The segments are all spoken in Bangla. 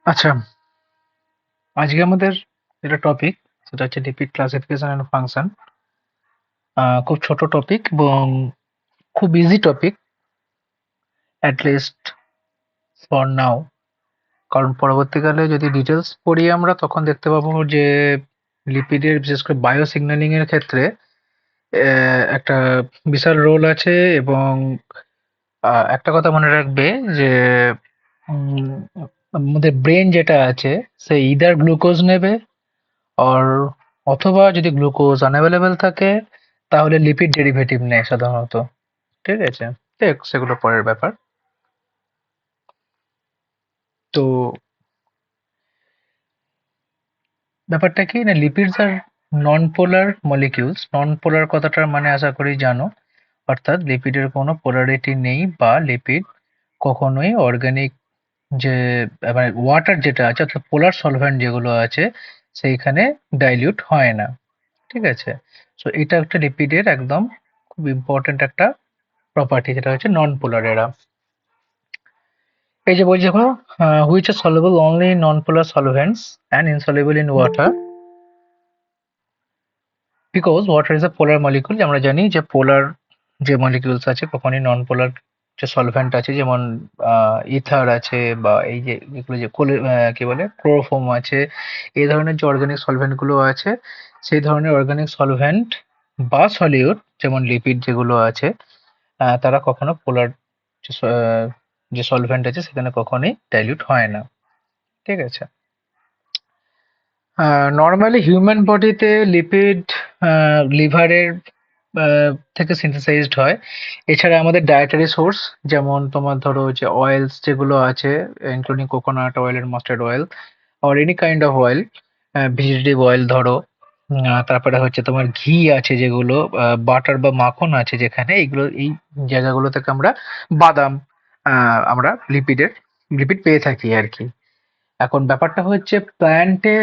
আচ্ছা, আজকে আমাদের যেটা টপিক সেটা হচ্ছে লিপিড ক্লাসিফিকেশন এন্ড ফাংশন। খুব ছোট টপিক এবং খুব easy topic, at least for now. কারণ পরবর্তীকালে যদি ডিটেলস পড়ি আমরা তখন দেখতে পাবো যে লিপিডের বিশেষ করে বায়ো সিগন্যালিং এর ক্ষেত্রে একটা বিশাল রোল আছে। এবং একটা কথা মনে রাখবে যে উম, আমাদের ব্রেন যেটা আছে সে ইদার গ্লুকোজ নেবে অর অথবা যদি গ্লুকোজ আনঅ্যাভেলেবেল থাকে তাহলে লিপিড ডেরিভেটিভ নেয় সাধারণত। ঠিক আছে? দেখ সেগুলো পরের ব্যাপার। তো ব্যাপারটা কি না, লিপিডস আর নন পোলার মলিকিউলস। নন পোলার কথাটার মানে আশা করি জানো, অর্থাৎ লিপিডের কোনো পোলারিটি নেই বা লিপিড কখনোই অর্গানিক যে মানে ওয়াটার যেটা আছে অর্থাৎ পোলার সলভেন্ট যেগুলো আছে সেইখানে ডাইলিউট হয় না। ঠিক আছে? সো এটা একটা লিপিডের একদম খুব ইম্পর্টেন্ট একটা প্রপার্টি, যেটা হচ্ছে নন পোলার এরা। এই যে বলছি দেখো, which are soluble only in non polar solvents and insoluble in water because water is a polar molecule. আমরা জানি যে পোলার যে মলিকিউলস আছে কখনই নন পোলার যে সলভেন্ট আছে, যেমন ইথার আছে বা এই যে এগুলো যে কি বলে ক্লোরোফর্ম আছে, এই ধরনের যে অর্গানিক সলভেন্ট গুলো আছে, সেই ধরনের অর্গানিক সলভেন্ট বা সলিউট যেমন লিপিড যেগুলো আছে, তারা কখনো পোলার যে সলভেন্ট আছে সেখানে কখনোই ডাইলিউট হয় না। ঠিক আছে? নরমালি হিউম্যান বডিতে লিপিড লিভারের থেকে সিনথেসাইজড হয়। এছাড়া আমাদের ডায়েটারি সোর্স, যেমন তোমার ধরো যে অয়েলস যেগুলো আছে, including coconut oil and mustard oil or any kind of oil, vegetative oil ধরো, তারপরে হচ্ছে তোমার ঘি আছে যেগুলো, বাটার বা মাখন আছে যেখানে, এইগুলো এই জায়গাগুলো থেকে আমরা বাদাম, আমরা লিপিড পেয়ে থাকি আর কি। এখন ব্যাপারটা হচ্ছে প্ল্যান্টে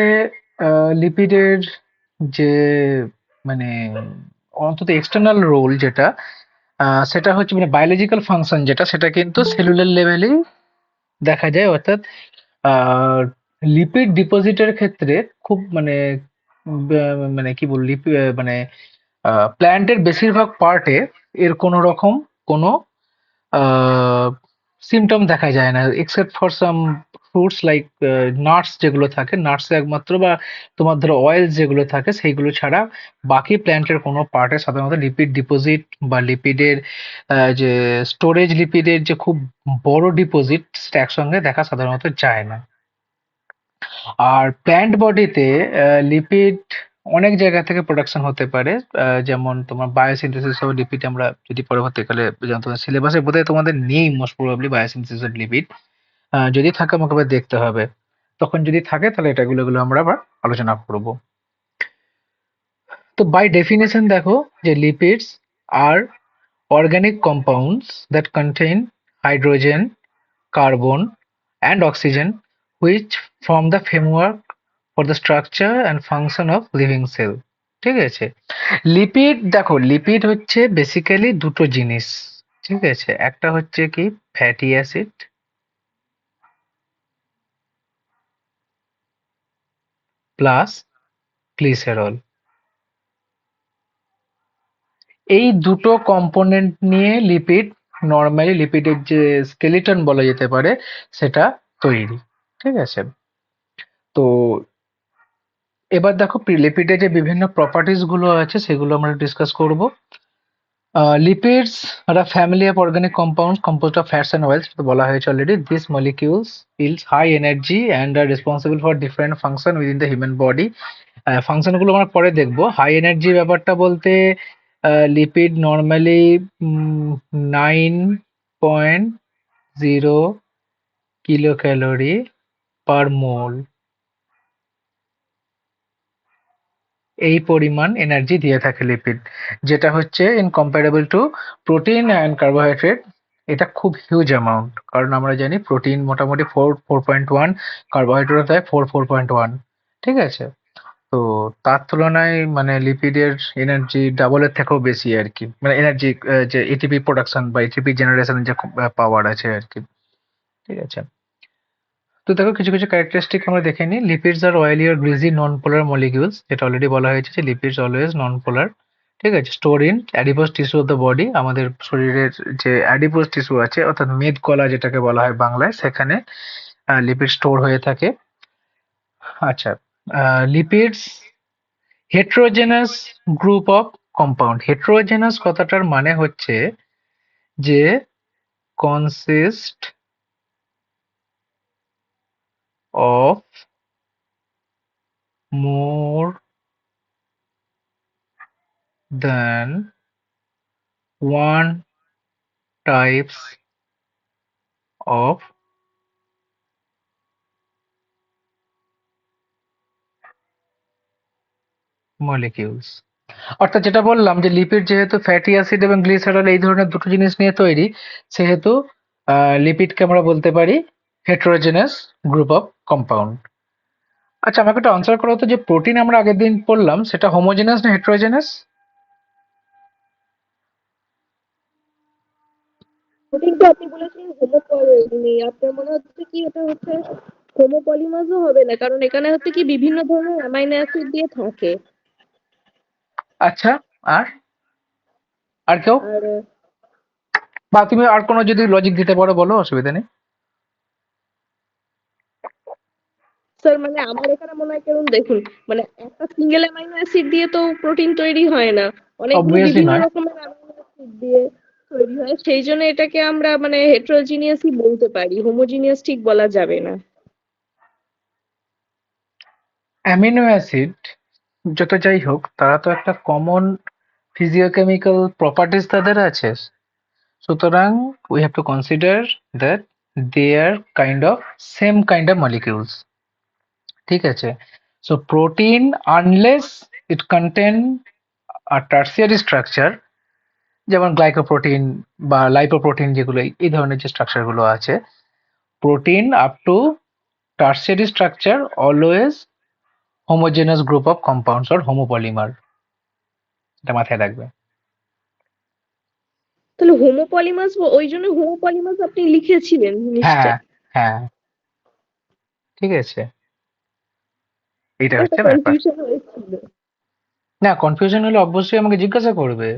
লিপিডের যে মানে অন্তত এক্সটার্নাল রোল যেটা, সেটা হচ্ছে মানে বায়োলজিক্যাল ফাংশন যেটা, সেটা কিন্তু সেলুলার লেভেলেই দেখা যায়। অর্থাৎ আহ লিপিড ডিপোজিটের ক্ষেত্রে খুব মানে মানে কি বল মানে প্ল্যান্টের বেশিরভাগ পার্টে এর কোনো রকম কোনো সিম্পটম দেখা যায় না, except for some fruits like nuts যেগুলো থাকে, নাটসে একমাত্র, বা তোমার ধরো অয়েল যেগুলো থাকে সেইগুলো ছাড়া বাকি প্ল্যান্টের কোনো পার্টে সাধারণত লিপিড ডিপোজিট বা লিপিডের যে স্টোরেজ, লিপিডের যে খুব বড় ডিপোজিট সেটা একসঙ্গে দেখা সাধারণত যায় না। আর প্ল্যান্ট বডিতে লিপিড অনেক জায়গা থেকে প্রোডাকশন হতে পারে, যেমন তোমার বায়োসিনথেসিস অফ লিপিড। আমরা যদি পরবর্তীকালে, যেমন তোমার সিলেবাসে বোধহয় তোমাদের নেই most probably biosynthesis of lipid, যদি থাকে আমাকে আবার দেখতে হবে। তখন যদি থাকে তাহলে এগুলো আমরা আবার আলোচনা করব। তো বাই ডেফিনেশন দেখো যে lipids are organic compounds that contain hydrogen, carbon, and oxygen, which form the framework for the structure and function of living cell. ঠিক আছে? লিপিড দেখো, লিপিড হচ্ছে বেসিক্যালি দুটো জিনিস। ঠিক আছে? একটা হচ্ছে কি ফ্যাটি অ্যাসিড প্লাস গ্লিসেরল। এই দুটো কম্পোনেন্ট নিয়ে লিপিড, নরমালি লিপিডের যে স্কেলিটন বলা যেতে পারে, সেটা তৈরি। ঠিক আছে? তো এবার দেখো লিপিডের যে বিভিন্ন প্রপার্টিজ গুলো আছে সেগুলো আমরা ডিসকাস করব। Lipids are a family of organic compounds composed of fats and oils, তো বলা হয়েছে already. These molecules yields high energy and are responsible for different function within the human body. Function গুলো আমরা পরে দেখবো। হাই এনার্জি ব্যাপারটা বলতে lipid normally 9.0 kilo calorie per mole, এই পরিমাণ এনার্জি দিয়ে থাকে লিপিড, যেটা হচ্ছে incomparable to protein and carbohydrate. এটা খুব হিউজ অ্যামাউন্ট, কারণ আমরা জানি প্রোটিন মোটামুটি 4.1, কার্বোহাইড্রেট হয় 4.1। ঠিক আছে? তো তার তুলনায় মানে লিপিডের এনার্জি ডাবলের থেকেও বেশি আর কি, মানে এনার্জি যে এটিপি প্রোডাকশন বা এটিপি জেনারেশনের যে পাওয়ার আছে আর কি। ঠিক আছে? তো তো দেখো কিছু কিছু ক্যারেক্টারিস্টিক আমরা দেখে নিই। লিপিডস আর অয়েলি আর গ্রিজি নন পোলার মলিকিউলস, যেটা অলরেডি বলা হয়েছে যে লিপিডস অলওয়েজ নন পোলার। ঠিক আছে, store in adipose tissue of the body, আমাদের শরীরের যে অ্যাডিপোজ টিস্যু আছে অর্থাৎ মেদ কলা যেটাকে বলা হয় বাংলায়, সেখানে লিপিড স্টোর হয়ে থাকে। আচ্ছা, lipids heterogeneous group of compound. Heterogeneous কথাটার মানে হচ্ছে যে consist of more than one types of molecules. অর্থাৎ যেটা বললাম যে লিপিড যেহেতু ফ্যাটি অ্যাসিড এবং গ্লিসারল এই ধরনের দুটো জিনিস নিয়ে তৈরি, সেহেতু লিপিডকে আমরা বলতে পারি হেটেরোজেনাস গ্রুপ অফ কম্পাউন্ড। আচ্ছা, আমাকে একটা আনসার করো তো, যে প্রোটিন আমরা আগের দিন পড়লাম সেটা হোমোজেনাস না হেটেরোজেনাস? কিন্তু আপনি বলেছেন আপনার মনে হচ্ছে কি এটা হচ্ছে হোমোপলিমারও হবে না, কারণ এখানে হচ্ছে কি বিভিন্ন ধরনের অ্যামাইনো অ্যাসিড দিয়ে থাকে। আচ্ছা, আর আর কেউ, আর বা তুমি আর কোনো যদি লজিক দিতে পারো বলো, অসুবিধা নেই। স্যার মানে আমার এখানে মনে হয় কেমন দেখুন, মানে একটা সিঙ্গেল অ্যামাইনো অ্যাসিড দিয়ে তো প্রোটিন তৈরি হয় না, অনেকগুলো অবভিয়াসলি বিভিন্ন নয়। রকমের অ্যামাইনো অ্যাসিড দিয়ে তৈরি হয়, সেই জন্য এটাকে আমরা মানে হেটেরোজিনিয়াসই বলতে পারি, হোমোজিনিয়াস ঠিক বলা যাবে না। অ্যামিনো অ্যাসিড যত যাই হোক, তারা তো একটা কমন ফিজিওকেমিক্যাল প্রপার্টিজ তাদের আছে। সুতরাং we have to consider that they are kind of same kind of molecules. ঠিক আছে, so protein unless it contain a tertiary structure, যেমন গ্লাইকোপ্রোটিন বা লাইপোপ্রোটিন, যেগুলো এই ধরনের যে স্ট্রাকচার গুলো আছে, protein up to tertiary structure always homogeneous group of compounds or homopolymer, এটা মাথায় রাখবে। তাহলে হোমোপলিমাস, ওই জন্য হোমোপলিমাস আপনি লিখেছিলেন হ্যাঁ, জিনিসটা। হ্যাঁ, ঠিক আছে, এইটা আমার একটা হচ্ছে ব্যাপার। কনফিউশন হয়েছিল। না, কনফিউশন হলে অবশ্যই আমাকে জিজ্ঞাসা করবে।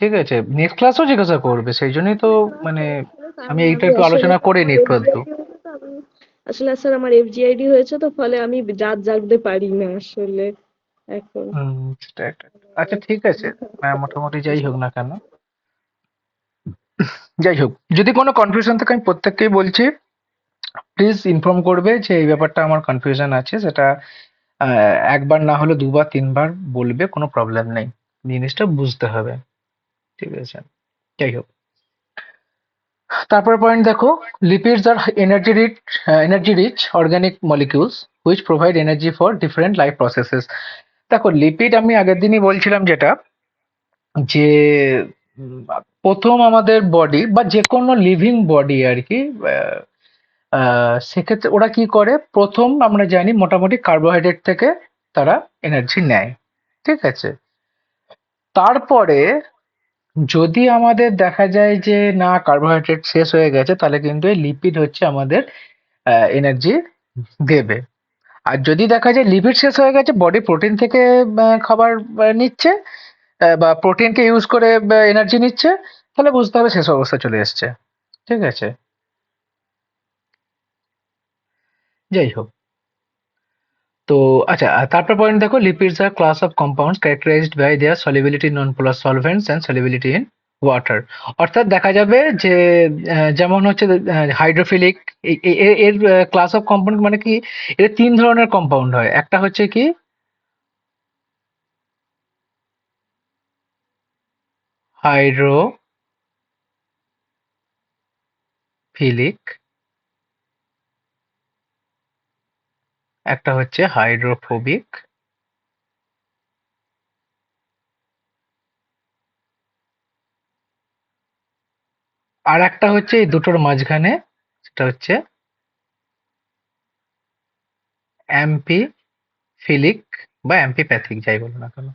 ঠিক আছে, নেক্সট ক্লাসও জিজ্ঞাসা করবে, সেই জন্যই তো মানে আমি এইটা একটু আসলে আলোচনা করে আমার নিই একটু আধটু। এফজিআইডি হয়েছে তো আমি, আসলে স্যার আমার এফজিআইডি হয়েছে তো, ফলে আমি রাত জাগতে পারি না আসলে এখন। সেটা একটা, আচ্ছা ঠিক আছে। মোটামুটি যাই হোক না কেন, যাই হোক, যদি কোনো কনফিউশন থাকে আমি প্রত্যেককেই বলছি, প্লিজ ইনফর্ম করবে যে এই ব্যাপারটা আমার কনফিউশন আছে, সেটা একবার না হলে দুবার তিনবার বলবে, কোনো প্রবলেম নেই, জিনিসটা বুঝতে হবে। ঠিক আছে, যাই হোক, তারপর পয়েন্ট দেখো, lipids are energy rich organic molecules which provide energy for different life processes. দেখো, লিপিড আমি আগের দিনই বলছিলাম যেটা, যে প্রথম আমাদের বডি বা যে কোনো লিভিং বডি আর কি, সেক্ষেত্রে ওরা কি করে, প্রথম আমরা জানি মোটামুটি কার্বোহাইড্রেট থেকে তারা এনার্জি নেয়। ঠিক আছে, তারপরে যদি আমাদের দেখা যায় যে না, কার্বোহাইড্রেট শেষ হয়ে গেছে, তাহলে কিন্তু এই লিপিড হচ্ছে আমাদের এনার্জি দেবে। আর যদি দেখা যায় লিপিড শেষ হয়ে গেছে, বডি প্রোটিন থেকে খাবার নিচ্ছে, বা প্রোটিনকে ইউজ করে এনার্জি নিচ্ছে, তাহলে বুঝতে হবে শেষ অবস্থা চলে এসছে। ঠিক আছে, যাই হোক, তো আচ্ছা, তারপর পয়েন্ট দেখো, lipids are class of compounds characterized by their solubility in non polar solvents and solubility in water. অর্থাৎ দেখা যাবে যে যেমন হচ্ছে হাইড্রোফিলিক, এর ক্লাস অফ কম্পাউন্ড মানে কি, এর তিন ধরনের কম্পাউন্ড হয়। একটা হচ্ছে কি হাইড্রোফিলিক, একটা হচ্ছে হাইড্রোফোবিক, আর একটা হচ্ছে এই দুটোর মাঝখানে, সেটা হচ্ছে অ্যাম্পিফিলিক বা অ্যাম্পিপ্যাথিক, যাই বলো না কেন।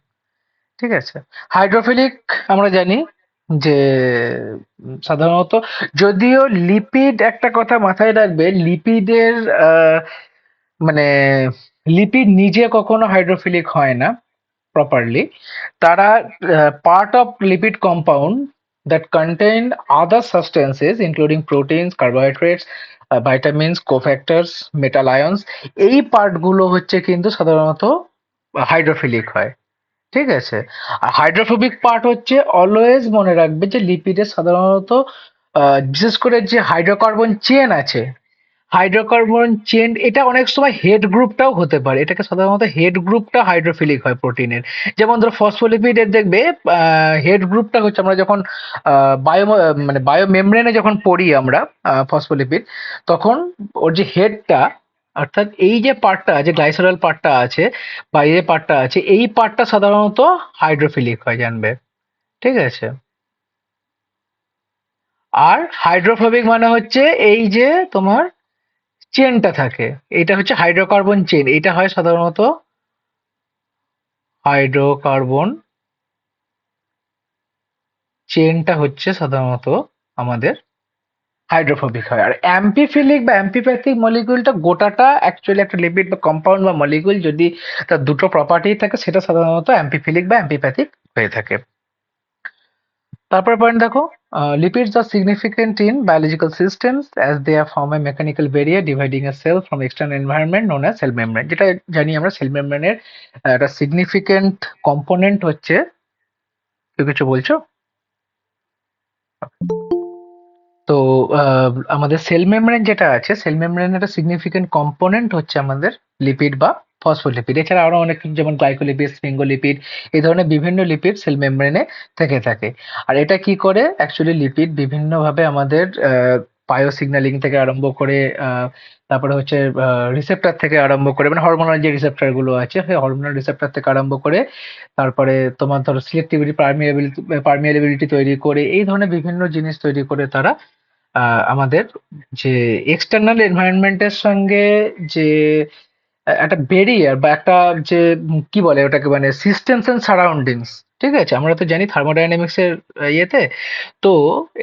ঠিক আছে, হাইড্রোফিলিক আমরা জানি যে সাধারণত যদিও লিপিড একটা কথা মাথায় রাখবে, লিপিডের মানে লিপিড নিজে কখনো হাইড্রোফিলিক হয় না properly. তারা part of lipid compound that contain other substances including proteins, carbohydrates, vitamins, cofactors, metal ions, এই পার্ট গুলো হচ্ছে কিন্তু সাধারণত হাইড্রোফিলিক হয়। ঠিক আছে? আর হাইড্রোফোবিক পার্ট হচ্ছে অলওয়েজ মনে রাখবে যে লিপিডের সাধারণত বিশেষ করে যে হাইড্রোকার্বন চেন আছে, হাইড্রোকার্বন চেন এটা অনেক সময় হেড গ্রুপটাও হতে পারে, এটাকে সাধারণত হেড গ্রুপটা হাইড্রোফিলিক হয় প্রোটিনের। যেমন ধরো ফসফোলিপিডের দেখবে হেড গ্রুপটা হচ্ছে আমরা যখন বায়ো মানে বায়ো মেমব্রেনে যখন পড়ি আমরা ফসফোলিপিড, তখন ওর যে হেডটা অর্থাৎ এই যে পার্টটা যে গ্লাইসেরল পার্টটা আছে বা এই যে পার্টটা আছে এই পার্টটা সাধারণত হাইড্রোফিলিক হয় জানবে। ঠিক আছে? আর হাইড্রোফোবিক মানে হচ্ছে এই যে তোমার চেনটা থাকে, এটা হচ্ছে হাইড্রোকার্বন চেন, এটা হয় সাধারণত হাইড্রোকার্বন চেনটা হচ্ছে সাধারণত আমাদের হাইড্রোফোবিক হয়। আর অ্যাম্পিফিলিক বা অ্যাম্পিপ্যাথিক মলিকিউলটা গোটাটা অ্যাকচুয়ালি একটা লিপিড বা কম্পাউন্ড বা মলিকিউল যদি তার দুটো প্রপার্টি থাকে সেটা সাধারণত অ্যাম্পিফিলিক বা অ্যাম্পিপ্যাথিক হয়ে থাকে। তারপর পয়েন্ট দেখো, lipids are significant in biological systems as they are form a mechanical barrier dividing a cell from external environment known as cell membrane, যেটা জানি আমরা সেল মেমব্রেনের একটা সিগনিফিকেন্ট কম্পোনেন্ট হচ্ছে। কেউ কিছু বলছো? তো আমাদের সেল মেমব্রেন যেটা আছে, সেল মেমব্রেনের একটা সিগনিফিকেন্ট কম্পোনেন্ট হচ্ছে আমাদের লিপিড বা ফসফোলিপিড। এছাড়া আরো অনেক কিছু যেমন গ্লাইকোলিপিড, স্ফিঙ্গোলিপিড, এই ধরনের বিভিন্ন লিপিড সেল মেমব্রেনে থেকে থাকে। আর এটা কি করে অ্যাকচুয়ালি লিপিড বিভিন্নভাবে আমাদের বায়ো সিগন্যালিং থেকে আরম্ভ করে তারপরে হচ্ছে রিসেপ্টর থেকে আরম্ভ করে মানে হরমোনাল যে রিসেপ্টর গুলো আছে সেই হরমোনাল রিসেপ্টর থেকে আরম্ভ করে তারপরে তোমার ধরো সিলেক্টিভিটি, পারমিয়াবিলিটি তৈরি করে এই ধরনের বিভিন্ন জিনিস তৈরি করে তারা আমাদের যে এক্সটার্নাল এনভায়রনমেন্টের সঙ্গে যে একটা ব্যারিয়ার বা একটা যে কি বলে ওটাকে মানে সিস্টেমস এন্ড সারাউন্ডিংস। ঠিক আছে? আমরা তো জানি থার্মোডাইনামিক্স এর ইয়েতে। তো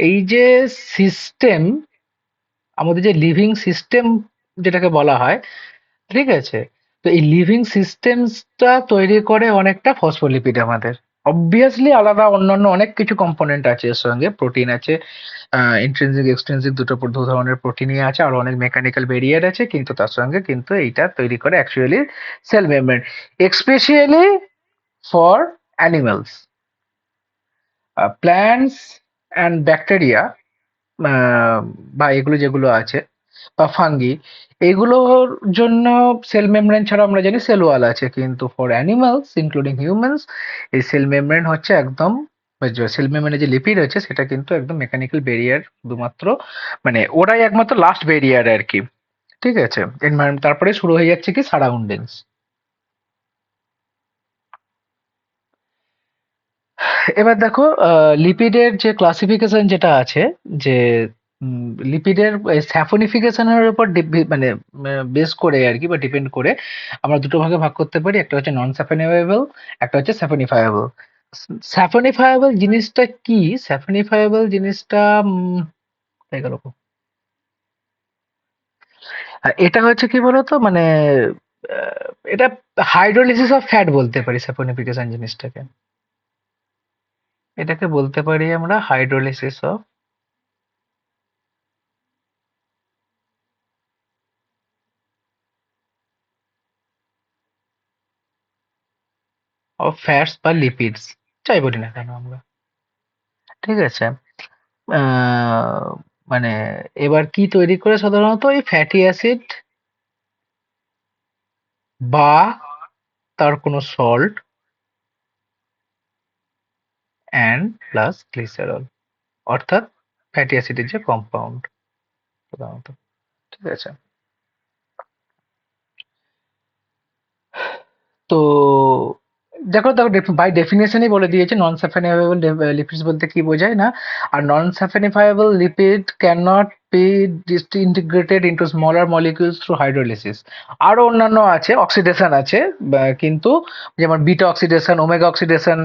এই যে সিস্টেম, আমাদের যে লিভিং সিস্টেম যেটাকে বলা হয়, ঠিক আছে? তো এই লিভিং সিস্টেমসটা তৈরি করে অনেকটা ফসফোলিপিড আমাদের। অবভিয়াসলি আলাদা অন্যান্য অনেক কিছু কম্পোনেন্ট আছে এর সঙ্গে, প্রোটিন আছে, ইন্ট্রিনসিক এক্সট্রিনসিক দু ধরনের প্রোটিনই আছে, আর অনেক মেকানিক্যাল ব্যারিয়ার আছে, কিন্তু তার সঙ্গে কিন্তু এইটা তৈরি করে actually cell membrane, especially for animals, plants and bacteria, বা এগুলো যেগুলো আছে বা ফাঙ্গি, এগুলোর জন্য সেল মেমব্রেন ছাড়া আমরা জানি সেল ওয়াল আছে, কিন্তু ফর অ্যানিমালস ইনক্লুডিং হিউম্যানস এই সেল মেমব্রেন হচ্ছে একদম, সেল মেমব্রেনে যে লিপিড আছে সেটা কিন্তু একদম মেকানিক্যাল ব্যারিয়ার শুধুমাত্র, মানে ওরাই একমাত্র লাস্ট ব্যারিয়ার আর কি। ঠিক আছে? এনভায়রনমেন্ট তারপরে শুরু হয়ে যাচ্ছে কি সারাউন্ডিংস। এবার দেখো লিপিডের যে ক্লাসিফিকেশন যেটা আছে, যে লিপিডের স্যাফনিফিকেশনের উপর মানে বেস করে আর কি বা ডিপেন্ড করে আমরা দুটো ভাগে ভাগ করতে পারি, একটা হচ্ছে নন স্যাফনিফায়াবল, একটা হচ্ছে স্যাফনিফায়াবল। স্যাফনিফায়াবল জিনিসটা কি? স্যাফনিফায়াবল জিনিসটা কোথায় গেল গো? এটা হচ্ছে কি বলতো মানে এটা হাইড্রোলিসিস অফ ফ্যাট বলতে পারি স্যাফনিফিকেশন জিনিসটাকে, এটাকে বলতে পারি আমরা হাইড্রোলিসিস অফ ফ্যাটস বা লিপিডস, যাই বলি না কেন আমরা। ঠিক আছে? আহ, মানে এবার কি তৈরি করে সাধারণত এই ফ্যাটি অ্যাসিড বা তার কোনো সল্ট অ্যান্ড প্লাস গ্লিসারল, অর্থাৎ ফ্যাটি অ্যাসিডের যে কম্পাউন্ড সাধারণত। ঠিক আছে? তো দেখো দেখো বাই ডেফিনেশনই বলে দিয়েছে নন স্যাফানিফায়াবল লিপিডস বলতে কি বোঝায় না। আর non saponifiable lipid can not be integrated into smaller molecules through hydrolysis. আরো অন্যান্য আছে, অক্সিডেশন আছে, কিন্তু যেমন বিটা অক্সিডেশন, ওমেগা অক্সিডেশন,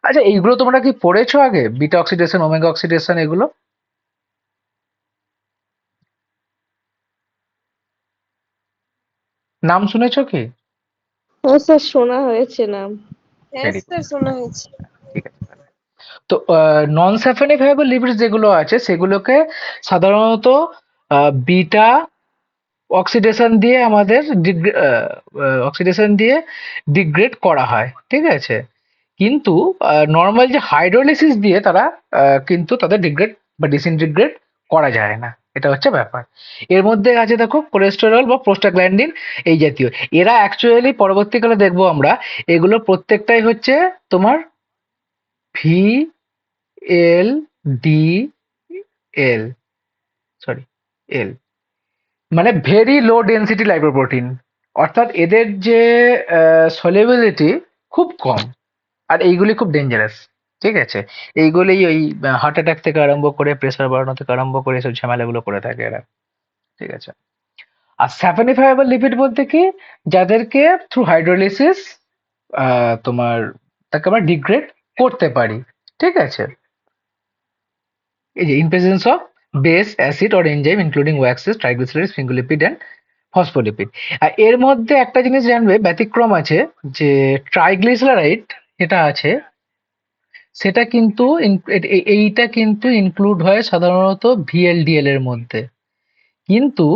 আচ্ছা, এইগুলো তোমরা কি পড়েছো আগে? বিটা অক্সিডেশন, ওমেগা অক্সিডেশন এগুলো নাম শুনেছো কি? হ্যাঁ স্যার, শোনা হয়েছে নাম। হ্যাঁ ভেরি গুড। স্যার, শোনা হয়েছে। ঠিক আছে তাহলে। তো নন স্যাফারিফায়াবল লিপিড যেগুলো আছে সেগুলোকে সাধারণত বিটা অক্সিডেশন দিয়ে আমাদের অক্সিডেশন দিয়ে ডিগ্রেড করা হয়, ঠিক আছে? কিন্তু নর্মাল যে হাইড্রোলিসিস দিয়ে তারা কিন্তু তাদের ডিগ্রেড বা ডিসইন্টিগ্রেট করা যায় না, এটা হচ্ছে ব্যাপার। এর মধ্যে আছে দেখো কোলেস্টেরল বা প্রোস্টাগ্ল্যান্ডিন এই জাতীয়, এরা অ্যাকচুয়ালি পরবর্তীকালে দেখবো আমরা এগুলো প্রত্যেকটাই হচ্ছে তোমার ভি এল ডি এল, সরি, এল, মানে ভেরি লো ডেনসিটি লাইপোপ্রোটিন, অর্থাৎ এদের যে সলিবিলিটি খুব কম, আর এইগুলি খুব ডেঞ্জারাস, ঠিক আছে? এইগুলি ওই হার্ট অ্যাটাক থেকে আরম্ভ করে প্রেসার বাড়ানো থেকে আরম্ভ করে এসব ঝামেলাগুলো করে থাকে এরা, ঠিক আছে? আর স্যাফানিফায়াবল লিপিড বলতে কি, যাদেরকে থ্রু হাইড্রোলিসিস তোমার তাকে আমরা ডিগ্রেড করতে পারি, ঠিক আছে? এই যে in presence of base acid or enzyme including waxes triglycerides sphingolipid and phospholipid. আর এর মধ্যে একটা জিনিস জানবে ব্যতিক্রম আছে, যে ট্রাইগ্লিসারাইড যেটা আছে সেটা কিন্তু এইটা কিন্তু ইনক্লুড হয় সাধারণত ভিএলডিএল এর মধ্যে, কিন্তু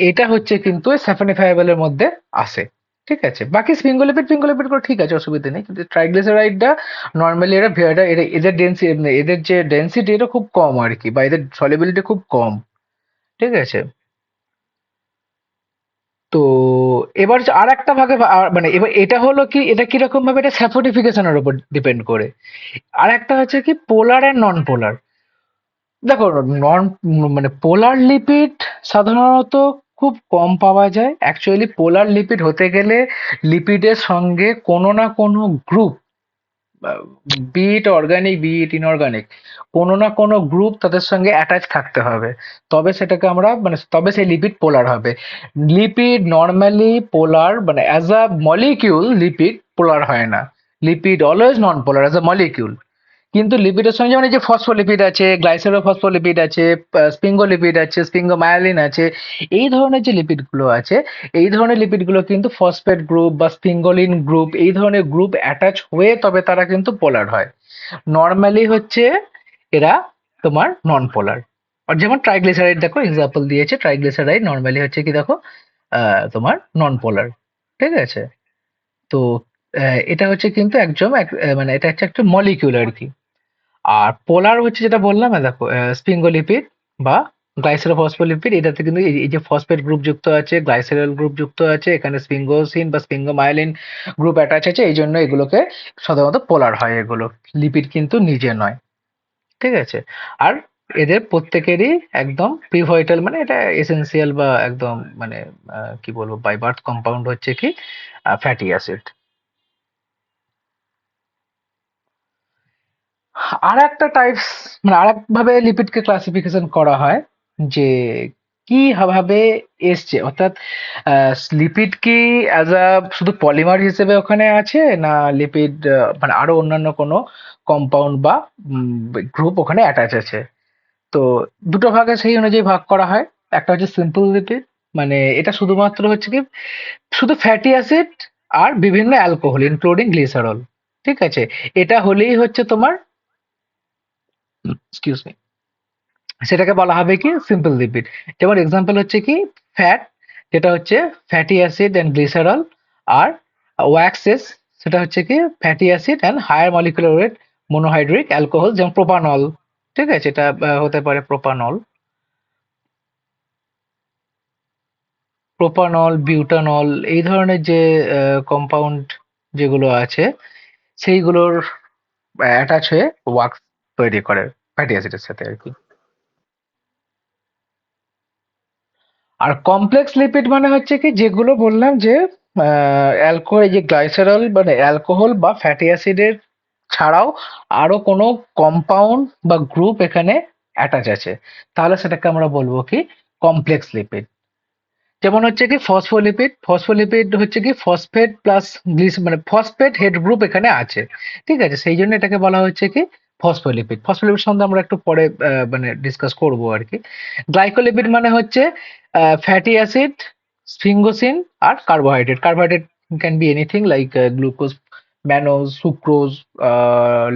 এটা হচ্ছে কিন্তু স্যাফানিফায়াবল এর মধ্যে আসে, ঠিক আছে? বাকি স্ফিঙ্গোলিপিড ফিঙ্গোলিপিড গুলো ঠিক আছে, অসুবিধা নেই, কিন্তু ট্রাইগ্লিসারাইডটা নর্মালি এদের ডেন্সিটি, এদের যে ডেন্সিটি এটা খুব কম আর কি, বা এদের সলিবিলিটি খুব কম, ঠিক আছে? তো এবার হচ্ছে আর একটা ভাগে মানে এবার এটা হলো কি, এটা কিরকম ভাবে, এটা স্যাফোডিফিকেশনের উপর ডিপেন্ড করে। আর একটা হচ্ছে কি পোলার এন্ড নন পোলার। দেখো, নন মানে পোলার লিপিড সাধারণত খুব কম পাওয়া যায়। অ্যাকচুয়ালি পোলার লিপিড হতে গেলে লিপিডের সঙ্গে কোনো না কোনো গ্রুপ, বি ইট অর্গানিক বি ইট ইনঅর্গানিক, কোনো না কোনো গ্রুপ তাদের সঙ্গে অ্যাটাচ থাকতে হবে, তবে সেটাকে আমরা মানে তবে সেই লিপিড পোলার হবে। লিপিড নর্মালি পোলার মানে অ্যাজ আ মলিকিউল লিপিড পোলার হয় না, lipid always non polar as a molecule. কিন্তু লিপিডের সঙ্গে যেমন এই যে ফসফোলিপিড আছে, গ্লাইসেরোফসফোলিপিড আছে, স্পিঙ্গোলিপিড আছে, স্পিঙ্গোমায়োলিন আছে, এই ধরনের যে লিপিড গুলো আছে, এই ধরনের লিপিড গুলো কিন্তু ফসফেট গ্রুপ বা স্পিঙ্গোলিন গ্রুপ এই ধরনের গ্রুপ অ্যাটাচ হয়ে তবে তারা কিন্তু পোলার হয়। নর্মালি হচ্ছে এরা তোমার নন পোলার। আর যেমন ট্রাইগ্লিসারাইড দেখো এক্সাম্পল দিয়েছে, ট্রাইগ্লিসারাইড নর্মালি হচ্ছে কি দেখো তোমার নন পোলার, ঠিক আছে? তো এটা হচ্ছে কিন্তু একদম মানে এটা হচ্ছে একটা মলিকিউল আর কি। আর পোলার হচ্ছে যেটা বললাম, দেখো স্পিঙ্গোলিপিড বা গ্লাইসেরোফসফোলিপিড, এটাতে কিন্তু এই যে ফসফেট গ্রুপ যুক্ত আছে, গ্লাইসেরল গ্রুপ যুক্ত আছে, এখানে স্পিঙ্গোসিন বা স্পিঙ্গোমায়োলিন গ্রুপ অ্যাটাচ আছে, এই জন্য এগুলোকে সাধারণত পোলার হয় এগুলো, লিপিড কিন্তু নিজে নয়, ঠিক আছে? আর এদের প্রত্যেকেরই একদম প্রিভাইটাল মানে এটা এসেনশিয়াল বা একদম মানে কি বলবো বাই বার্থ কম্পাউন্ড হচ্ছে কি ফ্যাটি অ্যাসিড। আরেকটা টাইপস মানে আরেকভাবে লিপিডকে ক্লাসিফিকেশন করা হয়, যে কি ভাবে এসছে, অর্থাৎ লিপিড কি অ্যাজ আ শুধু পলিমার হিসেবে ওখানে আছে, না লিপিড মানে আরো অন্যান্য কোনো কম্পাউন্ড বা গ্রুপ ওখানে অ্যাটাচ আছে। তো দুটো ভাগে সেই অনুযায়ী ভাগ করা হয়। একটা হচ্ছে সিম্পল লিপিড, মানে এটা শুধুমাত্র হচ্ছে কি শুধু ফ্যাটি অ্যাসিড আর বিভিন্ন অ্যালকোহল ইনক্লুডিং গ্লিসারল, ঠিক আছে? এটা হলেই হচ্ছে তোমার, এক্সকিউজ মি, সেটাকে বলা হবে কি সিম্পল লিপিড। যেমন এক্সাম্পল হচ্ছে কি ফ্যাট, যেটা হচ্ছে ফ্যাটি অ্যাসিড এন্ড গ্লিসারল, আর ওয়্যাক্সেস সেটা হচ্ছে কি fatty acid and higher molecular weight monohydric alcohol, যেমন প্রোপানল, ঠিক আছে? এটা হতে পারে প্রোপানল, প্রোপানল, বিউটানল, এই ধরনের যে কম্পাউন্ড যেগুলো আছে সেইগুলোর অ্যাটাচ হয়ে ওয়াক্স তৈরি করে ফ্যাটি অ্যাসিডের সাথে আর কি। আর কমপ্লেক্স লিপিড মানে হচ্ছে কি যেগুলো বললাম যে অ্যালকোহল, এই যে গ্লাইসেরল মানে অ্যালকোহল বা ফ্যাটি অ্যাসিডের ছাড়াও আরো কোনো কম্পাউন্ড বা গ্রুপ এখানে অ্যাটাচ আছে, তাহলে সেটাকে আমরা বলবো কি কমপ্লেক্স লিপিড। যেমন হচ্ছে কি ফসফোলিপিড, ফসফোলিপিড হচ্ছে কি ফসফেট প্লাস মানে ফসফেট হেড গ্রুপ এখানে আছে, ঠিক আছে, সেই জন্য এটাকে বলা হচ্ছে কি ফসফোলিপিড। ফসফোলিপিড সম্বন্ধে আমরা একটু পরে মানে ডিসকাস করবো আর কি। গ্লাইকোলিপিড মানে হচ্ছে ফ্যাটি অ্যাসিড, স্ফিঙ্গোসিন আর carbohydrate. Carbohydrate can be anything like glucose, mannose, sucrose,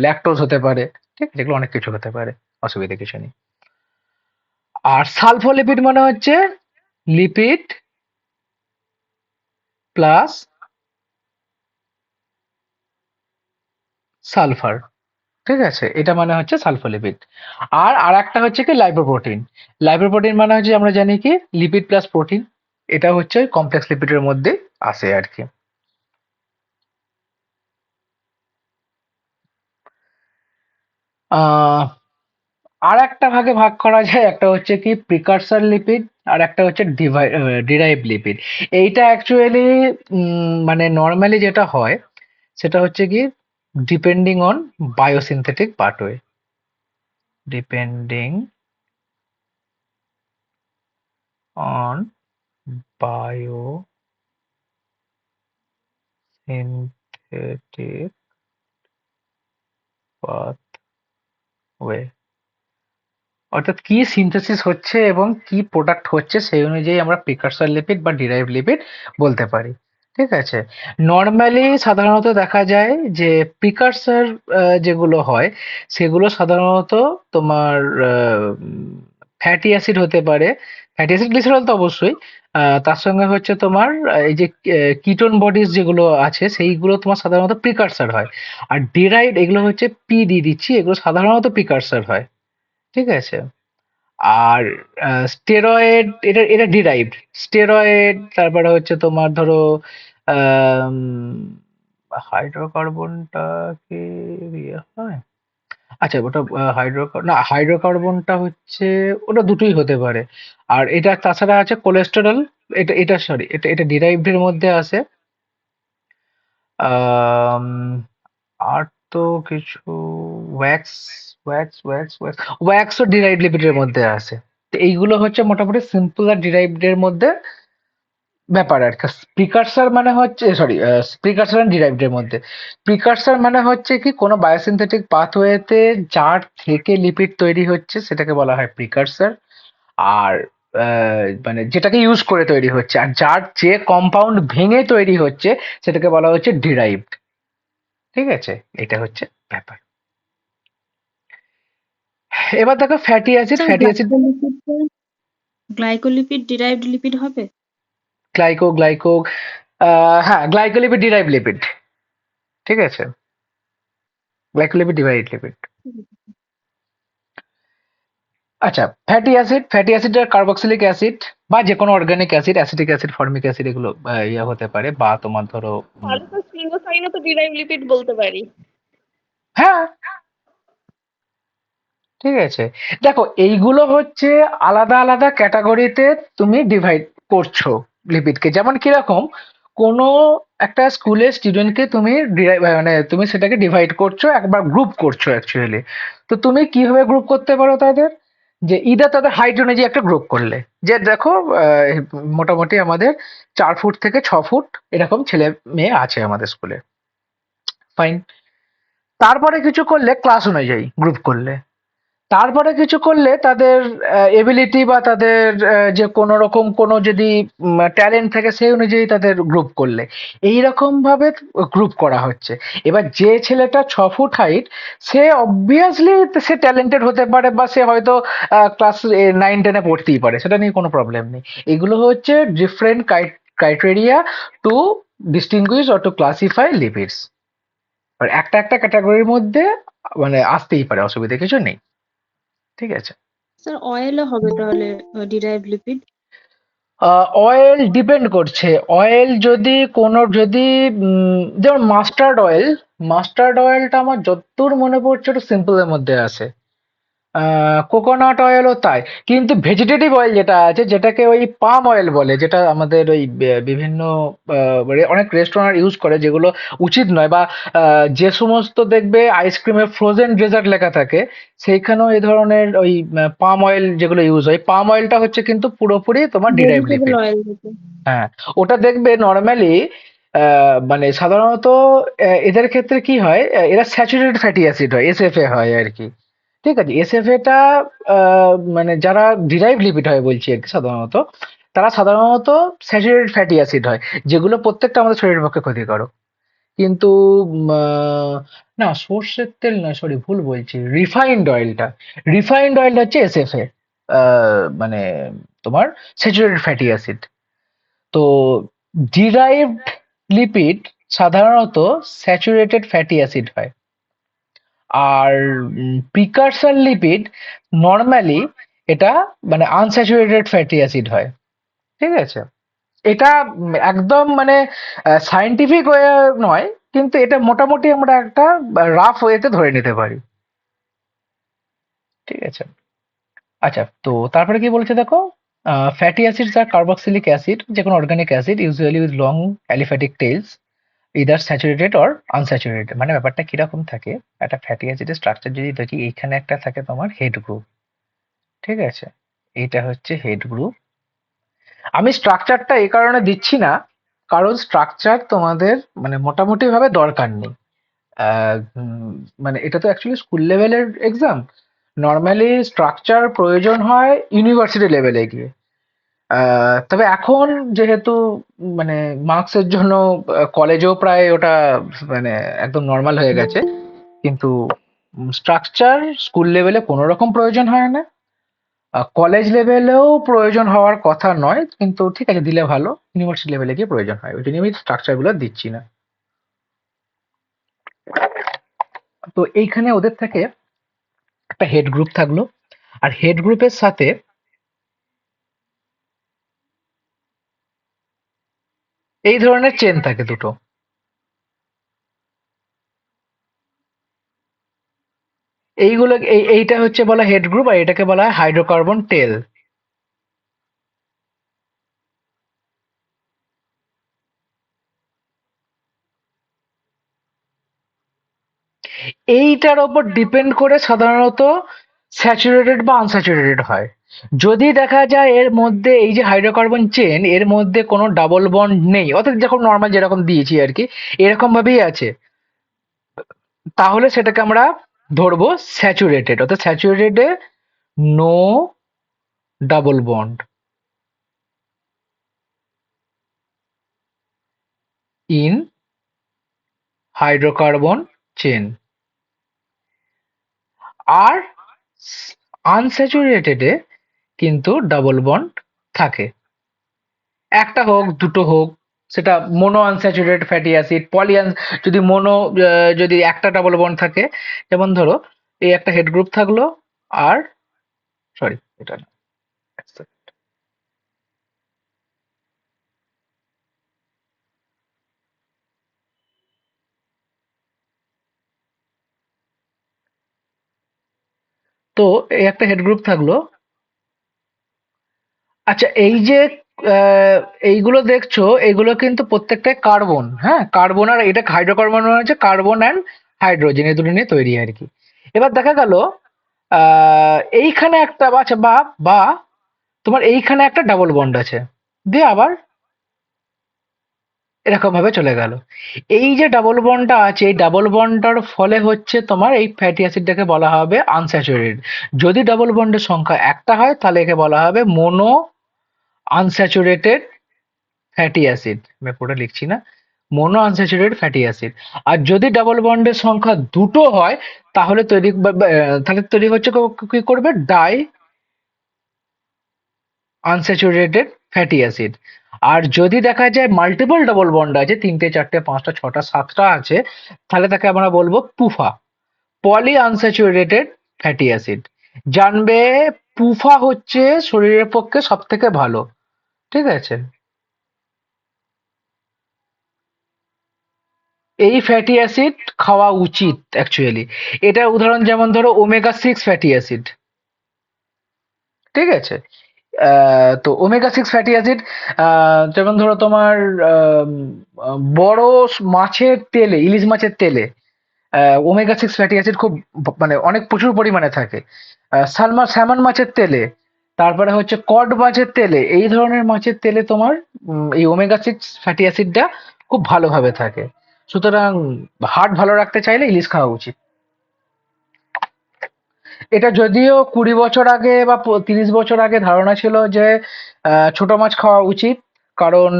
lactose হতে পারে, ঠিক আছে, এগুলো অনেক কিছু হতে পারে, অসুবিধা কিছু নেই। আর সালফোলিপিড মানে হচ্ছে লিপিড প্লাস সালফার, ঠিক আছে, এটা মানে হচ্ছে সালফোলিপিড। আর আরেকটা হচ্ছে কি লাইপোপ্রোটিন। লাইপোপ্রোটিন মানে হচ্ছে আমরা জানি কি লিপিড প্লাস প্রোটিন, এটা হচ্ছে কমপ্লেক্স লিপিডের মধ্যে আসে আর কি। আহ আর একটা ভাগে ভাগ করা যায়, একটা হচ্ছে কি প্রিকারসর লিপিড আর একটা হচ্ছে ডিরাইভ লিপিড। এইটা অ্যাকচুয়ালি মানে নর্মালি যেটা হয় সেটা হচ্ছে কি depending on biosynthetic pathway, depending on biosynthetic pathway, অর্থাৎ কি সিনথেসিস হচ্ছে এবং কি প্রোডাক্ট হচ্ছে সেই অনুযায়ী আমরা প্রিকারসর লিপিড বা ডিরাইভ লিপিড বলতে পারি, ঠিক আছে। নর্মালি সাধারণত দেখা যায় যে প্রিকারসর যেগুলো হয় সেগুলো সাধারণত তোমার ফ্যাটি অ্যাসিড হতে পারে, ফ্যাটি অ্যাসিড গ্লিসারল তো অবশ্যই, তার সঙ্গে হচ্ছে তোমার এই যে কিটোন বডিজ যেগুলো আছে সেইগুলো তোমার সাধারণত প্রিকারসর হয়। আর ডিরাইভড এগুলো হচ্ছে পি দিয়ে দিচ্ছি, এগুলো সাধারণত প্রিকারসর হয়, ঠিক আছে। আর স্টেরয়েড এটা এটা ডিরাইভড, স্টেরয়েড তারপরে হচ্ছে তোমার ধরো আম, হাইড্রোকার্বনটা কি ইয়ে হয়, আচ্ছা ওটা না হাইড্রোকার্বনটা হচ্ছে ওটা দুটোই হতে পারে। আর এটা তাছাড়া আছে কোলেস্টেরল, এটা সরি এটা ডিরাইভড এর মধ্যে আসে। আম, আর তো কিছু ওয়্যাক্স, ওয়্যাক্সও ডিরাইভড লিপিডের মধ্যে আসে। তো এইগুলো হচ্ছে মোটামুটি সিম্পল আর ডিরাইভড এর মধ্যে ব্যাপার আর কি। প্রিকারসর মানে হচ্ছে সরি প্রিকারসর এন্ড ডিরাইভড এর মধ্যে, প্রিকারসর মানে হচ্ছে কি কোনো বায়োসিনথেটিক পাথওয়েতে যার থেকে লিপিড তৈরি হচ্ছে সেটাকে বলা হয় প্রিকারসর। আর মানে যেটাকে ইউজ করে তৈরি হচ্ছে, আর যার যে কম্পাউন্ড ভেঙে তৈরি হচ্ছে সেটাকে বলা হচ্ছে ডিরাইভড, ঠিক আছে, এটা হচ্ছে ব্যাপার। এবার দেখো fatty acid, sir fatty acid glycolipid derived lipid হবে? গ্লাইকো, হ্যাঁ গ্লাইকোলিপিড ডিরাইভ লিপিড, ঠিক আছে, গ্লাইকোলিপিড ডিরাইভ লিপিড। আচ্ছা ফ্যাটি অ্যাসিড, ফ্যাটি অ্যাসিড আর কার্বক্সিলিক অ্যাসিড বা যে কোনো organic acid, acetic acid, formic acid এগুলো ইয়ে হতে পারে, বা তোমার ধরো তাহলে তো স্পিনোসাইনও তো ডিরাইভ লিপিড বলতে পারি। হ্যাঁ, ঠিক আছে। দেখো এইগুলো হচ্ছে আলাদা আলাদা ক্যাটাগরিতে তুমি ডিভাইড করছো লিপিডকে, যেমন কিরকম কোনো একটা স্কুলের স্টুডেন্টকে তুমি মানে তুমি সেটাকে ডিভাইড করছো, একবার গ্রুপ করছো অ্যাকচুয়ালি। তো তুমি কিভাবে গ্রুপ করতে পারো তাদের, যে ইদার তাদের হাইট অনুযায়ী একটা গ্রুপ করলে, যে দেখো মোটামুটি আমাদের 4 ফুট থেকে 6 ফুট এরকম ছেলে মেয়ে আছে আমাদের স্কুলে, ফাইন। তারপরে কিছু করলে ক্লাস অনুযায়ী গ্রুপ করলে, তারপরে কিছু করলে তাদের এবিলিটি বা তাদের যে কোনো রকম কোনো যদি ট্যালেন্ট থাকে সেই অনুযায়ী তাদের গ্রুপ করলে, এইরকম ভাবে গ্রুপ করা হচ্ছে। এবার যে ছেলেটা 6 ফুট হাইট সে অবভিয়াসলি সে ট্যালেন্টেড হতে পারে বা সে হয়তো ক্লাস 9-10-এ পড়তেই পারে, সেটা নিয়ে কোনো প্রবলেম নেই। এগুলো হচ্ছে different criteria to distinguish or to classify lipids. আর একটা একটা ক্যাটাগরির মধ্যে মানে আসতেই পারে, অসুবিধা কিছু নেই, ঠিক আছে। স্যার অয়েলও হবে তাহলে ডিরাইভ লিপিড? অয়েল ডিপেন্ড করছে, অয়েল যদি কোনো যদি যেমন মাস্টার্ড অয়েল, মাস্টার্ড অয়েলটা আমার যতদূর মনে পড়ছে একটু সিম্পলের মধ্যে আছে, কোকোনাট অয়েলও তাই। কিন্তু ভেজিটেটিভ অয়েল যেটা আছে, যেটাকে ওই পাম অয়েল বলে, যেটা আমাদের ওই বিভিন্ন অনেক রেস্টুরেন্ট ইউজ করে, যেগুলো উচিত নয়, বা যে সমস্ত দেখবে আইসক্রিমে ফ্রোজেন ডেজার্ট লেখা থাকে, সেইখানেও এই ধরনের ওই পাম অয়েল যেগুলো ইউজ হয়, পাম অয়েলটা হচ্ছে কিন্তু পুরোপুরি তোমার ডিরাইভড ভেজিটেবল লিপিড। অয়েল থেকে। হ্যাঁ, ওটা দেখবে নরমালি মানে সাধারণত এদের ক্ষেত্রে কি হয়, এরা স্যাচুরেটেড ফ্যাটি অ্যাসিড হয়, এসএফএ হয় আর কি। ঠিক আছে, এসএফএটা মানে যারা ডিরাইভড লিপিড হয় বলছি আর কি, সাধারণত তারা সাধারণত স্যাচুরেটেড ফ্যাটি অ্যাসিড হয়, যেগুলো প্রত্যেকটা আমাদের শরীরের পক্ষে ক্ষতিকারক। কিন্তু না, সর্ষের তেল না, সরি ভুল বলছি, রিফাইন্ড অয়েলটা হচ্ছে এসএফএ, মানে তোমার স্যাচুরেটেড ফ্যাটি অ্যাসিড। তো ডিরাইভড লিপিড সাধারণত স্যাচুরেটেড ফ্যাটি অ্যাসিড হয়, আর প্রিকারসর লিপিড নর্মালি এটা মানে আনস্যাচুরেটেড ফ্যাটি অ্যাসিড হয়। ঠিক আছে, এটা একদম মানে সায়েন্টিফিক ওয়ে নয়, কিন্তু এটা মোটামুটি আমরা একটা রাফ ওয়েতে ধরে নিতে পারি। ঠিক আছে, আচ্ছা, তো তারপরে কি বলেছে দেখো, fatty acids are carboxylic acid, যে কোনো organic acid usually with long aliphatic tails, either saturated or unsaturated. মানে ব্যাপারটা কিরকম থাকে, একটা ফ্যাটি অ্যাসিডের স্ট্রাকচার যদি দেখি, এইখানে একটা থাকে তোমার হেড গ্রুপ। ঠিক আছে, এইটা হচ্ছে হেড গ্রুপ। আমি স্ট্রাকচারটা এই কারণে দিচ্ছি না, কারণ স্ট্রাকচার তোমাদের মানে মোটামুটি ভাবে দরকার নেই। মানে এটা তো অ্যাকচুয়ালি স্কুল লেভেলের এক্সাম। নর্মালি স্ট্রাকচার প্রয়োজন হয় ইউনিভার্সিটি লেভেলে গিয়ে। তবে এখন যেহেতু মানে মার্কসের জন্য কলেজেও প্রায় ওটা মানে একদম নর্মাল হয়ে গেছে, কিন্তু স্ট্রাকচার স্কুল লেভেলে কোনো রকম প্রয়োজন হয় না, কলেজ লেভেলেও প্রয়োজন হওয়ার কথা নয়, কিন্তু ঠিক আছে দিলে ভালো, ইউনিভার্সিটি লেভেলে গিয়ে প্রয়োজন হয়, ওই জন্য আমি স্ট্রাকচার গুলো দিচ্ছি না। তো এইখানে ওদের থেকে একটা হেড গ্রুপ থাকলো, আর হেড গ্রুপের সাথে এই ধরনের চেন থাকে দুটো। এইগুলো এইটা হচ্ছে বলা হেড গ্রুপ, আর এটাকে বলা হয় হাইড্রোকার্বন টেল। এইটার ওপর ডিপেন্ড করে সাধারণত স্যাচুরেটেড বা আনস্যাচুরেটেড হয়। যদি দেখা যায় এর মধ্যে এই যে হাইড্রোকার্বন চেন, এর মধ্যে কোনো ডাবল বন্ড নেই, অর্থাৎ যখন নর্মাল যেরকম দিয়েছি আর কি, এরকম ভাবেই আছে, তাহলে সেটাকে আমরা ধরবো স্যাচুরেটেড, অর্থাৎ স্যাচুরেটেডে no double bond in hydrocarbon chain. আর আনস্যাচুরেটেডে কিন্তু ডাবল বন্ড থাকে, একটা হোক দুটো হোক, সেটা মোনো আনস্যাচুরেটেড ফ্যাটি অ্যাসিড, যদি মোনো, যদি একটা ডাবল বন্ড থাকে, যেমন ধরো এই একটা হেড গ্রুপ থাকলো, আর সরি এটা না, এক second। তো এই একটা হেড গ্রুপ থাকলো। আচ্ছা, এই যে আহ, এইগুলো দেখছো, এইগুলো কিন্তু প্রত্যেকটাই কার্বন, হ্যাঁ কার্বন, আর এটা হাইড্রোকার্বন হচ্ছে কার্বন অ্যান্ড হাইড্রোজেন, এই দুটো নিয়ে তৈরি আর কি। এবার দেখা গেল এইখানে একটা আচ্ছা, বা বা তোমার এইখানে একটা ডাবল বন্ড আছে, দিয়ে আবার এরকম ভাবে চলে গেল। এই যে ডাবল বন্ডটা আছে, এই ডাবল বন্ডটার ফলে হচ্ছে তোমার এই ফ্যাটি অ্যাসিডটাকে বলা হবে আনস্যাচুরেটেড। যদি ডাবল বন্ডের সংখ্যা একটা হয়, তাহলে একে বলা হবে মোনো আনস্যাচুরেটেড ফ্যাটি অ্যাসিড। আমি পুরোটা লিখছি না, মোনো আনস্যাচুরেটেড ফ্যাটি অ্যাসিড। আর যদি ডাবল বন্ডের সংখ্যা দুটো হয়, তাহলে তৈরি হচ্ছে কি করবে, ডাই আনস্যাচুরেটেড ফ্যাটি অ্যাসিড। আর যদি দেখা যায় মাল্টিপল ডাবল বন্ড আছে, তিনটে চারটে পাঁচটা ছটা সাতটা আছে, তাহলে তাকে আমরা বলবো PUFA, poly unsaturated fatty acid. জানবে পুফা হচ্ছে শরীরের পক্ষে সব থেকে ভালো। ঠিক আছে, এই ফ্যাটি অ্যাসিড খাওয়া উচিত অ্যাকচুয়ালি। এটার উদাহরণ যেমন ধরো ওমেগা 6 ফ্যাটি অ্যাসিড। ঠিক আছে? তো ওমেগা সিক্স ফ্যাটি অ্যাসিড, যেমন ধরো তোমার বড় মাছের তেলে, ইলিশ মাছের তেলে ওমেগা সিক্স ফ্যাটি অ্যাসিড খুব মানে অনেক প্রচুর পরিমাণে থাকে। স্যামন মাছের তেলে, তারপরে হচ্ছে কড মাছের তেলে, এই ধরনের মাছের তেলে তোমার এই ওমেগা সিক্স ফ্যাটি অ্যাসিডটা খুব ভালোভাবে থাকে। সুতরাং হার্ট ভালো রাখতে চাইলে ইলিশ খাওয়া উচিত। এটা যদিও 20 বছর আগে বা 30 বছর আগে ধারণা ছিল যে ছোট মাছ খাওয়া উচিত, কারণ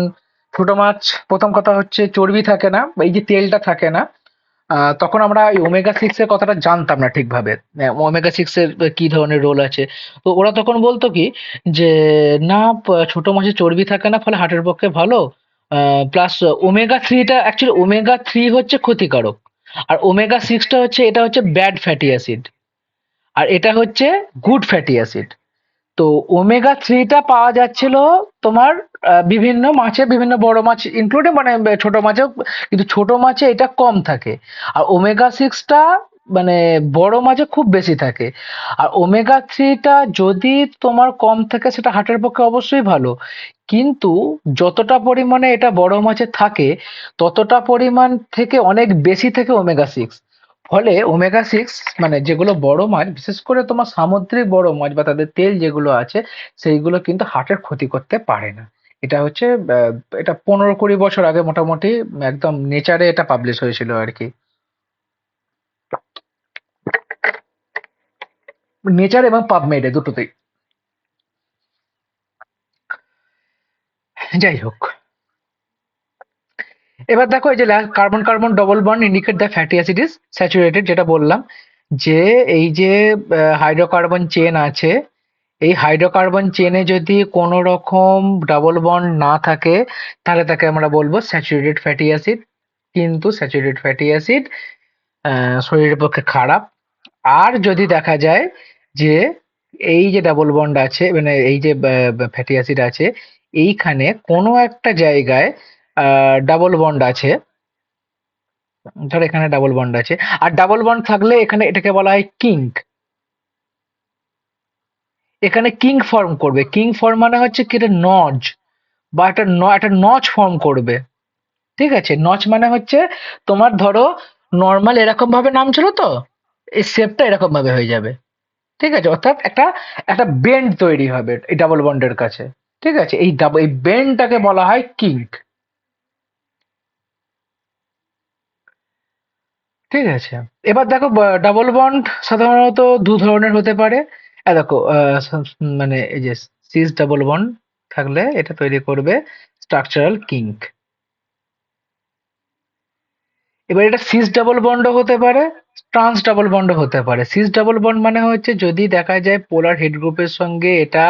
ছোট মাছ প্রথম কথা হচ্ছে চর্বি থাকে না, বা এই যে তেলটা থাকে না। তখন আমরা এই ওমেগা সিক্স এর কথাটা জানতাম না ঠিকভাবে, ওমেগা সিক্স এর কি ধরনের রোল আছে। তো ওরা তখন বলতো কি যে না, ছোট মাছে চর্বি থাকে না, ফলে হার্টের পক্ষে ভালো। প্লাস ওমেগা থ্রিটা, অ্যাকচুয়ালি ওমেগা থ্রি হচ্ছে ক্ষতিকারক, আর ওমেগা সিক্সটা হচ্ছে, এটা হচ্ছে ব্যাড ফ্যাটি অ্যাসিড, আর এটা হচ্ছে গুড ফ্যাটি অ্যাসিড। তো ওমেগা থ্রিটা পাওয়া যাচ্ছিল তোমার বিভিন্ন মাছে, বিভিন্ন বড় মাছ ইনক্লুডে, মানে ছোট মাছেও, কিন্তু ছোট মাছে এটা কম থাকে। আর ওমেগা সিক্সটা মানে বড় মাছে খুব বেশি থাকে। আর ওমেগা থ্রিটা যদি তোমার কম থাকে সেটা হার্টের পক্ষে অবশ্যই ভালো, কিন্তু যতটা পরিমাণে এটা বড় মাছে থাকে ততটা পরিমাণ থেকে অনেক বেশি থেকে ওমেগা সিক্স। ফলে ওমেগা সিক্স মানে যেগুলো বড় মাছ, বিশেষ করে তোমার সামুদ্রিক বড় মাছ বা তাদের তেল যেগুলো আছে, সেইগুলো কিন্তু হার্টের ক্ষতি করতে পারে না। এটা হচ্ছে এটা 15-20 বছর আগে মোটামুটি একদম নেচারে এটা পাবলিশ হয়েছিল আর কি। নেচার এবং পাবমেডে দুটোতেই। যাই হোক, এবার দেখো এই যে carbon carbon double bond indicate the fatty acid is saturated, যেটা বললাম যে এই যে হাইড্রোকার্বন চেন আছে, এই হাইড্রোকার্বন চেনে যদি কোনো রকম ডাবল বন্ড না থাকে তাহলে তাকে আমরা বলবো স্যাচুরেটেড ফ্যাটি অ্যাসিড। কিন্তু স্যাচুরেটেড ফ্যাটি অ্যাসিড শরীরের পক্ষে খারাপ। আর যদি দেখা যায় যে এই যে ডাবল বন্ড আছে, মানে এই যে ফ্যাটি অ্যাসিড আছে, এইখানে কোনো একটা জায়গায় ডাবল বন্ড আছে, ধর এখানে ডাবল বন্ড আছে, আর ডাবল বন্ড থাকলে এখানে এটাকে বলা হয় কিঙ্ক। এখানে কিঙ্ক ফর্ম করবে, কিঙ্ক ফর্ম মানে হচ্ছে কি, এটা নজ বা একটা নচ ফর্ম করবে। ঠিক আছে, নচ মানে হচ্ছে তোমার ধরো নর্মাল এরকম ভাবে নাম ছিল, তো এই শেপটা এরকম ভাবে হয়ে যাবে। ঠিক আছে, অর্থাৎ একটা একটা বেন্ড তৈরি হবে এই ডাবল বন্ডের কাছে। ঠিক আছে, এই বেন্ডটাকে বলা হয় কিঙ্ক। ঠিক আছে, এবার দেখো ডাবল বন্ড সাধারণত দু ধরনের হতে পারে। দেখো মানে এই যে সিস ডাবল বন্ড থাকলে এটা তৈরি করবে স্ট্রাকচারাল কিঙ্ক। এবার এটা সিস ডাবল বন্ডও হতে পারে, ট্রান্স ডাবল বন্ডও হতে পারে। সিস ডাবল বন্ড মানে হচ্ছে যদি দেখা যায় পোলার হেড গ্রুপের সঙ্গে এটা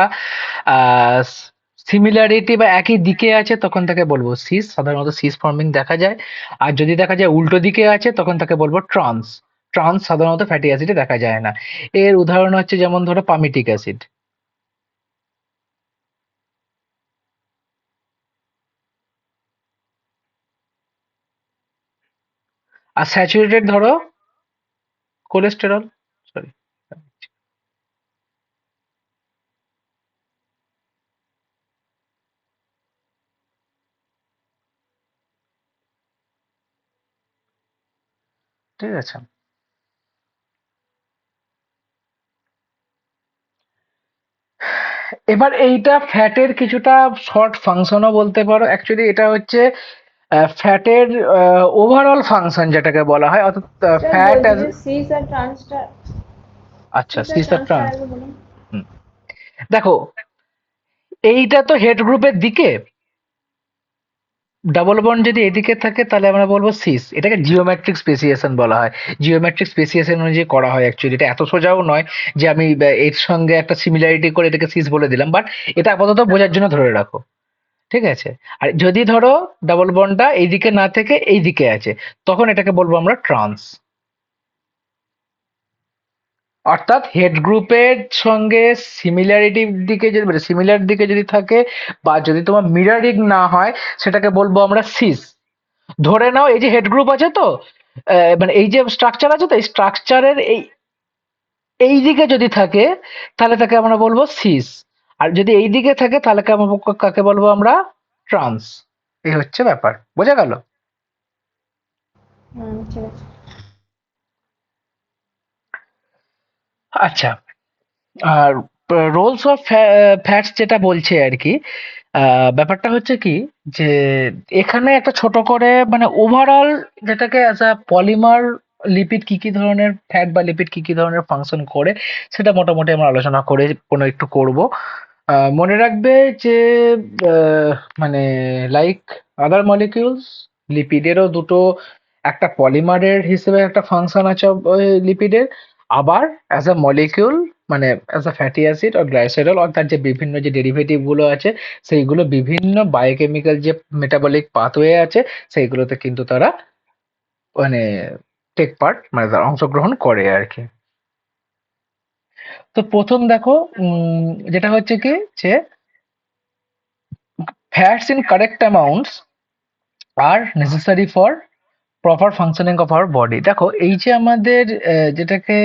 সিমিলারিটি বা একই দিকে আছে তখন তাকে বলবো সিস, সাধারণত সিস ফর্মিং দেখা যায়। আর যদি দেখা যায় উল্টো দিকে আছে তখন তাকে বলবো ট্রান্স। ট্রান্স সাধারণত ফ্যাটি অ্যাসিডে দেখা যায় না। এর উদাহরণ হচ্ছে যেমন ধরো পামিটিক অ্যাসিড। আর স্যাচুরেটেড ধরো কোলেস্টেরল। সরি, ঠিক আছে। এবার এইটা ফ্যাটের কিছুটা শর্ট ফাংশনও বলতে পারো। অ্যাকচুয়ালি এটা হচ্ছে ফ্যাটের ওভারঅল ফাংশন যেটাকে বলা হয়, অর্থাৎ স্যার ফ্যাট বলছি অ্যাজ। যে সিস আর ট্রান্সটা, আচ্ছা, সিস আর সিস আর ট্রান্সটা ট্রান্স। আগে বলুন। দেখো এইটা তো হেড গ্রুপের দিকে, ডাবল বন্ড যদি এদিকে থাকে তাহলে আমরা বলবো সিস। এটাকে জিওমেট্রিক স্পেসিয়েশন বলা হয়। জিওমেট্রিক স্পেসিয়েশন অনুযায়ী করা হয় অ্যাকচুয়ালি। এটা এত সোজাও নয় যে আমি এর সঙ্গে একটা সিমিলারিটি করে এটাকে সিস বলে দিলাম, বাট এটা আপাতত বোঝার জন্য ধরে রাখো। ঠিক আছে, আর যদি ধরো ডাবল বন্ডটা এইদিকে না থেকে এইদিকে আছে তখন এটাকে বলবো আমরা ট্রান্স। অর্থাৎ হেড গ্রুপের সঙ্গে সিমিলারিটির দিকে যদি, মানে সিমিলার দিকে যদি থাকে, বা যদি তোমার মিরারিং না হয় সেটাকে বলবো আমরা সিস। ধরে নাও এই যে হেড গ্রুপ আছে তো, মানে এই যে স্ট্রাকচার আছে তো, এই স্ট্রাকচারের এই দিকে যদি থাকে তাহলে তাকে আমরা বলবো সিস, আর যদি এই দিকে থাকে তাহলে কাকে বলবো আমরা ট্রান্স। এই হচ্ছে ব্যাপার, বোঝা গেল? ঠিক আছে। আচ্ছা, আর রোলস অফ ফ্যাটস যেটা বলছে আর কি, ব্যাপারটা হচ্ছে কি যে এখানে একটা ছোট করে মানে ওভারঅল যেটাকে অ্যাজ আ পলিমার লিপিড কি কি ধরনের ফ্যাট বা লিপিড কি কি ধরনের ফাংশন করে সেটা মোটামুটি আমরা আলোচনা করে কোনো একটু করব। মনে রাখবে যে আহ, মানে লাইক আদার মলিকিউলস, লিপিডেরও দুটো, একটা পলিমারের হিসেবে একটা ফাংশন আছে লিপিডের, আবার অ্যাজ আ মলিকিউল মানে অ্যাজ আ ফ্যাটি অ্যাসিড আর গ্লাইসেরল আর তার যে বিভিন্ন যে ডেরিভেটিভ গুলো আছে সেইগুলো বিভিন্ন বায়োকেমিক্যাল যে মেটাবলিক পাথওয়ে আছে সেইগুলোতে কিন্তু তারা মানে টেক পার্ট মানে তারা অংশগ্রহণ করে আর কি। তো প্রথম দেখো যেটা হচ্ছে কি যে fats in correct amounts R necessary for proper functioning of our body. দেখো এই যে আমাদের যেটাকে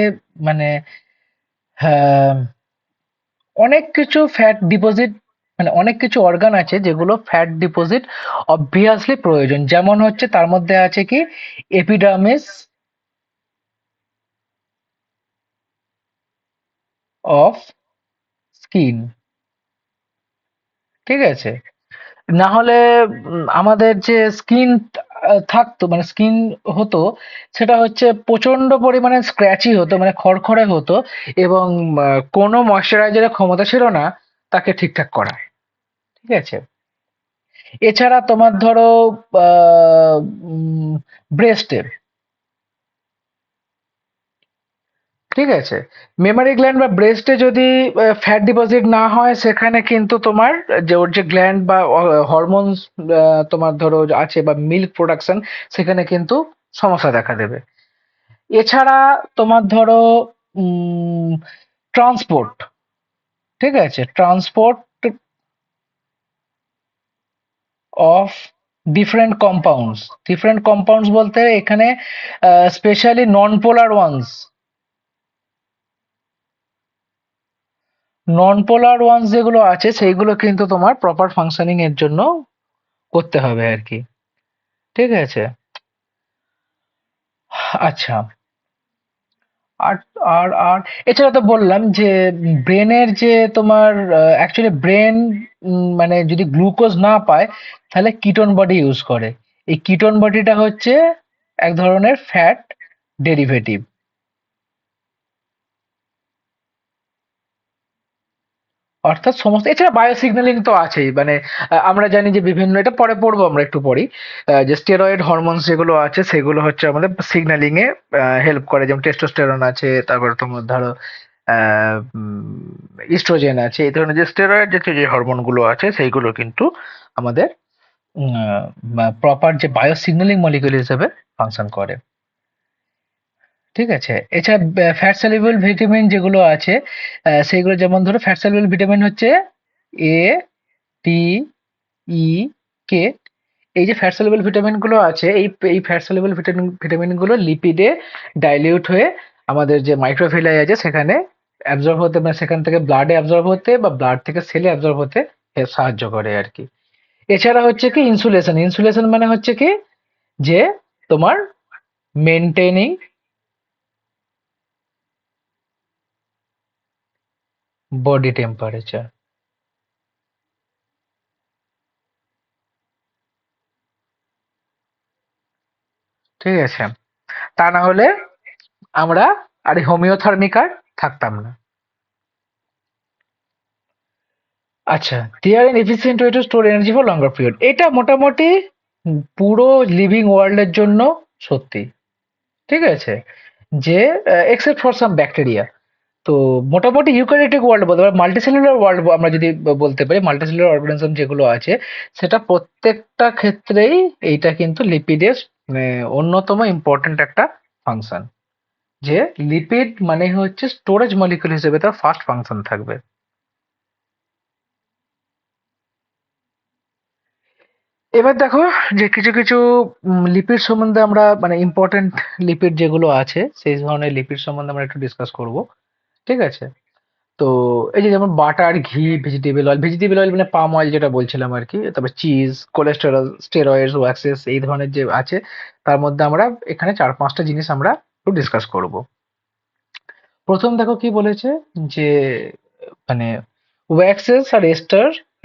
মানে হ্যাঁ, অনেক কিছু ফ্যাট ডিপোজিট মানে অনেক কিছু অর্গান আছে যেগুলো ফ্যাট ডিপোজিট অবভিয়াসলি প্রয়োজন, যেমন হচ্ছে তার মধ্যে আছে কি এপিডার্মিস অফ স্কিন, ঠিক আছে? না হলে আমাদের যে স্কিন থাকতো মানে স্কিন হতো সেটা হচ্ছে প্রচন্ড পরিমাণে স্ক্র্যাচি হতো মানে খড়খড়ে হতো এবং কোনো ময়শ্চারাইজারের ক্ষমতা ছিল না তাকে ঠিকঠাক করার, ঠিক আছে? এছাড়া তোমার ধরো ব্রেস্টের, ঠিক আছে, মেমারি গ্ল্যান্ড বা ব্রেস্টে যদি ফ্যাট ডিপোজিট না হয় সেখানে কিন্তু তোমার যে ওর যে গ্ল্যান্ড বা হরমোনস তোমার ধরো আছে বা মিল্ক প্রোডাকশন সেখানে কিন্তু সমস্যা দেখা দেবে। এছাড়া তোমার ধরো ট্রান্সপোর্ট, ঠিক আছে, ট্রান্সপোর্ট অফ ডিফারেন্ট কম্পাউন্ডস বলতে এখানে স্পেশালি নন পোলার ওয়ান্স যেগুলো আছে সেইগুলো কিন্তু তোমার প্রপার ফাংশনিং এর জন্য করতে হবে আর কি, ঠিক আছে? আচ্ছা, আর আর এছাড়া তো বললাম যে ব্রেনের যে তোমার অ্যাকচুয়ালি ব্রেন মানে যদি গ্লুকোজ না পায় তাহলে কিটোন বডি ইউজ করে। এই কিটোন বডিটা হচ্ছে এক ধরনের ফ্যাট ডেরিভেটিভ। অর্থাৎ সমস্ত এছাড়া বায়োসিগন্যালিং তো আছেই মানে আমরা জানি যে বিভিন্ন এটা পরে পড়বো আমরা একটু পরেই, যে স্টেরয়েড হরমোনস যেগুলো আছে সেগুলো হচ্ছে আমাদের সিগন্যালিং এ হেল্প করে, যেমন টেস্টোস্টেরন আছে, তারপরে তোমার ধরো ইস্ট্রোজেন আছে, এই ধরনের যে স্টেরয়েড জাতীয় যে হরমোন গুলো আছে সেইগুলো কিন্তু আমাদের প্রপার যে বায়োসিগন্যালিং মলিকিউল হিসেবে ফাংশন করে, ঠিক আছে? এছাড়া ফ্যাট সলিউবল ভিটামিন যেগুলো আছে সেইগুলো যেমন ধরো ফ্যাট সলিউবল ভিটামিন হচ্ছে এ, টি, ই, কে। এই যে ফ্যাট সলিউবল ভিটামিন গুলো আছে এই ফ্যাট সলিউবল ভিটামিন গুলো লিপিডে ডাইলিউট হয়ে আমাদের যে মাইক্রোভিলাই আছে সেখানে অ্যাবজর্ব হতে মানে সেখান থেকে ব্লাডে অ্যাবজর্ব হতে বা ব্লাড থেকে সেলে অ্যাবজর্ব হতে সাহায্য করে আর কি। এছাড়া হচ্ছে কি ইনসুলেশন মানে হচ্ছে কি যে তোমার মেনটেনিং বডি টেম্পারেচার, ঠিক আছে? তা না হলে আমরা আর হোমিওথার্মিক আর থাকতাম না। আচ্ছা, they are an efficient way to store energy for longer period. এটা মোটামুটি পুরো লিভিং ওয়ার্ল্ড এর জন্য সত্যি, ঠিক আছে? যে এক্সেপ্ট ফর সাম ব্যাকটেরিয়া, তো মোটামুটি ইউক্যারিওটিক ওয়ার্ল্ড বলতে পারি, মাল্টিসেলুলার ওয়ার্ল্ড আমরা যদি বলতে পারি, মাল্টিসেলুলার অর্গানিজম যেগুলো আছে সেটা প্রত্যেকটা ক্ষেত্রেই এইটা কিন্তু লিপিডের অন্যতম ইম্পর্ট্যান্ট একটা ফাংশন, যে লিপিড মানে হচ্ছে স্টোরেজ মলিকিউল হিসেবে তার ফার্স্ট ফাংশন থাকবে। এবার দেখো যে কিছু কিছু লিপিড সম্বন্ধে আমরা মানে ইম্পর্টেন্ট লিপিড যেগুলো আছে সেই ধরনের লিপিড সম্বন্ধে আমরা একটু ডিসকাস করব। ঠিক আছে? তো এই যে যেমন বাটার, ঘি, ভেজিটেবল অয়েল মানে পাম অয়েল যেটা বলছিলাম আর কি, তারপর চিজ, কোলেস্টেরল, স্টেরয়েডস, ওয়াক্সেস এই ধরনের যে আছে, তার মধ্যে আমরা এখানে 4-5টা জিনিস আমরা একটু ডিসকাস করব। প্রথম দেখো কি বলেছে যে মানে waxes are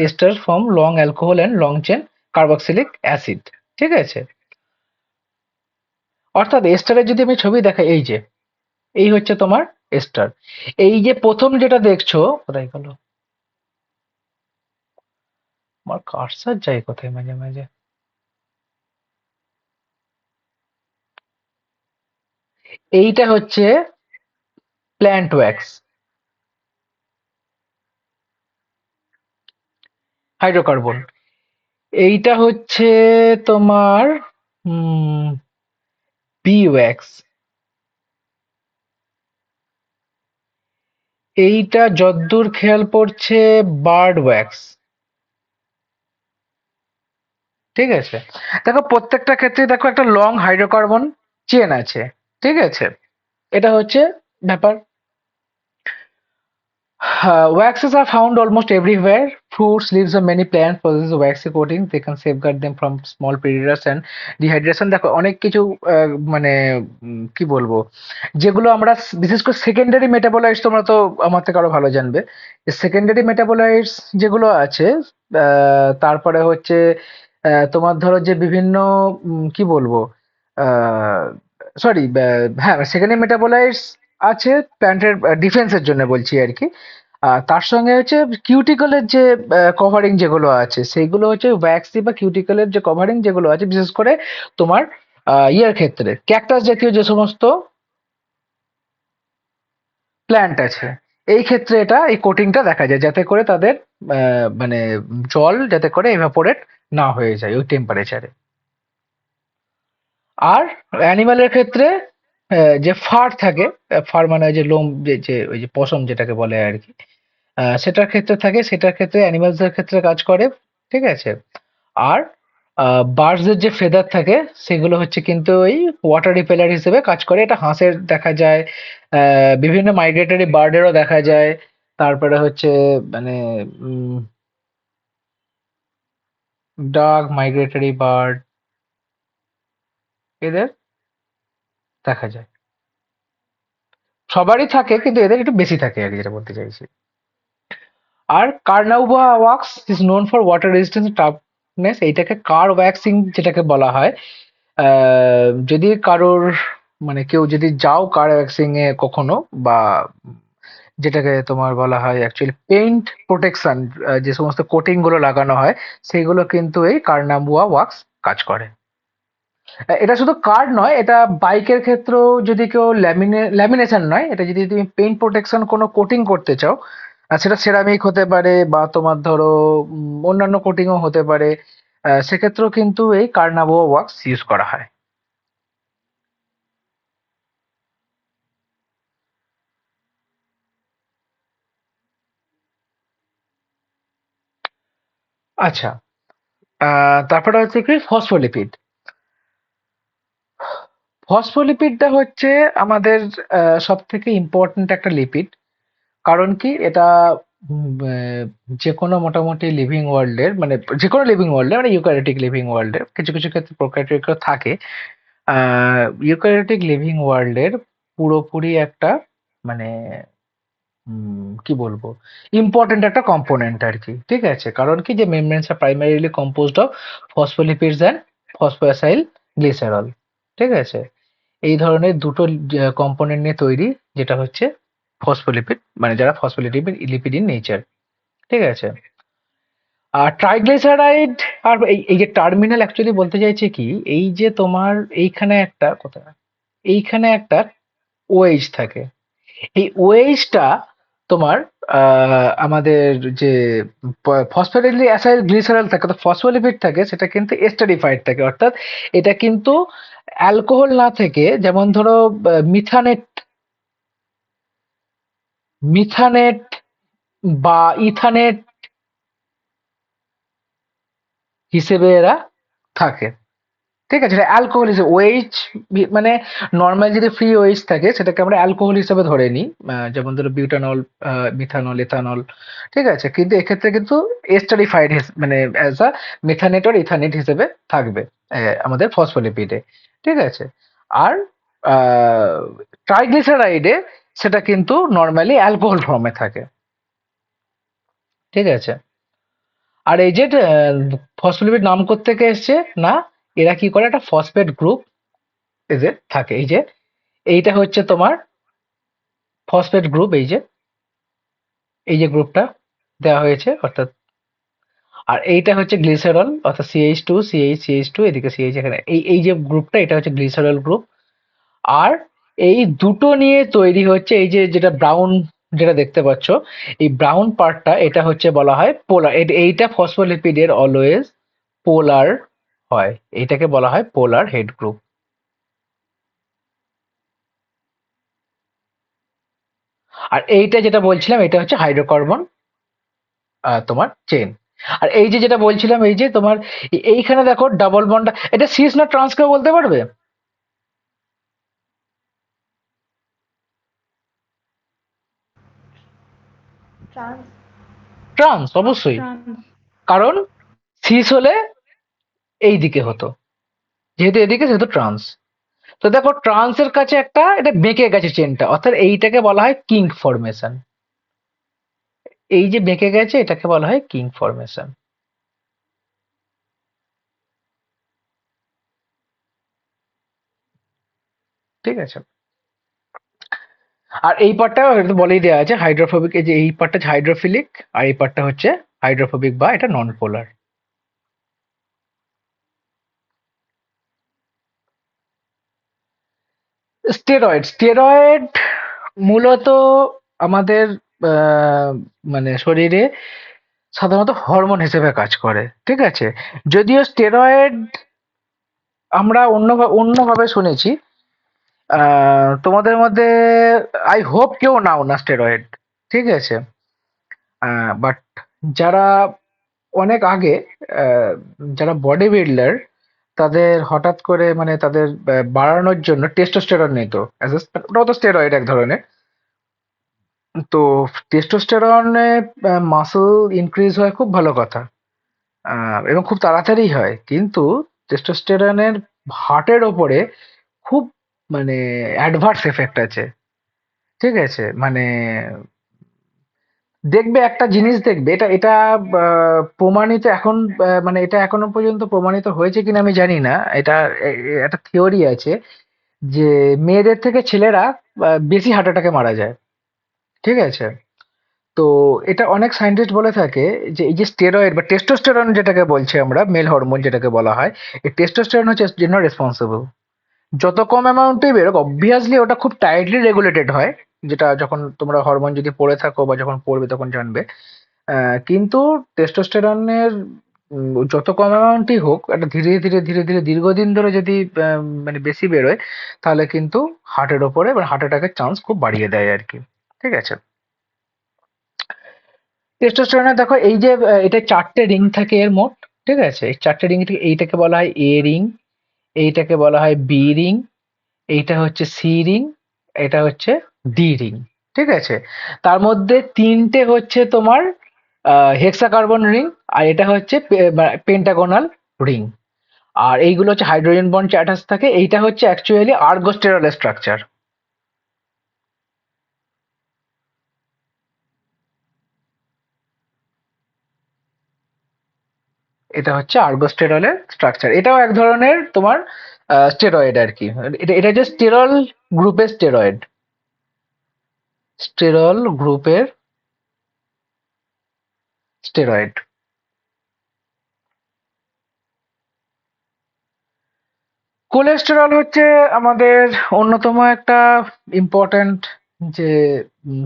ester form long alcohol and long chain carboxylic acid. ঠিক আছে? অর্থাৎ এস্টারের যদি আমি ছবি দেখাই, এই যে এই হচ্ছে তোমার এস্টার। এই যে প্রথম যেটা দেখছো, কোথায় গেল আমার কার্সার, যায় কোথায় মাঝে মাঝে, এইটা হচ্ছে প্ল্যান্ট ওয়্যাক্স, হাইড্রোকার্বন। এইটা হচ্ছে তোমার বি ওয়্যাক্স। এইটা যদ্দূর খেয়াল পড়ছে বার্ড ওয়্যাক্স। ঠিক আছে? দেখো প্রত্যেকটা ক্ষেত্রে দেখো একটা লং হাইড্রোকার্বন চেন আছে। ঠিক আছে? এটা হচ্ছে ব্যাপার। Waxes are found almost everywhere. Fruits, leaves of many plants possess a waxy coating. They can safeguard them from small predators and dehydration. দেখো অনেক কিছু মানে কি বলবো, যেগুলো আমরা বিশেষ করে সেকেন্ডারি মেটাবোলাইটস, তোমরা তো আমার থেকে আরো ভালো জানবে। সেকেন্ডারি মেটাবোলাইটস যেগুলো আছে, তারপরে হচ্ছে তোমার ধরো যে বিভিন্ন কি বলবো, সরি, হ্যাঁ, সেকেন্ডারি মেটাবোলাইটস আছে প্ল্যান্টের ডিফেন্সের জন্য বলছি আর কি। তার সঙ্গে হচ্ছে কিউটিকলের যে কভারিং যেগুলো আছে, সেগুলো হচ্ছে ওয়্যাক্সি বা কিউটিকলের যে কভারিং যেগুলো আছে, বিশেষ করে তোমার ইয়ের ক্ষেত্রে ক্যাকটাস জাতীয় যে সমস্ত প্ল্যান্ট আছে, এই ক্ষেত্রে এটা এই কোটিংটা দেখা যায়, যাতে করে তাদের মানে জল যাতে করে এভাপোরেট না হয়ে যায় ওই টেম্পারেচারে। আর অ্যানিমালের ক্ষেত্রে যে ফার থাকে, ফার মানে ওই যে লোম, যে ওই যে পশম যেটাকে বলে আর কি, সেটার ক্ষেত্রে থাকে, সেটার ক্ষেত্রে অ্যানিমালস এর ক্ষেত্রে কাজ করে। ঠিক আছে? আর বার্ডস এর যে ফেদার থাকে, সেগুলো হচ্ছে কিন্তু ওই ওয়াটার রিপেলার হিসেবে কাজ করে। এটা হাঁসের দেখা যায়, বিভিন্ন মাইগ্রেটরি বার্ডেরও দেখা যায়। তারপরে হচ্ছে মানে ডাক, মাইগ্রেটরি বার্ড, এদের দেখা যায়। সবারই থাকে কিন্তু এদের একটু বেশি থাকে আর কি, যেটা বলতে চাইছি। আর carnauba wax is known for water resistance toughness. এইটাকে কার ওয়াক্সিং যেটাকে বলা হয়। যদি কারোর মানে কেউ যদি যাও কার ওয়াক্সিং এ কখনো, বা যেটাকে তোমার বলা হয় অ্যাকচুয়ালি পেইন্ট প্রোটেকশন, যে সমস্ত কোটিং গুলো লাগানো হয়, সেগুলো কিন্তু এই কার্নাবুয়া ওয়াক্স কাজ করে। এটা শুধু কার নয়, এটা বাইকের ক্ষেত্রেও যদি কেউ ল্যামিনেশন নয়, এটা যদি তুমি পেইন্ট প্রোটেকশন কোনো কোটিং করতে চাও, সেটা সেরামিক হতে পারে বা তোমার ধরো অন্যান্য কোটিংও হতে পারে, সেক্ষেত্রেও কিন্তু এই কার্নাবুয়া ওয়াক্স ইউজ করা হয়। আচ্ছা, তারপরে হচ্ছে কি ফসফোলিপিড। ফসফোলিপিডটা হচ্ছে আমাদের সব থেকে ইম্পর্ট্যান্ট একটা লিপিড। কারণ কি এটা যে কোনো মোটামুটি লিভিং ওয়ার্ল্ডের, মানে যে কোনো লিভিং ওয়ার্ল্ডের, মানে ইউক্যারিওটিক লিভিং ওয়ার্ল্ডের, কিছু কিছু ক্ষেত্রে প্রোক্যারিওটিকও থাকে। ইউক্যারিওটিক লিভিং ওয়ার্ল্ডের পুরোপুরি একটা মানে কি বলবো, ইম্পর্টেন্ট একটা কম্পোনেন্ট আর কি। ঠিক আছে? কারণ কি যে membranes are primarily composed of phospholipids and phosphoacyl glycerol. ঠিক আছে? এই ধরনের দুটো কম্পোনেন্ট নিয়ে তৈরি, যেটা হচ্ছে ফসফোলিপিড, মানে যারা ফসফোলিপিড লিপিড ইন নেচার। ঠিক আছে? আর ট্রাইগ্লিসারাইড, আর এই যে টার্মিনাল, অ্যাকচুয়ালি বলতে চাইছে কি, এই যে তোমার এইখানে একটা কোথায়, এইখানে একটা ওএইচ থাকে। এই ওএইচটা তোমার আমাদের যে ফসফোরিলি অ্যাসাইল গ্লিসারল থাকে, তো ফসফোলিপিড থাকে, সেটা কিন্তু এস্টারিফাইড থাকে। অর্থাৎ এটা কিন্তু অ্যালকোহল না থেকে, যেমন ধরো মিথানেট মিথানেট বা ইথানেট হিসেবে এরা থাকে। ঠিক আছে, এটা অ্যালকোহল হিসেবে ওএইচ, মানে নর্মাল যদি ফ্রি ওএইচ থাকে সেটাকে আমরা অ্যালকোহল হিসেবে ধরে নিই, যেমন ধরো বিউটানল, মিথানল, এথানল। ঠিক আছে, কিন্তু এক্ষেত্রে কিন্তু এস্টারিফাইড মানে অ্যাজ আ মেথানেট অর ইথানেট হিসেবে থাকবে আমাদের ফসফোলিপিডে। ঠিক আছে, আর ট্রাইগ্লিসারাইডে সেটা কিন্তু নর্মালি অ্যালকোহল ফর্মে থাকে। ঠিক আছে, আর এই যে ফসফোলিপিড নাম কোত্থেকে এসছে, না এরা কি করে, একটা ফসফেট গ্রুপ এদের থাকে। এই যে এইটা হচ্ছে তোমার ফসফেট গ্রুপ, এই যে গ্রুপটা দেওয়া হয়েছে অর্থাৎ, আর এইটা হচ্ছে গ্লিসারল অর্থাৎ CH2 CH এদিকে CH, এখানে এই যে গ্রুপটা এটা হচ্ছে গ্লিসারল গ্রুপ। আর এই দুটো নিয়ে তৈরি হচ্ছে এই যে যেটা ব্রাউন, যেটা দেখতে পাচ্ছ, এই ব্রাউন পার্টটা এটা হচ্ছে বলা হয় পোলার। এইটা ফসফোলিপিডের অলওয়েজ পোলার হয়, এইটাকে বলা হয় পোলার হেড গ্রুপ। আর এইটা যেটা বলছিলাম এটা হচ্ছে হাইড্রোকার্বন তোমার চেন। আর এই যে যেটা বলছিলাম এই যে তোমার এইখানে দেখো ডাবল বন্ড, এটা সিস না ট্রান্স কেউ বলতে পারবে? ট্রান্স। ট্রান্স অবশ্যই, ট্রান্স। কারণ সিস হলে এই দিকে হতো, যেহেতু এদিকে সেহেতু ট্রান্স। তো দেখো ট্রান্সের কাছে একটা এটা বেঁকে গেছে চেনটা, অর্থাৎ এইটাকে বলা হয় কিঙ্ক ফরমেশন। এই যে বেঁকে গেছে এটাকে বলা হয় কিঙ্ক ফরমেশন। ঠিক আছে, আর এই পার্টটা হয়তো বলেই দেওয়া আছে হাইড্রোফোবিক, এই যে এই পার্টটা হাইড্রোফিলিক আর এই পার্টটা হচ্ছে হাইড্রোফোবিক বা এটা নন পোলার। স্টেরয়েড, স্টেরয়েড মূলত আমাদের আহ, মানে শরীরে সাধারণত হরমোন হিসেবে কাজ করে। ঠিক আছে, যদিও স্টেরয়েড আমরা অন্যভাবে শুনেছি। তোমাদের মধ্যে আই হোপ কেউ নাও না স্টেরয়েড। ঠিক আছে, বাট যারা অনেক আগে, আহ, যারা বডি বিল্ডার, তাদের হঠাৎ করে মানে তাদের বাড়ানোর জন্য টেস্টোস্টেরন নিত, ওটাও তো স্টেরয়েড এক ধরনের। তো টেস্টোস্টেরনে মাসল ইনক্রিজ হয়, খুব ভালো কথা, এবং খুব তাড়াতাড়ি হয়, কিন্তু টেস্টোস্টেরনের হার্টের ওপরে খুব মানে অ্যাডভার্স এফেক্ট আছে। ঠিক আছে, মানে দেখবে একটা জিনিস, দেখবে এটা এটা প্রমাণিত এখন, মানে এটা এখনো পর্যন্ত প্রমাণিত হয়েছে কিনা আমি জানি না, এটা একটা থিওরি আছে যে মেয়েদের থেকে ছেলেরা বেশি হার্ট অ্যাটাকে মারা যায়। ঠিক আছে, তো এটা অনেক সায়েন্টিস্ট বলে থাকে যে এই যে স্টেরয়েড বা টেস্টোস্টেরন যেটাকে বলছি আমরা, মেল হরমোন যেটাকে বলা হয়, এই টেস্টোস্টেরন হচ্ছে এর জন্য রেসপন্সিবল। যত কম অ্যামাউন্টেই বেরোক, অবভিয়াসলি ওটা খুব টাইটলি রেগুলেটেড হয়, যেটা যখন তোমরা হরমোন যদি পড়ে থাকো বা যখন পড়বে তখন জানবে। কিন্তু টেস্টোস্টেরনের যত কম অ্যামাউন্টই হোক, এটা ধীরে ধীরে ধীরে ধীরে দীর্ঘদিন ধরে যদি মানে বেশি বেরোয়, তাহলে কিন্তু হার্টের ওপরে মানে হার্ট অ্যাটাকের চান্স খুব বাড়িয়ে দেয় আর কি। ঠিক আছে, টেস্টোস্টেরনে দেখো এই যে এটা চারটে রিং থাকে এর মোট। ঠিক আছে, এই চারটে রিং থেকে এইটাকে বলা হয় এ রিং, এইটাকে বলা হয় বি রিং, এইটা হচ্ছে সি রিং, এটা হচ্ছে ডি রিং। ঠিক আছে, তার মধ্যে তিনটে হচ্ছে তোমার হেক্সাকার্বন রিং, আর এটা হচ্ছে পেন্টাগোনাল রিং। আর এইগুলো হচ্ছে হাইড্রোজেন বন্ড অ্যাটাচ থাকে, এইটা হচ্ছে অ্যাকচুয়ালি আর্গোস্টেরল স্ট্রাকচার। এটা হচ্ছে আর্গোস্টেরলের স্ট্রাকচার, এটাও এক ধরনের তোমার স্টেরয়েড আর কি। এটা যে স্টেরল গ্রুপের স্টেরয়েড, স্টেরল গ্রুপের স্টেরয়েড। কোলেস্টেরল হচ্ছে আমাদের অন্যতম একটা ইম্পর্ট্যান্ট যে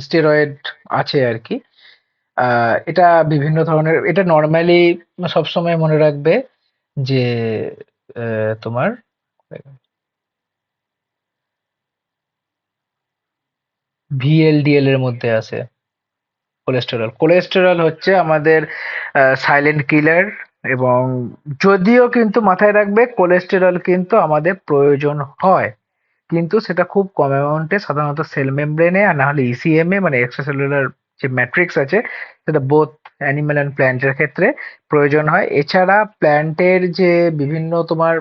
স্টেরয়েড আছে আর কি। এটা বিভিন্ন ধরনের, এটা নর্মালি সবসময় মনে রাখবে যে তোমার VLDL এর মধ্যে আছে কোলেস্টেরল। কোলেস্টেরল হচ্ছে আমাদের সাইলেন্ট কিলার, এবং যদিও কিন্তু মাথায় রাখবে কোলেস্টেরল কিন্তু আমাদের প্রয়োজন হয়, কিন্তু সেটা খুব কম অ্যামাউন্টে, সাধারণত সেল মেমব্রেনে আর না হলে ইসিএম এ মানে এক্সট্রাসেলুলার যে ম্যাট্রিক্স আছে সেটা বোথ অ্যানিমাল অ্যান্ড প্ল্যান্টের ক্ষেত্রে প্রয়োজন হয়। এছাড়া প্ল্যান্টের যে বিভিন্ন তোমার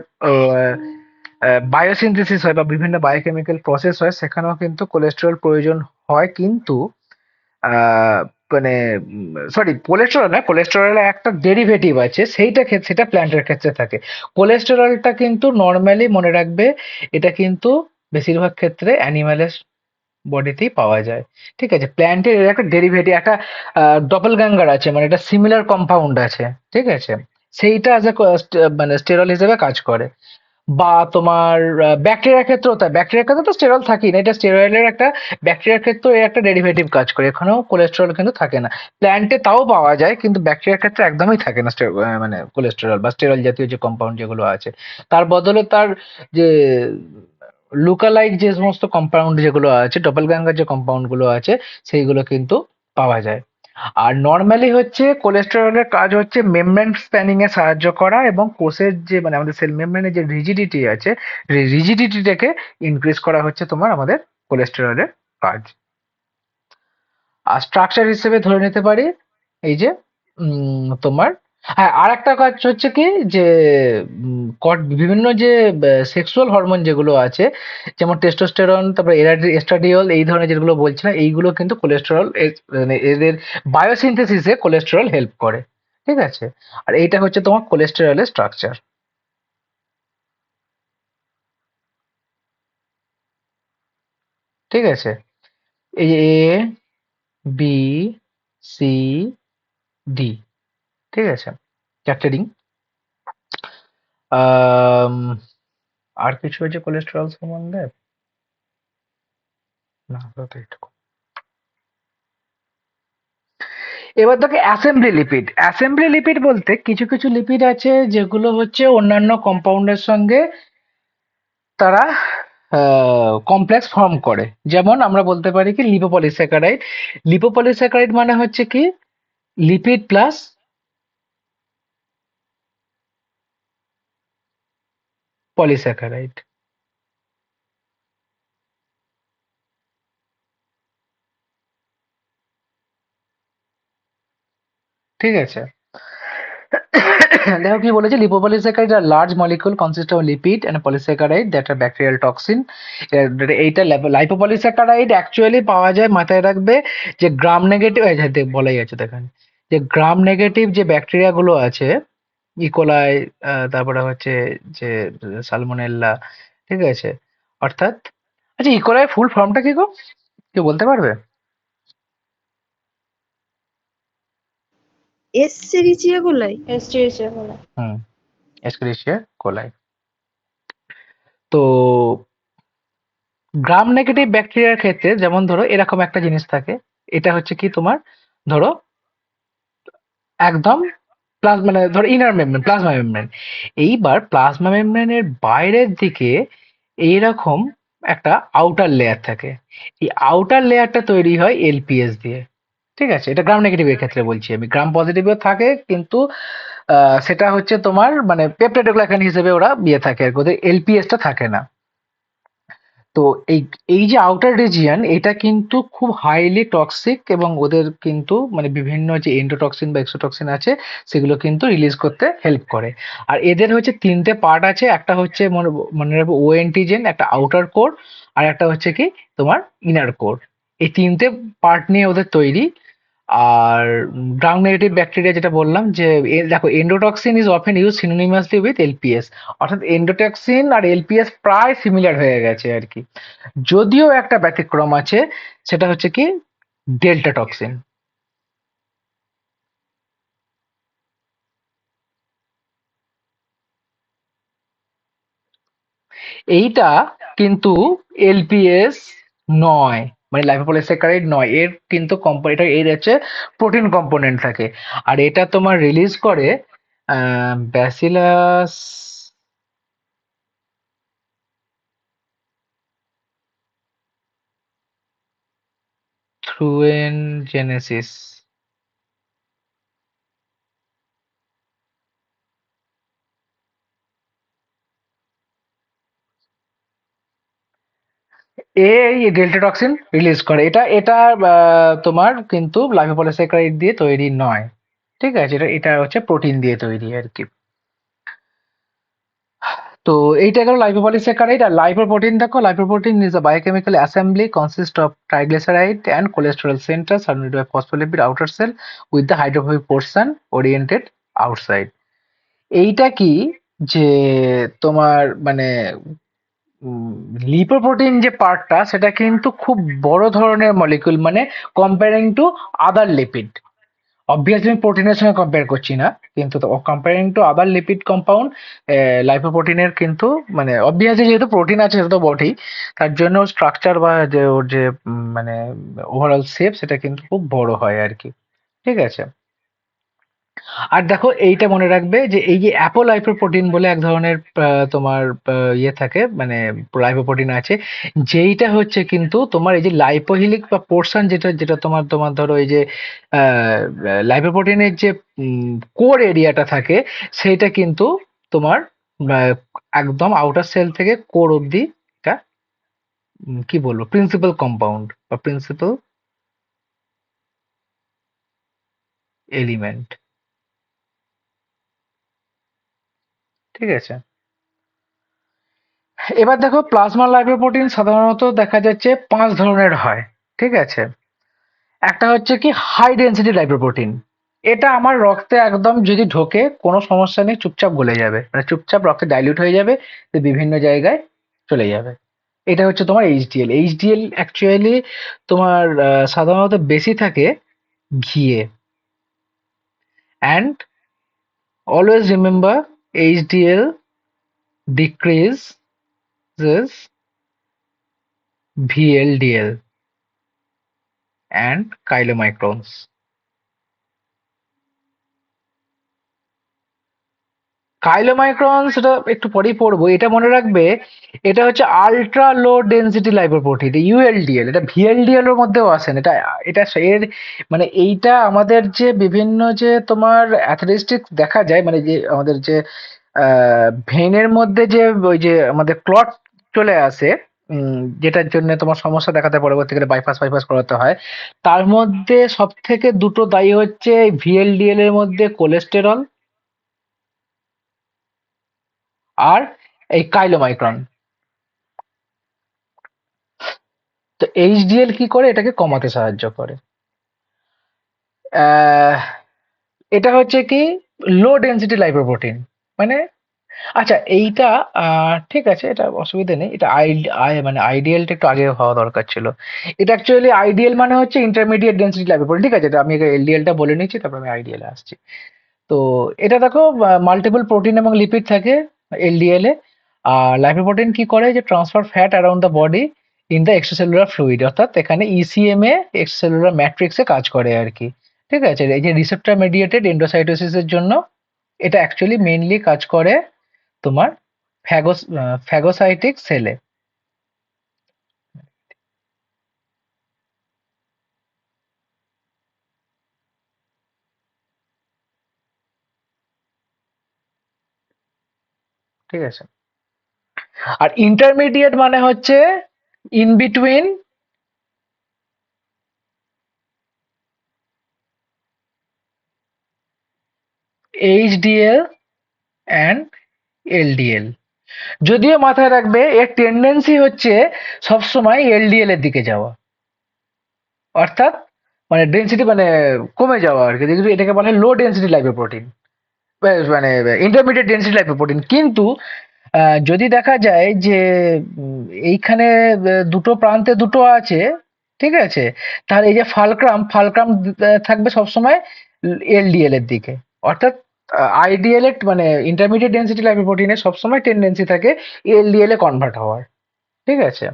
বায়োসিনথেসিস হয় বা বিভিন্ন বায়োকেমিক্যাল প্রসেস হয় সেখানেও কিন্তু কোলেস্টেরল প্রয়োজন হয়, কিন্তু আহ, মানে সরি কোলেস্টেরল না, কোলেস্টেরলের একটা ডেরিভেটিভ আছে সেটা প্ল্যান্টের ক্ষেত্রে থাকে। কোলেস্টেরলটা কিন্তু নর্মালি মনে রাখবে এটা কিন্তু বেশিরভাগ ক্ষেত্রে অ্যানিমালের বডিতেই পাওয়া যায়। ঠিক আছে, প্ল্যান্টের এর একটা ডেরিভেটিভ একটা ডপলগ্যাঙ্গার আছে, মানে এটা সিমিলার কম্পাউন্ড আছে। ঠিক আছে, সেইটা অ্যাজ এ মানে স্টেরল হিসেবে কাজ করে। বা তোমার ব্যাকটেরিয়ার ক্ষেত্রেও তাই, ব্যাকটেরিয়ার ক্ষেত্রে তো স্টেরল থাকেই না, এটা স্টেরয়েডের একটা ব্যাকটেরিয়ার ক্ষেত্রেও এর একটা ডেরিভেটিভ কাজ করে, এখানেও কোলেস্টেরল কিন্তু থাকে না। প্ল্যান্টে তাও পাওয়া যায় কিন্তু ব্যাকটেরিয়ার ক্ষেত্রে একদমই থাকে না মানে কোলেস্টেরল বা স্টেরল জাতীয় যে কম্পাউন্ড যেগুলো আছে। তার বদলে তার যে লুকালাইক যে সমস্ত কম্পাউন্ড যেগুলো আছে, ডপলগ্যাঙ্গার যে কম্পাউন্ড গুলো আছে সেইগুলো কিন্তু পাওয়া যায়। আর নর্মালি হচ্ছে কোলেস্টেরলের কাজ হচ্ছে মেমব্রেন স্প্যানিং এ সাহায্য করা এবং কোষের যে মানে আমাদের সেল মেমব্রেনের যে রিজিডিটি আছে, রিজিডিটিটাকে ইনক্রিজ করা হচ্ছে তোমার আমাদের কোলেস্টেরলের কাজ। আর স্ট্রাকচার হিসেবে ধরে নিতে পারি এই যে তোমার, হ্যাঁ আর একটা কাজ হচ্ছে কি যে বিভিন্ন যে সেক্সুয়াল হরমোন যেগুলো আছে, যেমন টেস্টোস্টেরন, তারপর এস্ট্রাডিওল, এই ধরনের যেগুলো বলছিলাম, এইগুলো কিন্তু কোলেস্টেরল মানে এদের বায়োসিনথেসিসে কোলেস্টেরল হেল্প করে। ঠিক আছে, আর এইটা হচ্ছে তোমার কোলেস্টেরলের স্ট্রাকচার। ঠিক আছে, এই যে এ, বি, সি, ডি, ঠিক আছে, চারটে রিং। আম, আর কিছু আছে কোলেস্টেরল সম্বন্ধে? না, আপাতত এইটুকু। এবার দেখো অ্যাসেম্বলি লিপিড। অ্যাসেম্বলি লিপিড বলতে কিছু কিছু লিপিড আছে যেগুলো হচ্ছে অন্যান্য কম্পাউন্ডের সঙ্গে তারা কমপ্লেক্স ফর্ম করে। যেমন আমরা বলতে পারি কি লিপোপলিস্যাকারাইড। লিপোপলিস্যাকারাইড মানে হচ্ছে কি লিপিড প্লাস পলিস্যাকারাইড। ঠিক আছে, দেখো কি বলেছে, lipopolysaccharide are large molecule consist of lipid and polysaccharide that are bacterial toxin। এইটা lipopolysaccharide অ্যাকচুয়ালি পাওয়া যায়, মাথায় রাখবে যে গ্রাম নেগেটিভ, বলাই আছে দেখেন, যে গ্রাম নেগেটিভ যে ব্যাকটেরিয়া গুলো আছে, ইকোলাই, তারপরে হচ্ছে যে সালমোনেল্লা, ঠিক আছে, অর্থাৎ আচ্ছা ইকোলাই ফুল ফর্মটা কি গো, কেউ বলতে পারবে? এসচেরিচিয়া কোলাই। এস্টেরিচিয়া কোলাই। হুম, এস্কেরিচিয়া কোলাই। তো গ্রাম নেগেটিভ ব্যাকটেরিয়ার ক্ষেত্রে যেমন ধরো এরকম একটা জিনিস থাকে, এটা হচ্ছে কি তোমার ধরো একদম মানে ধরো ইনার মেমব্রেন, প্লাজমা মেমব্রেন। এইবার প্লাজমা মেমব্রেনের বাইরের দিকে এইরকম একটা আউটার লেয়ার থাকে। এই আউটার লেয়ারটা তৈরি হয় এলপিএস দিয়ে। ঠিক আছে, এটা গ্রাম নেগেটিভ এর ক্ষেত্রে বলছি আমি, গ্রাম পজিটিভও থাকে কিন্তু সেটা হচ্ছে তোমার মানে পেপটাইডোগ্লাইকান হিসেবে ওরা বিয়ে থাকে আর কি, ওদের এলপিএসটা থাকে না। তো এই এই যে আউটার রিজিয়ন এটা কিন্তু খুব হাইলি টক্সিক এবং ওদের কিন্তু মানে বিভিন্ন যে এন্ডোটক্সিন বা এক্সোটক্সিন আছে সেগুলো কিন্তু রিলিজ করতে হেল্প করে। আর এদের হচ্ছে তিনটে পার্ট আছে, একটা হচ্ছে মনে মনে রাখবো ও অ্যান্টিজেন, একটা আউটার কোর, আর একটা হচ্ছে কি তোমার ইনার কোর। এই তিনটে পার্ট নিয়ে ওদের তৈরি। আর গ্রাউন্ড নেগেটিভ ব্যাকটেরিয়া যেটা বললাম যে দেখো endotoxin is often use synonymously with LPS, অর্থাৎ এন্ডোটক্সিন আর এলপিএস প্রায় সিমিলার হয়ে গেছে আর কি। যদিও একটা ব্যতিক্রম আছে, সেটা হচ্ছে কি ডেল্টা টক্সিন। এইটা কিন্তু এলপিএস নয়, মানে লাইপোপলিস্যাকারাইড নয়, এর কিন্তু এটা এর হচ্ছে প্রোটিন কম্পোনেন্ট থাকে। আর এটা তোমার রিলিজ করে ব্যাসিলাস থ্রুয়েনজেনেসিস। এই ডেল্টা টক্সিন রিলিজ করে। এটা এটা তোমার কিন্তু লাইপোপলিস্যাকারাইড দিয়ে তৈরি নয়, ঠিক আছে? এটা এটা হচ্ছে প্রোটিন দিয়ে তৈরি আর কি। তো এইটা গেল লাইপোপলিস্যাকারাইড। আর লাইপোপ্রোটিন দেখো, lipoprotein is a biochemical assembly consist of triglyceride and cholesterol centre surrounded by phospholipid outer cell with the hydrophobic portion oriented outside. এইটা কি, যে তোমার মানে লিপোপ্রোটিন যে পার্টটা সেটা কিন্তু খুব বড় ধরনের মলিকিউল, মানে comparing to other lipid. Obviously আমি প্রোটিনের সঙ্গে কম্পেয়ার করছি না, কিন্তু comparing to other lipid compound লাইপোপ্রোটিনের কিন্তু মানে অবভিয়াসলি যেহেতু প্রোটিন আছে সেটা তো বটেই, তার জন্য স্ট্রাকচার বা যে ওর যে মানে ওভারঅল শেপ সেটা কিন্তু খুব বড় হয় আর কি, ঠিক আছে? আর দেখো এইটা মনে রাখবে যে এই যে অ্যাপোলাইপোপ্রোটিন বলে এক ধরনের তোমার ইয়ে থাকে, মানে লাইপোপ্রোটিন আছে, যেইটা হচ্ছে কিন্তু তোমার এই যে লাইপোহিলিক বা পোর্শন, যেটা যেটা তোমার তোমার ধরো এই যে লাইপোপ্রোটিনের যে কোর এরিয়াটা থাকে, সেইটা কিন্তু তোমার আহ, একদম আউটার সেল থেকে কোর অবধি এটা কি বলবো প্রিন্সিপাল কম্পাউন্ড বা প্রিন্সিপাল এলিমেন্ট, ঠিক আছে? এবার দেখো প্লাজমা লাইপোপ্রোটিন সাধারণত দেখা যাচ্ছে 5 ধরনের হয়, ঠিক আছে? একটা হচ্ছে কি হাই ডেনসিটি লাইপোপ্রোটিন। এটা আমার রক্তে একদম যদি ঢোকে কোনো সমস্যা নেই, চুপচাপ গলে যাবে, মানে চুপচাপ রক্তে ডাইলিউট হয়ে যাবে, তো বিভিন্ন জায়গায় চলে যাবে। এটা হচ্ছে তোমার এইচডিএল। এইচডিএল অ্যাকচুয়ালি তোমার সাধারণত বেশি থাকে ঘিয়ে। And always remember, HDL decreases VLDL and chylomicrons. Chylomicron সেটা একটু পরেই পড়বো। এটা মনে রাখবে, এটা হচ্ছে ultra low density lipoprotein, ULDL. এটা ভিএলডিএল এর মধ্যেও আসেন। এটা এটা এর মানে এইটা আমাদের যে বিভিন্ন যে তোমার অ্যাথলেটিক দেখা যায়, মানে যে আমাদের যে ভেনের মধ্যে যে ওই যে আমাদের ক্লট চলে আসে, যেটার জন্য তোমার সমস্যা দেখাতে পরবর্তীকালে বাইপাস বাইপাস করাতে হয়, তার মধ্যে সব থেকে দুটো দায়ী হচ্ছে ভিএলডিএল এর মধ্যে কোলেস্টেরল আর এই কাইলোমাইক্রন। তো এইচডিএল কি করে, এটাকে কমাতে সাহায্য করে। আহ, এটা হচ্ছে কি লো ডেনসিটি লাইপোপ্রোটিন, মানে আচ্ছা এইটা ঠিক আছে, এটা অসুবিধা নেই। এটা মানে আইডিয়ালটা একটু আগে হওয়া দরকার ছিল। এটা অ্যাকচুয়ালি আইডিয়াল মানে হচ্ছে ইন্টারমিডিয়েট ডেনসিটি লাইপোপ্রোটিন, ঠিক আছে? এটা আমি এলডিএলটা বলে নিচ্ছি, তারপর আমি আইডিয়ালে আসছি। তো এটা দেখো মাল্টিপল প্রোটিন এবং লিপিড থাকে এলডিএল এ। আর লাইপোপ্রোটিন কি করে, যে transfer fat around the body in the extracellular fluid, অর্থাৎ এখানে ইসিএম এ এক্সট্রাসেলুলার ম্যাট্রিক্সে কাজ করে আর কি, ঠিক আছে? এই যে রিসেপ্টর মেডিয়েটেড এন্ডোসাইটোসিসের জন্য এটা অ্যাকচুয়ালি মেইনলি কাজ করে তোমার ফ্যাগোসাইটিক সেলে, ঠিক আছে? আর ইন্টারমিডিয়েট মানে হচ্ছে in between HDL and LDL. যদিও মাথায় রাখবে এর টেন্ডেন্সি হচ্ছে সবসময় এলডিএল এর দিকে যাওয়া, অর্থাৎ মানে ডেন্সিটি মানে কমে যাওয়া আর কি, কিন্তু এটাকে বলে লো ডেন্সিটি লাইপোপ্রোটিন, মানে ইন্টারমিডিয়েট ডেন্সিটি লাইপোপ্রোটিন। কিন্তু যদি দেখা যায় যে এইখানে দুটো প্রান্তে দুটো আছে, ঠিক আছে? তাহলে এই যে ফালক্রাম ফালক্রাম থাকবে সবসময় এলডিএল এর দিকে, অর্থাৎ আইডিএল এর মানে ইন্টারমিডিয়েট ডেন্সিটি লাইপোপ্রোটিনের সবসময় টেন্ডেন্সি থাকে এলডিএল এ কনভার্ট হওয়ার, ঠিক আছে?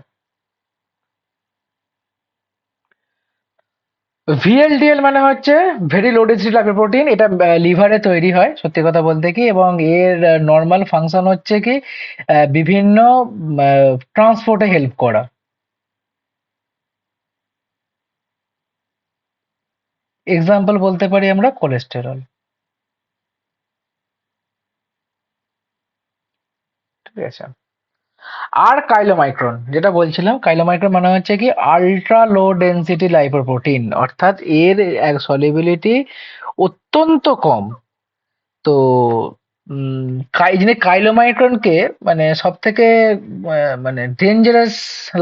ভিএলডিএল মানে হচ্ছে ভেরি লো ডেনসিটি লাইপোপ্রোটিন। এটা লিভারে তৈরি হয় সত্যি কথা বলতে কি, এবং এর নর্মাল ফাংশন হচ্ছে কি বিভিন্ন ট্রান্সপোর্টে হেল্প করা। এক্সাম্পল বলতে পারি আমরা কোলেস্টেরল, ঠিক আছে? আর কাইলোমাইক্রন, যেটা বলছিলাম, কাইলোমাইক্রন মানে হচ্ছে কি আল্ট্রা লো ডেনসিটি লাইপোপ্রোটিন, অর্থাৎ এর সলিবিলিটি অত্যন্ত কম। তো এই জন্য কাইলোমাইক্রনকে মানে সব থেকে মানে ডেঞ্জারাস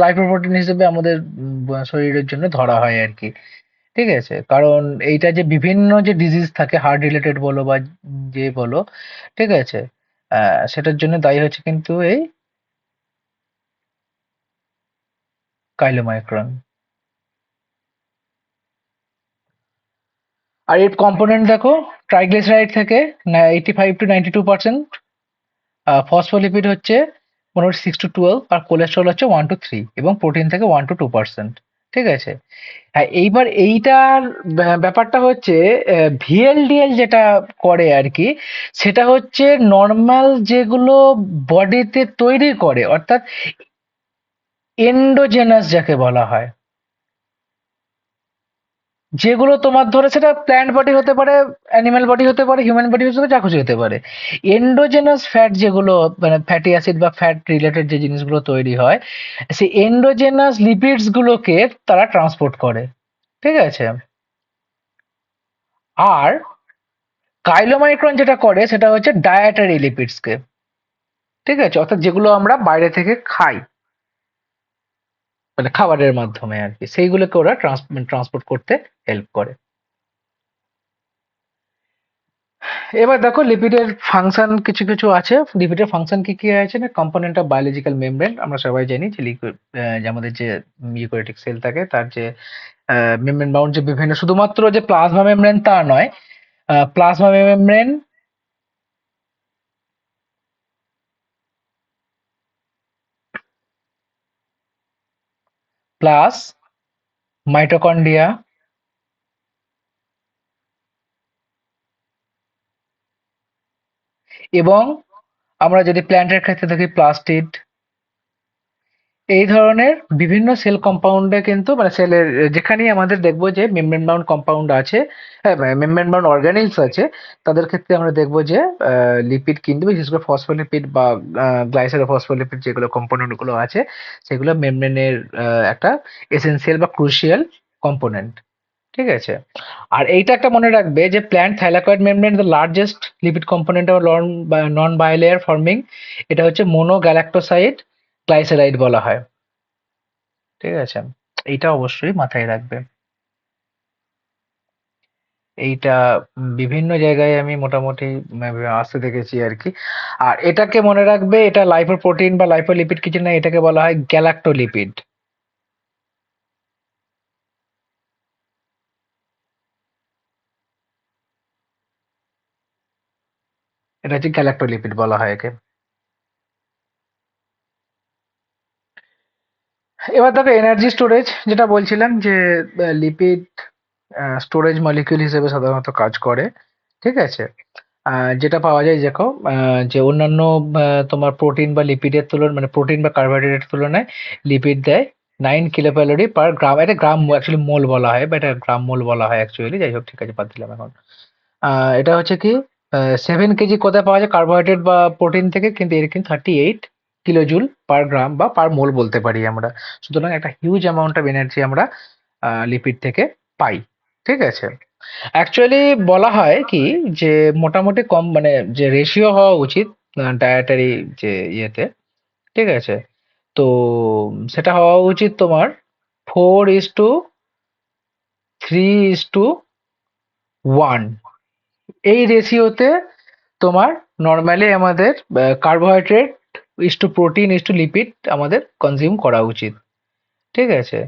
লাইপোপ্রোটিন হিসেবে আমাদের শরীরের জন্য ধরা হয় আর কি। ঠিক আছে, কারণ এইটা যে বিভিন্ন যে ডিজিজ থাকে, হার্ট রিলেটেড বলো বা যে বলো, ঠিক আছে, সেটার জন্য দায়ী হচ্ছে কিন্তু এই কাইলোমাইক্রন। আর এর কম্পোনেন্ট দেখো, ট্রাইগ্লিসারাইড থেকে 85 to 92%, ফসফোলিপিড হচ্ছে মোটামুটি 6 to 12, আর কোলেস্ট্রল হচ্ছে 1 to 3, এবং প্রোটিন থেকে 1 to 2%। ঠিক আছে, হ্যাঁ, এইবার এইটার ব্যাপারটা হচ্ছে ভিএলডিএল যেটা করে আর কি, সেটা হচ্ছে নর্মাল যেগুলো বডিতে তৈরি করে, অর্থাৎ এন্ডোজেনাস যাকে বলা হয়, যেগুলো তোমার ধরো সেটা প্ল্যান্ট বডি হতে পারে, অ্যানিমাল বডি হতে পারে, হিউম্যান বডি হতে পারে, যা খুশি হতে পারে। এন্ডোজেনাস ফ্যাট যেগুলো মানে ফ্যাটি অ্যাসিড বা ফ্যাট রিলেটেড যে জিনিসগুলো তৈরি হয়, সেই এন্ডোজেনাস লিপিডস গুলোকে তারা ট্রান্সপোর্ট করে। ঠিক আছে, আর কাইলোমাইক্রন যেটা করে সেটা হচ্ছে ডায়েটারি লিপিডস কে। ঠিক আছে, অর্থাৎ যেগুলো আমরা বাইরে থেকে খাই, মানে খাবারের মাধ্যমে আর কি, সেইগুলোকে ওরা ট্রান্সপোর্ট করতে হেল্প করে। এবার দেখো লিপিডের ফাংশন কিছু কিছু আছে। লিপিডের ফাংশন কি কি আছে না, কম্পোনেন্ট অফ বায়োলজিক্যাল মেমব্রেন। আমরা সবাই জানি যে লিকুইড, আমাদের যে ইউক্যারিওটিক সেল থাকে তার যে মেমব্রেন বাউন্ড যে বিভিন্ন, শুধুমাত্র যে প্লাজমা মেমব্রেন তা নয়, প্লাজমা মেমব্রেন প্লাস মাইটোকন্ড্রিয়া এবং আমরা যদি প্ল্যান্টের ক্ষেত্রে দেখি প্লাস্টিড, এই ধরনের বিভিন্ন সেল কম্পাউন্ডে কিন্তু মানে সেলের যেখানেই আমাদের দেখবো যে মেমব্রেন বাউন্ড কম্পাউন্ড আছে, হ্যাঁ মেমব্রেন বাউন্ড অর্গানিলস আছে, তাদের ক্ষেত্রে আমরা দেখবো যে লিপিড কিন্তু বিশেষ করে ফসফোলিপিড বা গ্লাইসেরোফসফোলিপিড যেগুলো কম্পোনেন্ট গুলো আছে, সেগুলো মেমব্রেনের একটা এসেনশিয়াল বা ক্রুশিয়াল কম্পোনেন্ট। ঠিক আছে, আর এইটা একটা মনে রাখবে যে plant thylakoid membrane the largest lipid component of non bilayer forming, এটা হচ্ছে মোনোগ্যালাক্টোসাইড গ্লাইসেরাইড বলা হয়। ঠিক আছে, এইটা অবশ্যই মাথায় রাখবে। এইটা বিভিন্ন জায়গায় আমি মোটামুটি আসতে দেখেছি আর কি। আর এটাকে মনে রাখবে, এটা লাইপোপ্রোটিন বা লাইপোলিপিড কিছু না, এটাকে বলা হয় গ্যালাক্টোলিপিড। এটা হচ্ছে গ্যালাক্টোলিপিড বলা হয় একে। এবার দেখো এনার্জি স্টোরেজ, যেটা বলছিলাম যে লিপিড স্টোরেজ মলিকিউল হিসেবে সাধারণত কাজ করে। ঠিক আছে, যেটা পাওয়া যায় দেখো, যে অন্যান্য তোমার প্রোটিন বা লিপিডের তুলনায়, মানে প্রোটিন বা কার্বোহাইড্রেটের তুলনায় লিপিড দেয় 9 কিলোক্যালোরি পার গ্রাম। এটা গ্রাম অ্যাকচুয়ালি মোল বলা হয়, বা এটা গ্রাম মোল বলা হয় অ্যাকচুয়ালি, যাই হোক ঠিক আছে বাদ দিলাম এখন। এটা হচ্ছে কি 7 কেজি কোথায় পাওয়া যায় কার্বোহাইড্রেট বা প্রোটিন থেকে, কিন্তু এর কিন্তু 38 কিলোজুল পার গ্রাম বা পার মোল বলতে পারি আমরা। সুতরাং একটা হিউজ অ্যামাউন্ট অফ এনার্জি আমরা লিপিড থেকে পাই। ঠিক আছে, অ্যাকচুয়ালি বলা হয় কি যে মোটামুটি কম মানে যে রেশিও হওয়া উচিত ডায়েটারি যে ইয়েতে, ঠিক আছে, তো সেটা হওয়া উচিত তোমার 4:3:1। এই রেশিওতে তোমার নর্মালি আমাদের carbohydrate is to protein is to lipid আমাদের কনজিউম করা উচিত। ঠিক আছে,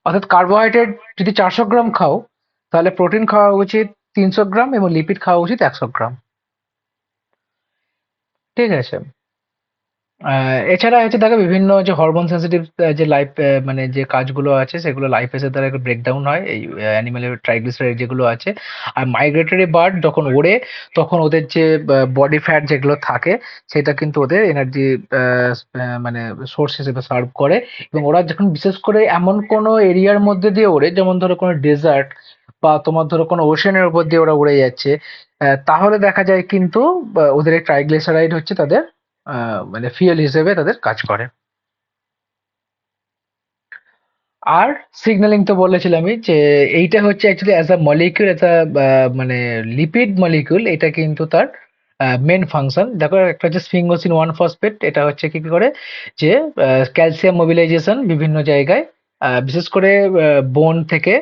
অর্থাৎ কার্বোহাইড্রেট যদি 400 গ্রাম খাও, তাহলে প্রোটিন খাওয়া উচিত 300 গ্রাম এবং লিপিড খাওয়া উচিত 100 গ্রাম। ঠিক আছে, এছাড়া হচ্ছে দেখো বিভিন্ন যে হরমোন সেনসিটিভ যে লাইফ মানে যে কাজগুলো আছে, সেগুলো লাইফেসের দ্বারা একটু ব্রেকডাউন হয় এই অ্যানিমেলের ট্রাইগ্লিসারাইড যেগুলো আছে। আর মাইগ্রেটরি বার্ড যখন ওড়ে, তখন ওদের যে বডি ফ্যাট যেগুলো থাকে, সেটা কিন্তু ওদের এনার্জি মানে সোর্স হিসেবে সার্ভ করে। এবং ওরা যখন বিশেষ করে এমন কোনো এরিয়ার মধ্যে দিয়ে ওড়ে, যেমন ধরো কোনো ডেজার্ট বা তোমার ধরো কোনো ওশেনের উপর দিয়ে ওরা উড়ে যাচ্ছে, তাহলে দেখা যায় কিন্তু ওদের এই ট্রাইগ্লিসারাইড হচ্ছে তাদের মানে ফুয়েল হিসেবে তাদের কাজ করে। আর সিগন্যালিং তো বলেছিলামই যে এইটা হচ্ছে actually as a molecule, as a মানে লিপিড মলিকিউল, এটা কিন্তু তার মেন ফাংশন। দেখো একটা হচ্ছে স্ফিংগোসিন 1 ফসফেট, এটা হচ্ছে কি কি করে যে ক্যালসিয়াম মোবিলাইজেশন বিভিন্ন জায়গায়, বিশেষ করে বোন থেকে,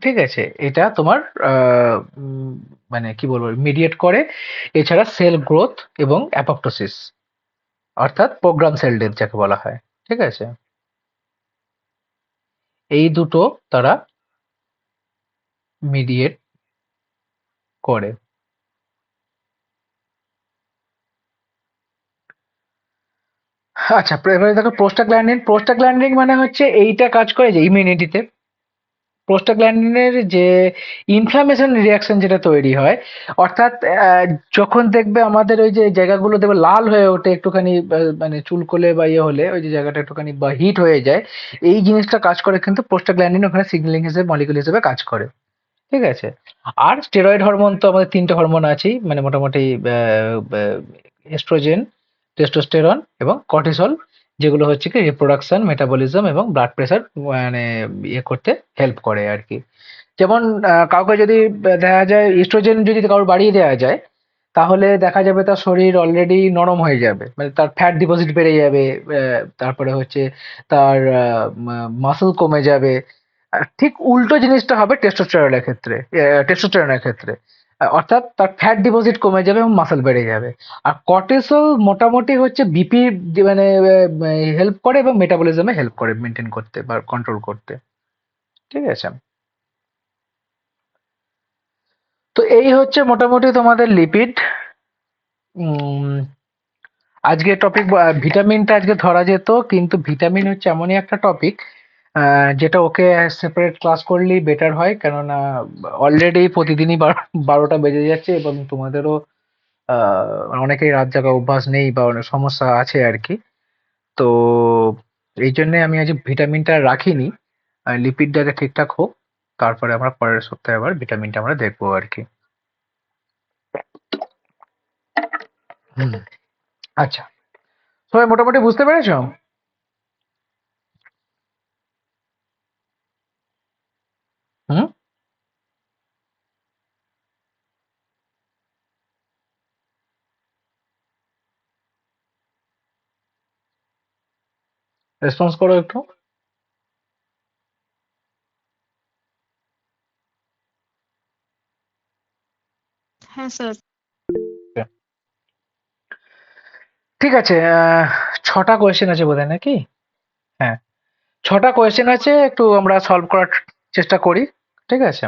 ঠিক আছে, এটা তোমার মানে কি বলবো মিডিয়েট করে। এছাড়া সেল গ্রোথ এবং অ্যাপোপ্টোসিস, অর্থাৎ প্রোগ্রাম সেল ডেথ যাকে বলা হয়, ঠিক আছে, এই দুটো তারা মিডিয়েট করে। আচ্ছা, এবারে দেখো প্রোস্টাগ্ল্যান্ডিন। প্রোস্টাগ্ল্যান্ডিন মানে হচ্ছে এইটা কাজ করে যে ইমিউনিটিতে। প্রোস্টাগ্ল্যান্ডিনের যে ইনফ্লামেশন রিয়াকশন যেটা তৈরি হয়, অর্থাৎ যখন দেখবে আমাদের ওই যে জায়গাগুলো দেখবে লাল হয়ে ওঠে একটুখানি, মানে চুলকোলে বা ইয়ে হলে ওই যে জায়গাটা একটুখানি বা হিট হয়ে যায়, এই জিনিসটা কাজ করে কিন্তু প্রোস্টাগ্ল্যান্ডিন ওখানে সিগন্যালিং হিসেবে, মলিকুল হিসেবে কাজ করে, ঠিক আছে। আর স্টেরয়েড হরমোন তো আমাদের তিনটে হরমোন আছেই, মানে মোটামুটি এস্ট্রোজেন, টেস্টোস্টেরন এবং কর্টিসল, যেগুলো হচ্ছে কি রিপ্রোডাকশন, মেটাবলিজম এবং ব্লাড প্রেশার মানে ইয়ে করতে হেল্প করে আর কি। যেমন কাউকে যদি দেখা যায় ইস্ট্রোজেন যদি কারোর বাড়িয়ে দেওয়া যায়, তাহলে দেখা যাবে তার শরীর অলরেডি নরম হয়ে যাবে, মানে তার ফ্যাট ডিপোজিট বেড়ে যাবে, তারপরে হচ্ছে তার মাসল কমে যাবে। ঠিক উল্টো জিনিসটা হবে টেস্টোস্টেরনের ক্ষেত্রে। টেস্টোস্টেরনের ক্ষেত্রে অর্থাৎ তার ফ্যাট ডিপোজিট কমে যাবে এবং মাসল বেড়ে যাবে। আর কর্টিসল মোটামুটি হচ্ছে বিপি মানে হেল্প করে এবং মেটাবলিজমে হেল্প করে মেনটেন করতে বা কন্ট্রোল করতে, ঠিক আছে। তো এই হচ্ছে মোটামুটি তোমাদের লিপিড। আজকে টপিক ভিটামিনটা আজকে ধরা যেত, কিন্তু ভিটামিন হচ্ছে এমনই একটা টপিক যেটা ওকে সেপারেট ক্লাস করলেই বেটার হয়, কেননা অলরেডি প্রতিদিনই 12টা বেজে যাচ্ছে এবং তোমাদেরও অনেকেই রাত জাগা অভ্যাস নেই বা অনেক সমস্যা আছে আর কি। তো এই জন্য আমি আজ ভিটামিনটা রাখিনি, লিপিডটাকে ঠিকঠাক হোক, তারপরে আমরা পরের সপ্তাহে আবার ভিটামিনটা আমরা দেখবো আর কি। হুম, আচ্ছা, সবাই মোটামুটি বুঝতে পেরেছো? হুম, রেসপন্স করো একটু। হ্যাঁ স্যার। ঠিক আছে, 6টা কোয়েশ্চেন আছে বোধহয় নাকি? হ্যাঁ, 6টা কোয়েশ্চেন আছে, একটু আমরা সলভ করার চেষ্টা করি, ঠিক আছে।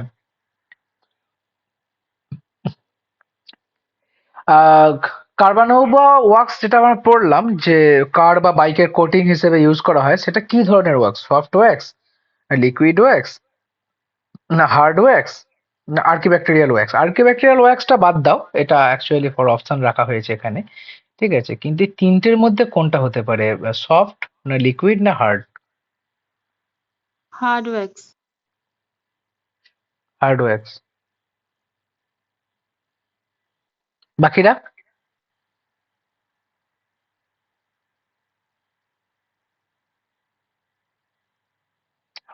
কার্বানোভা ওয়াক্স যেটা আমরা পড়লাম যে কার বা বাইকের কোটিং হিসেবে ইউজ করা হয়, সেটা কি ধরনের wax? Soft wax, liquid wax, না হার্ড ওয়্যাক্স, না আর্কিব্যাকটেরিয়াল ওয়্যাক্স? আর্কিব্যাকটেরিয়াল ওয়্যাক্সটা বাদ দাও, এটা অ্যাকচুয়ালি ফর অপশন রাখা হয়েছে এখানে, ঠিক আছে। কিন্তু এই তিনটের মধ্যে কোনটা হতে পারে, সফট না লিকুইড না hard? Hard wax. Hard wax. বাকিরা?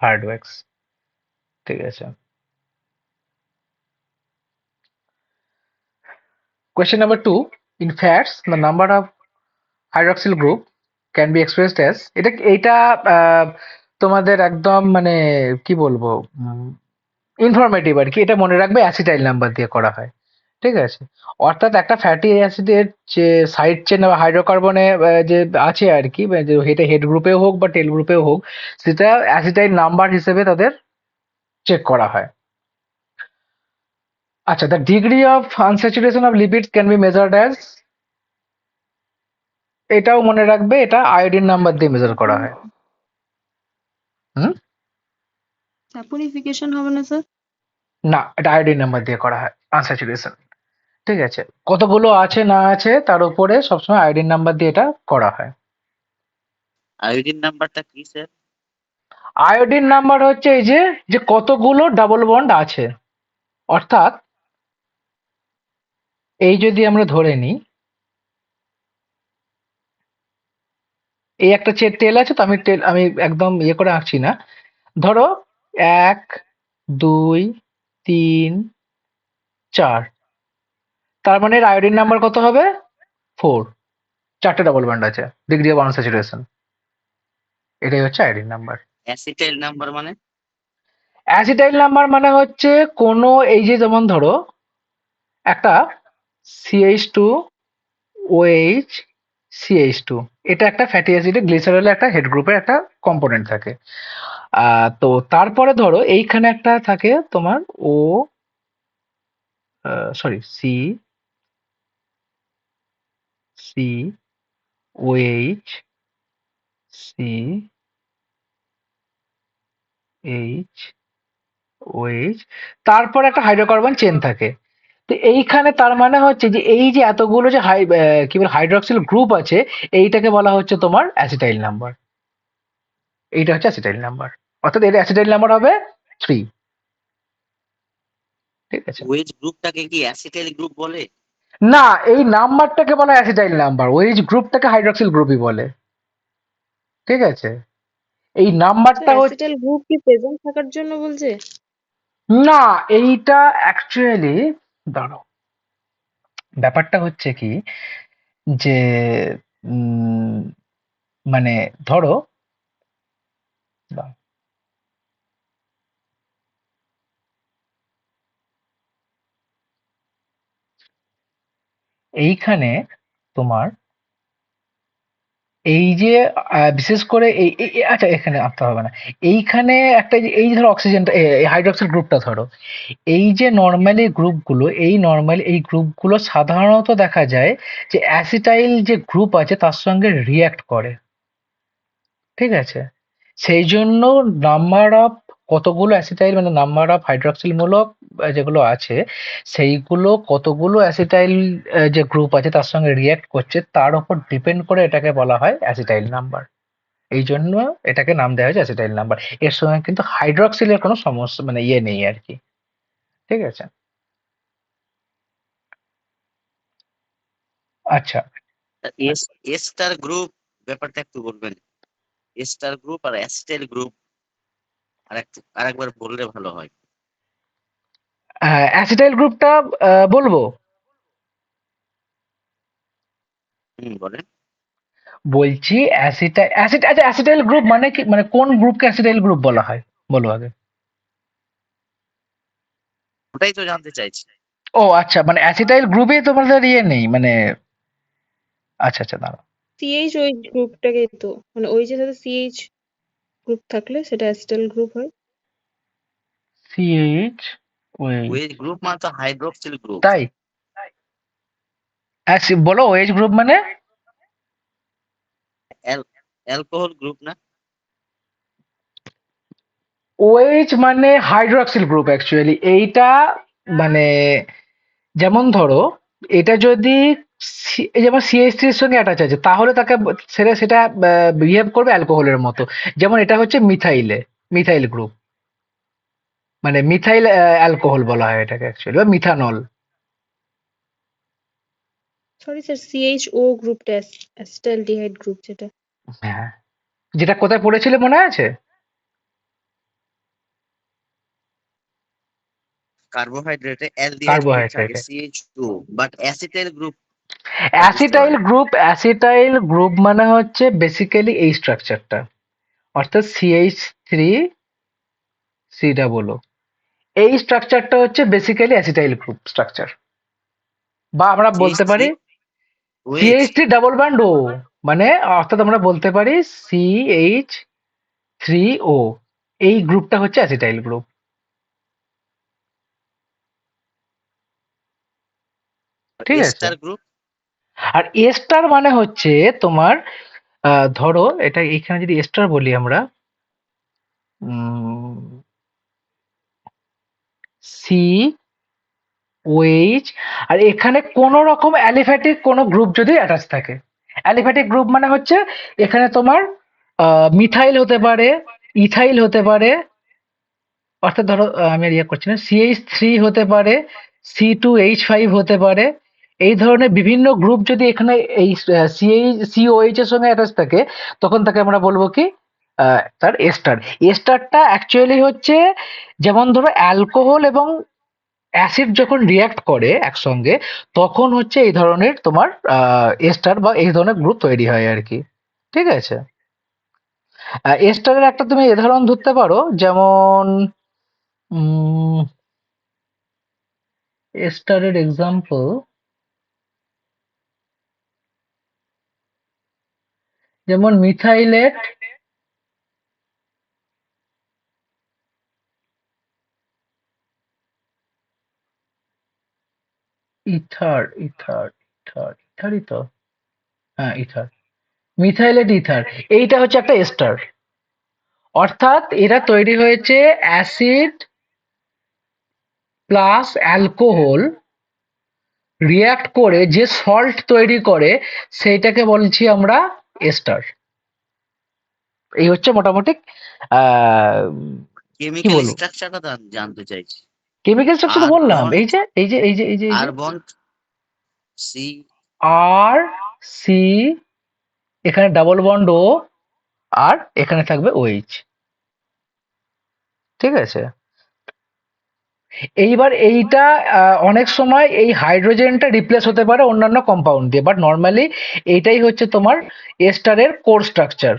হার্ড ওয়্যাক্স, ঠিক আছে। Question number 2. In fats, the number of hydroxyl group can be expressed as, এটা তোমাদের একদম মানে কি বলবো ইনফরমেটিভ আর কি, এটা মনে রাখবে অ্যাসিটাইল নাম্বার দিয়ে করা হয়, ঠিক আছে। অর্থাৎ একটা ফ্যাটি অ্যাসিডের যে সাইড চেন বা হাইড্রোকার্বনে যে আছে আর কি, যে হেড গ্রুপেও হোক বা টেল গ্রুপেও হোক, সেটা অ্যাসিটাইল নাম্বার হিসেবে তাদের চেক করা হয়। আচ্ছা, the degree of unsaturation of lipids can be measured as, এটাও মনে রাখবে, এটা আয়োডিন নাম্বার দিয়ে মেজার করা হয়। হুম, স্যাপোনিফিকেশন হবে না স্যার? না, এটা আয়োডিন নাম্বার দিয়ে করা হয় আনস্যাচুরেশন, ঠিক আছে। কতগুলো আছে না আছে তার উপরে সবসময় আয়োডিন নাম্বার দিয়ে এটা করা হয়। আয়োডিন নাম্বারটা কি স্যার? আয়োডিন নাম্বার হচ্ছে এই যে যে কতগুলো ডাবল বন্ড আছে, অর্থাৎ এই যদি আমরা ধরে নিই এই একটা টেল আছে, তো আমি একদম ইয়ে করে আঁকছি না। ধরো 1 2 3 4, তার মানে এর আয়োডিন নাম্বার কত হবে? 4। 4টে ডবল বন্ড আছে, ডিগ্রি অফ আনস্যাচুরেশন। এটাই হচ্ছে আয়োডিন নাম্বার। অ্যাসিটাইল নাম্বার মানে? অ্যাসিটাইল নাম্বার মানে হচ্ছে কোনো, এই যে যেমন ধরো একটা CH2 OH CH2, এটা একটা ফ্যাটি অ্যাসিডের গ্লিসারলের একটা হেড গ্রুপের একটা কম্পোনেন্ট থাকে। তো তারপরে ধরো এইখানে একটা থাকে তোমার ও, সরি, COH CH OH, তারপর একটা হাইড্রোকার্বন চেন থাকে। তো এইখানে তার মানে হচ্ছে যে এই যে এতগুলো যে কি বলে হাইড্রক্সিল গ্রুপ আছে, এইটাকে বলা হচ্ছে তোমার অ্যাসিটাইল নাম্বার। এইটা হচ্ছে অ্যাসিটাইল নাম্বার, অর্থাৎ এর অ্যাসিটাইল নাম্বার হবে 3। ঠিক আছে? ওয়েজ গ্রুপটাকে কি অ্যাসিটাইল গ্রুপ বলে? না, এই নাম্বারটাকে বলা অ্যাসিটাইল নাম্বার, ওএইচ গ্রুপটাকে হাইড্রক্সিল গ্রুপই বলে। ঠিক আছে? এই নাম্বারটা হচ্ছে, অ্যাসিটাইল গ্রুপ কি প্রেজেন্ট থাকার জন্য বলছে? না, এইটা অ্যাকচুয়ালি, দাঁড়াও, ব্যাপারটা হচ্ছে কি যে মানে ধরো, দাঁড়াও, এইখানে তোমার এই যে বিশেষ করে আচ্ছা, এখানে আনতে হবে না। এইখানে একটা এই ধরো অক্সিজেনটা, হাইড্রক্সিল গ্রুপটা ধরো, এই যে নর্মালি গ্রুপগুলো, এই গ্রুপগুলো সাধারণত দেখা যায় যে অ্যাসিটাইল যে গ্রুপ আছে তার সঙ্গে রিঅ্যাক্ট করে। ঠিক আছে? সেই জন্য নাম্বার অফ কতগুলো অ্যাসিটাইল, মানে নাম্বার অফ হাইড্রক্সিল মূলক যেগুলো আছে, সেইগুলো কতগুলো অ্যাসিটাইল যে গ্রুপ আছে তার সঙ্গে রিঅ্যাক্ট করছে, তার উপর ডিপেন্ড করে এটাকে বলা হয় অ্যাসিটাইল নাম্বার। এই জন্য এটাকে নাম দেওয়া হয়েছে অ্যাসিটাইল নাম্বার। এর সঙ্গে কিন্তু হাইড্রক্সিলের কোনো সমস্যা, মানে ইয়ে নেই আর কি। ঠিক আছে? আচ্ছা, এস এস্টার গ্রুপ ব্যাপারটা একটু বলবেন? এস্টার গ্রুপ আর অ্যাসিটাইল গ্রুপ আরেকবার বললে ভালো হয়। অ্যাসিটাইল গ্রুপটা বলবো? বলেন। বলছি আচ্ছা, অ্যাসিটাইল গ্রুপ মানে কি, মানে কোন গ্রুপকে অ্যাসিটাইল গ্রুপ বলা হয় বলো আগে। ওটাই তো জানতে চাইছি। ও আচ্ছা, মানে অ্যাসিটাইল গ্রুপে তোমাদের ইয়ে নেই মানে, আচ্ছা আচ্ছা, দাঁড়াও। সিএইচ ওই গ্রুপটাকে তো, মানে ওই যে সাথে সিএইচ গ্রুপ থাকলে সেটা অ্যাসিটাইল গ্রুপ হয়। সিএইচ ওএইচ, ওয়েজ গ্রুপ মানে তো হাইড্রক্সিল গ্রুপ। তাই? বলো ওএইচ গ্রুপ মানে? অ্যালকোহল গ্রুপ না? ওএইচ মানে হাইড্রক্সিল গ্রুপ অ্যাকচুয়ালি। এইটা মানে যেমন ধরো, এটা যদি যেমন CH3 এর সঙ্গে অ্যাটাচ আছে, তাহলে তাকে সেটা বিহেভ করবে অ্যালকোহলের মতো। যেমন এটা হচ্ছে মিথাইল গ্রুপ, মানে মিথাইল অ্যালকোহল বলা হয় এটাকে অ্যাকচুয়ালি, বা মিথানল। সরি স্যার, সিএইচও গ্রুপটা অ্যাসিটাইলডিহাইড গ্রুপ যেটা। হ্যাঁ, যেটা কোথায় পড়েছিলে মনে আছে? কার্বোহাইড্রেটে অ্যালডিহাইড গ্রুপ থাকে কার্বোহাইড্রেটে। CH2, বাট অ্যাসিটাইল গ্রুপ বুঝতে অ্যাসিটাইল পারি। গ্রুপ, মানে হচ্ছে বেসিক্যালি এই স্ট্রাকচারটা, অর্থাৎ CH3COO। এই স্ট্রাকচারটা হচ্ছে বেসিক্যালি অ্যাসিটাইল গ্রুপ স্ট্রাকচার, বা আমরা বলতে পারি CH3 ওয়েজ। CH3 মানে, অর্থাৎ আমরা বলতে পারি CH3O। এই গ্রুপটা হচ্ছে অ্যাসিটাইল গ্রুপ। ঠিক আছে? Ester group? আর এস্টার মানে হচ্ছে তোমার, ধরো এটা এখানে যদি এস্টার বলি আমরা, COH, আর এখানে কোনো রকম অ্যালিফ্যাটিক কোনো গ্রুপ যদি অ্যাটাচ থাকে। অ্যালিফ্যাটিক গ্রুপ মানে হচ্ছে এখানে তোমার মিথাইল হতে পারে, ইথাইল হতে পারে, অর্থাৎ ধরো আমি আর ইয়ে করছি না, CH3 হতে পারে, C2H5 হতে পারে, এই ধরনের বিভিন্ন গ্রুপ যদি এখানে এই সিওএইচ এর সঙ্গে অ্যাটাচ থাকে তখন তাকে আমরা বলবো কি তার এস্টার। এস্টারটা অ্যাকচুয়ালি হচ্ছে যেমন ধরো অ্যালকোহল এবং অ্যাসিড যখন রিঅ্যাক্ট করে একসঙ্গে তখন হচ্ছে এই ধরনের তোমার এস্টার বা এই ধরনের গ্রুপ তৈরি হয় আর কি। ঠিক আছে, এস্টারের একটা তুমি উদাহরণ ধরতে পারো, যেমন এস্টারের এক্সাম্পল যেমন মিথাইলেট ইথার ইথার ইথার ইথারই তো, হ্যাঁ ইথার, মিথাইলেট ইথার, এইটা হচ্ছে একটা এস্টার। অর্থাৎ এরা তৈরি হয়েছে অ্যাসিড প্লাস অ্যালকোহল রিঅ্যাক্ট করে যে সল্ট তৈরি করে সেইটাকে বলছি আমরা এস্টার। এই হচ্ছে মোটামুটি কি কেমিক্যাল বলবো, স্ট্রাকচারটা জানতে চাইছি। কেমিক্যাল স্ট্রাকচার তো আর বললাম, বন্ড, এই যে এই যে এই যে এই যে এই যে আর বন্ড, সি, আর সি, এখানে ডাবল বন্ড ও, আর এখানে থাকবে ওএইচ। ঠিক আছে, এইবার এইটা অনেক সময় এই হাইড্রোজেনটা রিপ্লেস হতে পারে অন্যান্য কম্পাউন্ড দিয়ে, বাট নর্মালি এইটাই হচ্ছে তোমার এস্টারের কোর স্ট্রাকচার।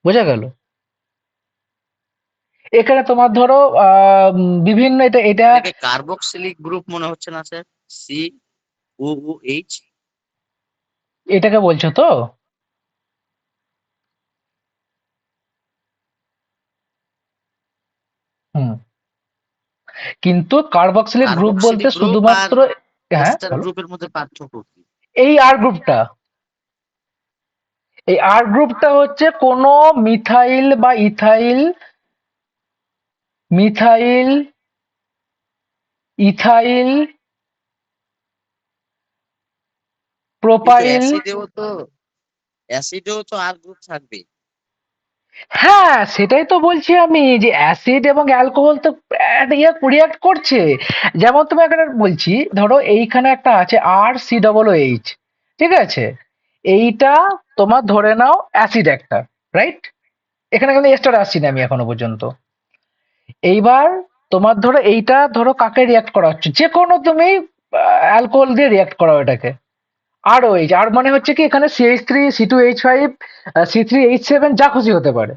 বোঝা গেল? এখানে তোমার ধরো বিভিন্ন এটা এটা এটাকে কার্বক্সিলিক গ্রুপ মনে হচ্ছে না স্যার? সি ও ও এইচ। এটাকে বলছো তো? হুম, কিন্তু কার্বক্সিলিক গ্রুপ বলতে কার্বক্সিলিক গ্রুপ আর শুধুমাত্র, হ্যাঁ এস্টার বলো, গ্রুপের মধ্যে পার্থক্য কি? এই আর গ্রুপটা, এই আর গ্রুপটা হচ্ছে কোনো মিথাইল বা ইথাইল, মিথাইল, ইথাইল, কিন্তু প্রোপাইল। অ্যাসিডেও তো আর গ্রুপ থাকবে। হ্যাঁ, সেটাই তো বলছি আমি যে অ্যাসিড এবং অ্যালকোহল তো রিয়াক্ট করছে। যেমন তুমি একটা বলছি, ধরো এইখানে একটা আছে RCOOH, ঠিক আছে, এইটা তোমার ধরে নাও অ্যাসিড একটা, রাইট? এখানে কিন্তু এস্টার আসছি না আমি এখনো পর্যন্ত। এইবার তোমার ধরো এইটা ধরো কাকে রিয়াক্ট করা হচ্ছে, যে কোনো তুমি অ্যালকোহল দিয়ে রিয়াক্ট করাও এটাকে, আর ওইচ, আর মানে হচ্ছে কি এখানে CH3 C2H5 C3H7 যা খুশি হতে পারে,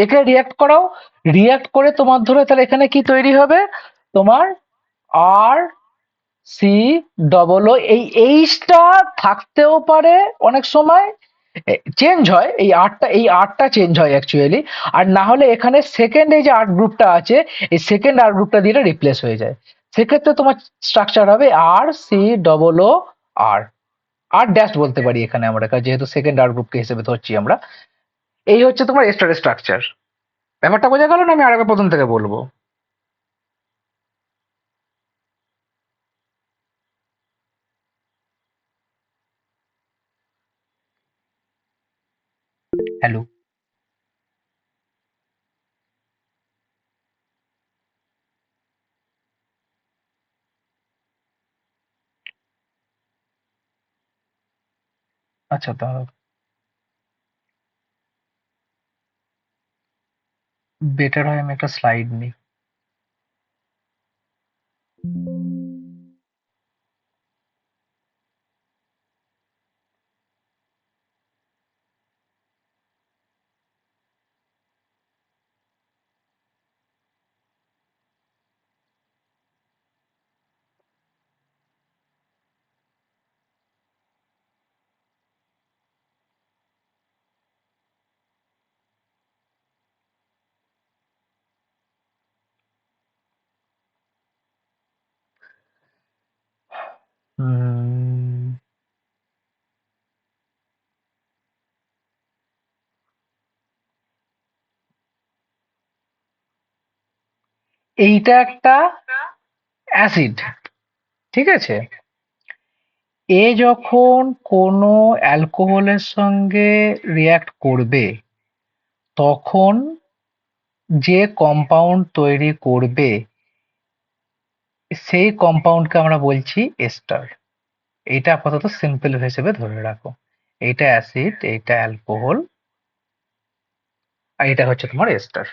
একে রিয়াক্ট করাও, রিয়াক্ট করে তোমার ধরো তাহলে এখানে কি তৈরি হবে, তোমার আর সি ডবল ও, এই এইচটা থাকতেও পারে অনেক সময়, চেঞ্জ হয় এই আর্টটা চেঞ্জ হয় অ্যাকচুয়ালি, আর না হলে এখানে সেকেন্ড এই যে আর্ট গ্রুপটা আছে এই সেকেন্ড আর্ট গ্রুপটা দিয়ে রিপ্লেস হয়ে যায়। সেক্ষেত্রে তোমার স্ট্রাকচার হবে RCOO আর, আর ড্যাশ বলতে পারি এখানে আমরা, যেহেতু সেকেন্ড আর্ট গ্রুপকে হিসেবে ধরছি আমরা। এই হচ্ছে তোমার এস্টারের স্ট্রাকচার। ব্যাপারটা বোঝা গেল না? আমি আরেকবার প্রথম থেকে বলবো। হ্যালো? আচ্ছা, তা বেটার হয় আমি একটা স্লাইড নিই। উম, এইটা একটা অ্যাসিড, ঠিক আছে, এ যখন কোনো অ্যালকোহলের সঙ্গে রিঅ্যাক্ট করবে তখন যে কম্পাউন্ড তৈরি করবে সেই কম্পাউন্ডকে আমরা বলছি এস্টার। এইটা আপাতত সিম্পল হিসেবে ধরে রাখো। এইটা অ্যাসিড, এইটা অ্যালকোহল, আর এটা হচ্ছে তোমার এস্টার।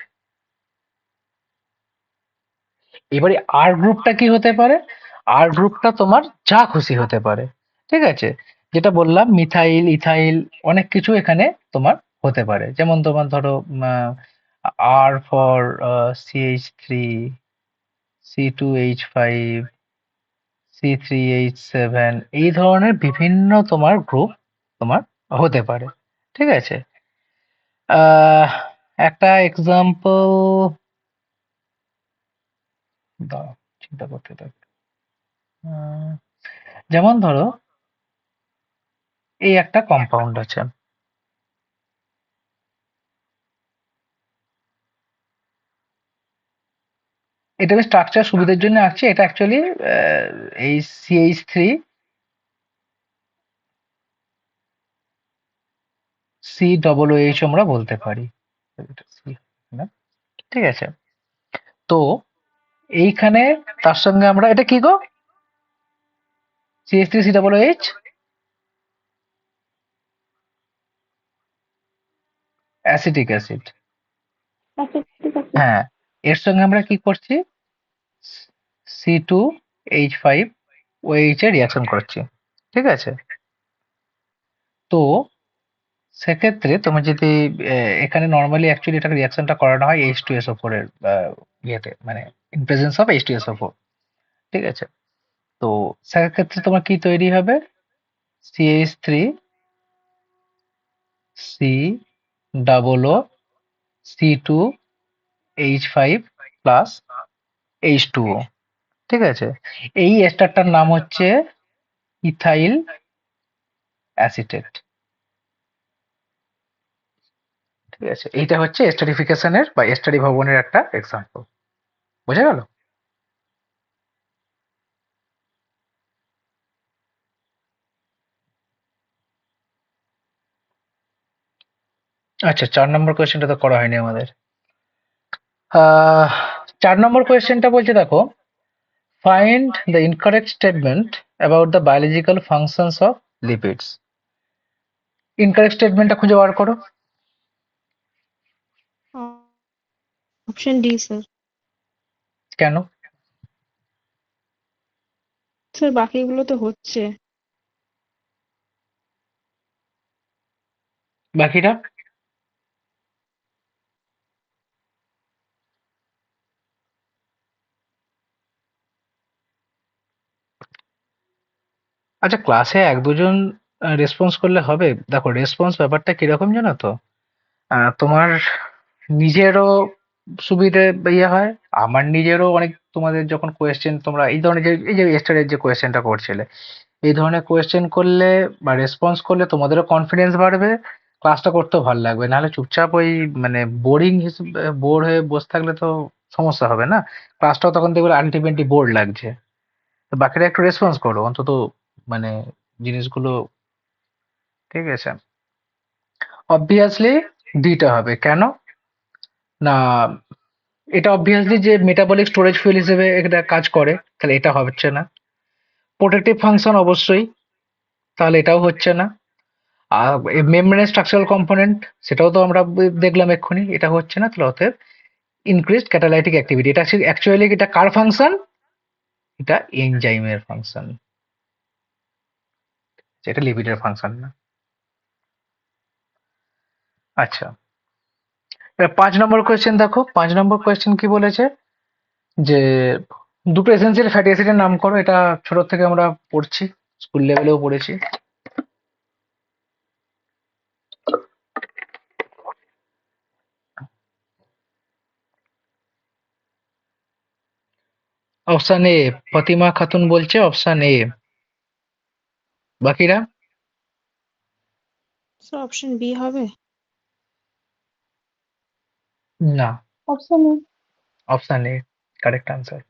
এবারে আর গ্রুপটা কি হতে পারে? আর গ্রুপটা তোমার যা খুশি হতে পারে, ঠিক আছে? যেটা বললাম মিথাইল, ইথাইল, অনেক কিছু এখানে তোমার হতে পারে। যেমন তোমার ধরো আর ফর CH3, C2H5, C3H7, এই ধরনের বিভিন্ন তোমার গ্রুপ তোমার হতে পারে, ঠিক আছে? আহ একটা এক্সাম্পল দাও, চিন্তা করতে থাক। উম, যেমন ধরো এই একটা কম্পাউন্ড আছে, এটা আমি স্ট্রাকচার সুবিধার জন্য আঁকছি। এটা অ্যাকচুয়ালি এই CH3 COOH আমরা বলতে পারি, এটা C, না? ঠিক আছে, তো এইখানে তার সঙ্গে আমরা এটা কি গো, CH3 COOH অ্যাসিটিক অ্যাসিড। আচ্ছা ঠিক আছে। হ্যাঁ, এর সঙ্গে আমরা কি করছি, C2H5OH এর রিয়াকশন করছি, ঠিক আছে? তো সেক্ষেত্রে তুমি যদি এখানে নরমালি অ্যাকচুয়ালি এটা রিয়াকশনটা করানো হয় H2SO4 এর ইয়েতে, মানে ইন প্রেজেন্স অফ H2SO4, ঠিক আছে? তো সেক্ষেত্রে তোমার কি তৈরি হবে, CH3 C/H5 প্লাস H2O, ঠিক আছে? এই এস্টারটার নাম হচ্ছে ইথাইল অ্যাসিটেট, ঠিক আছে? এইটা হচ্ছে এস্টারিফিকেশনের বা এস্টারি ভবনের একটা এক্সাম্পল। বোঝা গেল? আচ্ছা, 4 নম্বর কোয়েশ্চেনটা তো করা হয়নি আমাদের। 4 নম্বর কোয়েশ্চেনটা বলছে দেখো, find the incorrect statement about the biological functions of lipids. Incorrect স্টেটমেন্টটা খুঁজে বার করো। Option D sir. কেন? স্যার বাকিগুলো তো হচ্ছে। বাকিটা? আচ্ছা, ক্লাসে 1-2 জন রেসপন্স করলে হবে? দেখো রেসপন্স ব্যাপারটা কিরকম জানো তো, তোমার নিজেরও সুবিধে ইয়ে হয়, আমার নিজেরও অনেক, তোমাদের যখন কোয়েশ্চেন তোমরা এই ধরনের যে এই যে এস্টারের যে কোয়েশ্চেনটা করছিলে, এই ধরনের কোয়েশ্চেন করলে বা রেসপন্স করলে তোমাদেরও কনফিডেন্স বাড়বে, ক্লাসটা করতেও ভালো লাগবে। নাহলে চুপচাপ ওই মানে বোরিং হিসেবে বোর হয়ে বসে থাকলে তো সমস্যা হবে না, ক্লাসটাও তখন দেখবে আলটিমেটলি বোর লাগছে। তো বাকিরা একটু রেসপন্স করো অন্তত, মানে জিনিসগুলো, ঠিক আছে? অবভিয়াসলি ডিটা হবে, কেন না? এটা অবভিয়াসলি যে মেটাবলিক স্টোরেজ ফুয়েল হিসেবে এটা কাজ করে, তাহলে এটা হচ্ছে না। প্রোটেক্টিভ ফাংশন অবশ্যই, তাহলে এটাও হচ্ছে না। আর মেমব্রেন স্ট্রাকচারাল কম্পোনেন্ট, সেটাও তো আমরা দেখলাম এক্ষুনি, এটা হচ্ছে না। তাহলে অতএব ইনক্রিজড ক্যাটালাইটিক অ্যাক্টিভিটি, এটা অ্যাকচুয়ালি এটা কার ফাংশন? এটা এনজাইমের ফাংশন, এটা লিপিডের ফাংশন না। আচ্ছা, এবার 5 নম্বর কোয়েশ্চেন দেখো। 5 নম্বর কোয়েশ্চেন কি বলেছে, যে দুটো এসেন্সিয়াল ফ্যাটি অ্যাসিডের নাম করো। এটা ছোট থেকে আমরা পড়ছি, স্কুল লেভেলেও পড়েছি। অপশন এ ফতিমা খাতুন বলছে, অপশন এ। বাকিরা? স্যার অপশন বি হবে। না, option A. Option A correct answer.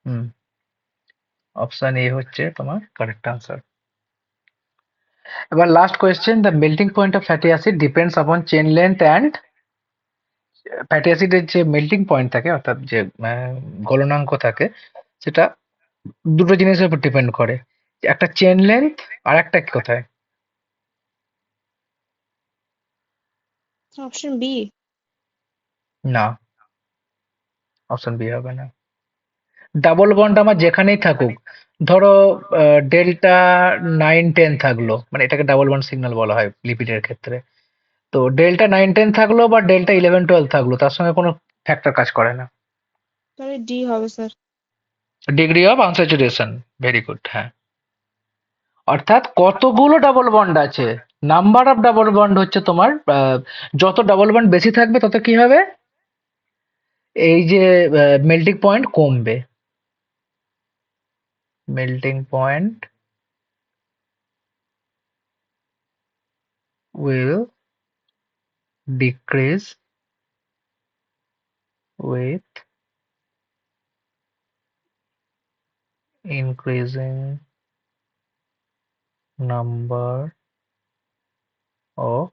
Hmm, option A হচ্ছে তোমার কারেক্ট আনসার। এবার last question, the melting point of fatty acid depends upon chain length and fatty অ্যাসিডের যে মেল্টিং পয়েন্ট থাকে অর্থাৎ যে গলনাঙ্ক থাকে সেটা দুটো জিনিসের উপর ডিপেন্ড করে, একটা চেন লেন্থ আর একটা কোথায়? Option B. না, অপশন বি হবে না। ডাবল বন্ড আমার যেখানেই থাকুক, ধরো ডেল্টা 9-10 থাকলো, মানে এটাকে ডাবল বন্ড সিগন্যাল বলা হয় লিপিডের ক্ষেত্রে। তো ডেল্টা 9-10 থাকলো বা ডেল্টা 11-12 থাকলো, তার সঙ্গে কোনো ফ্যাক্টর কাজ করে না। তাহলে ডি হবে sir. Degree of unsaturation, very good. হ্যাঁ, অর্থাৎ কতগুলো ডাবল বন্ড আছে, নাম্বার অফ ডাবল বন্ড হচ্ছে তোমার, যত ডাবল বন্ড বেশি থাকবে তত কি হবে, এই যে মেল্টিং পয়েন্ট কমবে, melting point will decrease with increasing number of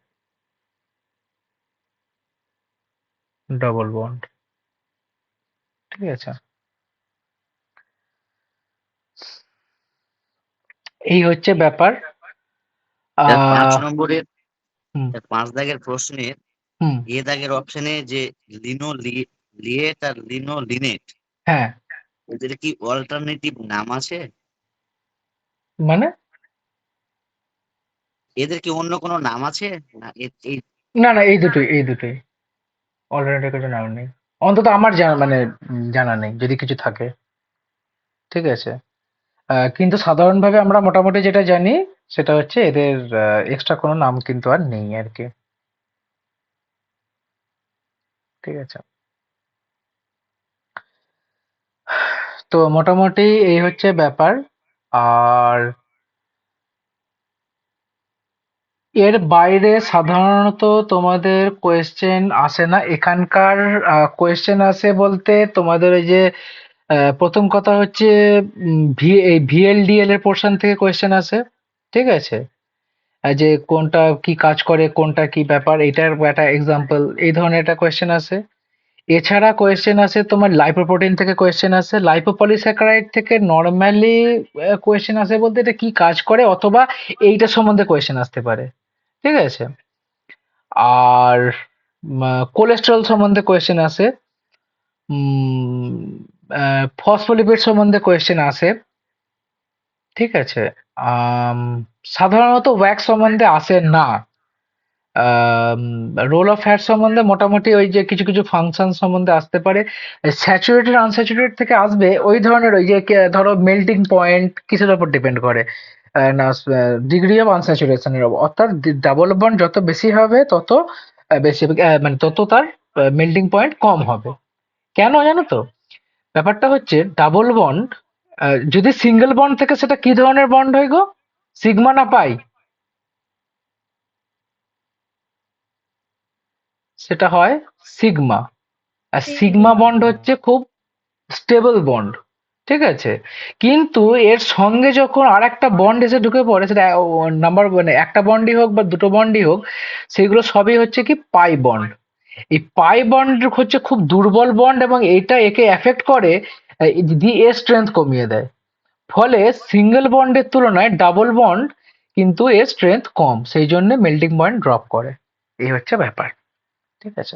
double bond। ঠিক আছে, এই হচ্ছে ব্যাপার। স্যার 5 আহ নম্বরের হুম 5 দাগের প্রশ্নের হুম এ দাগের অপশনে যে লিয়েট আর লিনেট, হ্যাঁ, এদের কি অল্টারনেটিভ নাম আছে? মানে এদের কি অন্য কোনো নাম আছে? না এই না না, এই দুটোই অল্টারনেটিভ কিছু নাম নেই, অন্তত আমার জানা মানে জানা নেই, যদি কিছু থাকে। ঠিক আছে, কিন্তু সাধারণভাবে আমরা মোটামুটি যেটা জানি সেটা হচ্ছে এদের এক্সট্রা কোনো নাম কিন্তু আর নেই আর কি। ঠিক আছে, তো মোটামুটি এই হচ্ছে ব্যাপার। আর এর বাইরে সাধারণত তোমাদের কোয়েশ্চেন আসে না এখানকার। কোয়েশ্চেন আসে বলতে তোমাদের ওই যে প্রথম কথা হচ্ছে এই ভিএলডিএল এর পোর্শন থেকে কোয়েশ্চেন আসে। ঠিক আছে, যে কোনটা কি কাজ করে, কোনটা কি ব্যাপার, এটার একটা এক্সাম্পল, এই ধরনের একটা কোয়েশ্চেন আসে। এছাড়া কোয়েশ্চেন আসে তোমার লাইপোপ্রোটিন থেকে, কোয়েশ্চেন আসে লাইপোপলিস্যাকারাইড থেকে। নরমালি কোয়েশ্চেন আসে বলতে এটা কি কাজ করে অথবা এইটা সম্বন্ধে কোয়েশ্চেন আসতে পারে। ঠিক আছে, আর কোলেস্টেরল সম্বন্ধে কোয়েশ্চেন আসে, ফসফোলিপিড সম্বন্ধে কোয়েশ্চেন আসে। ঠিক আছে, আম, সাধারণত ওয়্যাক্স সম্বন্ধে আসে না। রোল অফ ফ্যাট সম্বন্ধে মোটামুটি ওই যে কিছু কিছু ফাংশন সম্বন্ধে আসতে পারে। স্যাচুরেটেড আনস্যাচুরেটেড থেকে আসবে ওই ধরনের, ওই যে ধরো মেল্টিং পয়েন্ট কিসের উপর ডিপেন্ড করে, না ডিগ্রি অফ আনস্যাচুরেশনের উপর, অর্থাৎ ডাবল বন্ড যত বেশি হবে তত বেশি মানে তত তার মেল্টিং পয়েন্ট কম হবে। কেন জানো তো, ব্যাপারটা হচ্ছে ডাবল বন্ড যদি সিঙ্গেল বন্ড থেকে সেটা কি ধরনের বন্ড হয় গো, সিগমা না পাই? সেটা হয় সিগমা। আর সিগমা বন্ড হচ্ছে খুব স্টেবল বন্ড। ঠিক আছে, কিন্তু এর সঙ্গে যখন আর একটা বন্ড এসে ঢুকে পড়ে, সেটা নাম্বার মানে একটা বন্ডই হোক বা দুটো বন্ডই হোক, সেগুলো সবই হচ্ছে কি পাই বন্ড। এই পাই বন্ড হচ্ছে খুব দুর্বল বন্ড এবং এটা একে এফেক্ট করে, দিয়ে এর স্ট্রেংথ কমিয়ে দেয়। ফলে সিঙ্গেল বন্ডের তুলনায় ডাবল বন্ড কিন্তু এর স্ট্রেংথ কম, সেই জন্য মেল্টিং পয়েন্ট ড্রপ করে। এই হচ্ছে ব্যাপার। ঠিক আছে,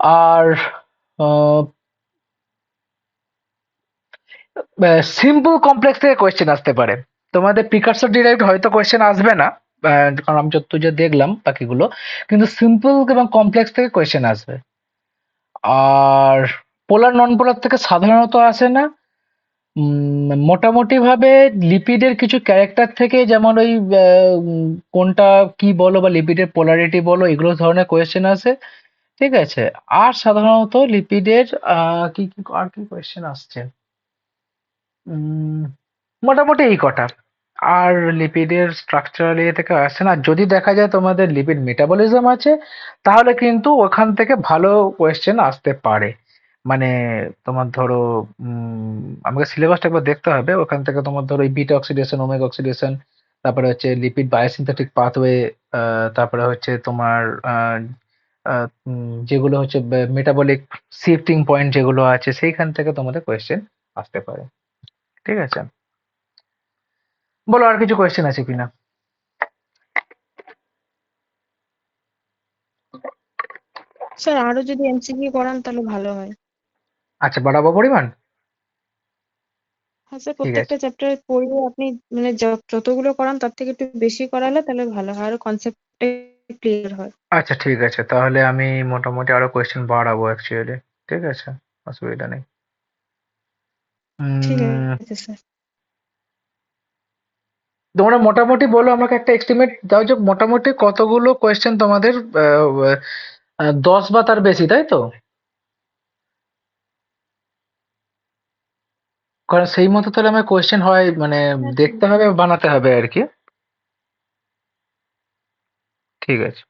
আর সিম্পল কমপ্লেক্স থেকে কোয়েশ্চেন আসতে পারে। তোমাদের প্রিকারসর ডিরাইভড হয়তো কোয়েশ্চেন আসবে না, কারণ আমি যতদূর যে দেখলাম বাকিগুলো, কিন্তু সিম্পল এবং কমপ্লেক্স থেকে কোয়েশ্চেন আসবে। আর পোলার নন পোলার থেকে সাধারণত আসে না। মোটামুটি ভাবে লিপিডের কিছু ক্যারেক্টার থেকে, যেমন ওই কোনটা কি বলো বা লিপিডের পোলারিটি বলো, এগুলো ধরনের কোয়েশ্চেন আসে। ঠিক আছে, আর সাধারণত লিপিডের কি কি আর কি কোয়েশ্চেন আসছে, উম, মোটামুটি এই কটা। আর লিপিডের স্ট্রাকচারাল ইয়ে থেকে আসছে না। যদি দেখা যায় তোমাদের লিপিড মেটাবলিজম আছে, তাহলে কিন্তু ওখান থেকে ভালো কোয়েশ্চেন আসতে পারে। মানে তোমার ধরো আমাকে সিলেবাসটা একবার দেখতে হবে। ওখান থেকে তোমার ধরো এই বিটা অক্সিডেশন, ওমেগা অক্সিডেশন, তারপরে হচ্ছে লিপিড বায়োসিনথেটিক পাথওয়ে, তারপরে হচ্ছে তোমার যেগুলো হচ্ছে মেটাবলিক শিফটিং পয়েন্ট যেগুলো আছে সেইখান থেকে তোমাদের কোয়েশ্চেন আসতে পারে। ঠিক আছে, বলো আর কিছু কোয়েশ্চেন আছে কিনা? স্যার আরো যদি এমসিকিউ করান তাহলে ভালো হয়। আচ্ছা, বাড়াবো পরিমাণ? হ্যাঁ স্যার, ঠিক আছে, প্রত্যেকটা চ্যাপ্টারে পড়লে আপনি মানে যতগুলো করান তার থেকে একটু বেশি করালে তাহলে ভালো হয়, আরো কনসেপ্টটা ক্লিয়ার হয়। আচ্ছা ঠিক আছে, তাহলে আমি মোটামুটি আরো কোয়েশ্চেন বাড়াবো অ্যাকচুয়ালি। ঠিক আছে, অসুবিধা নেই। ঠিক উম, আছে স্যার। তোমরা মোটামুটি বলো আমাকে, একটা এস্টিমেট দাও যে মোটামুটি কতগুলো কোয়েশ্চেন তোমাদের 10 বা তার বেশি, তাই তো? কারণ সেই মতো তাহলে আমার কোয়েশ্চেন হয় মানে হ্যাঁ স্যার। দেখতে হবে, বানাতে হবে আর কি। ঠিক আছে,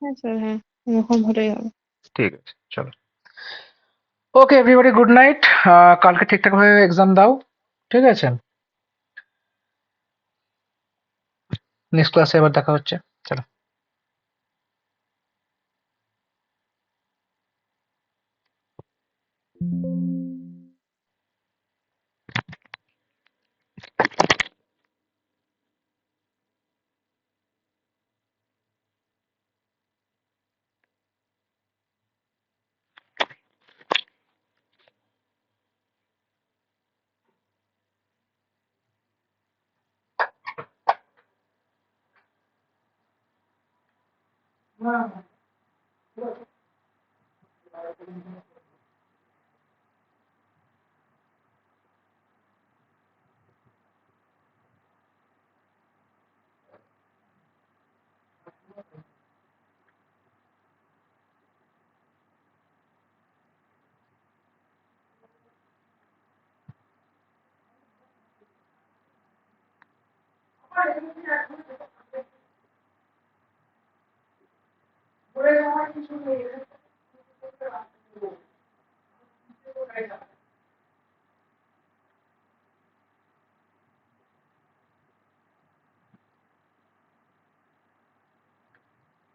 হ্যাঁ স্যার, হ্যাঁ এরকম হলেই হবে। ঠিক আছে, চলো। ওকে এভরিবডি, গুড নাইট। কালকে ঠিকঠাক ভাবে এক্সাম দাও। ঠিক আছে, নেক্সট ক্লাসে আবার দেখা হচ্ছে। চলো।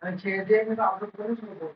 আমি ছেড়ে দিয়ে কিন্তু আপলোড করে শুরু করবো।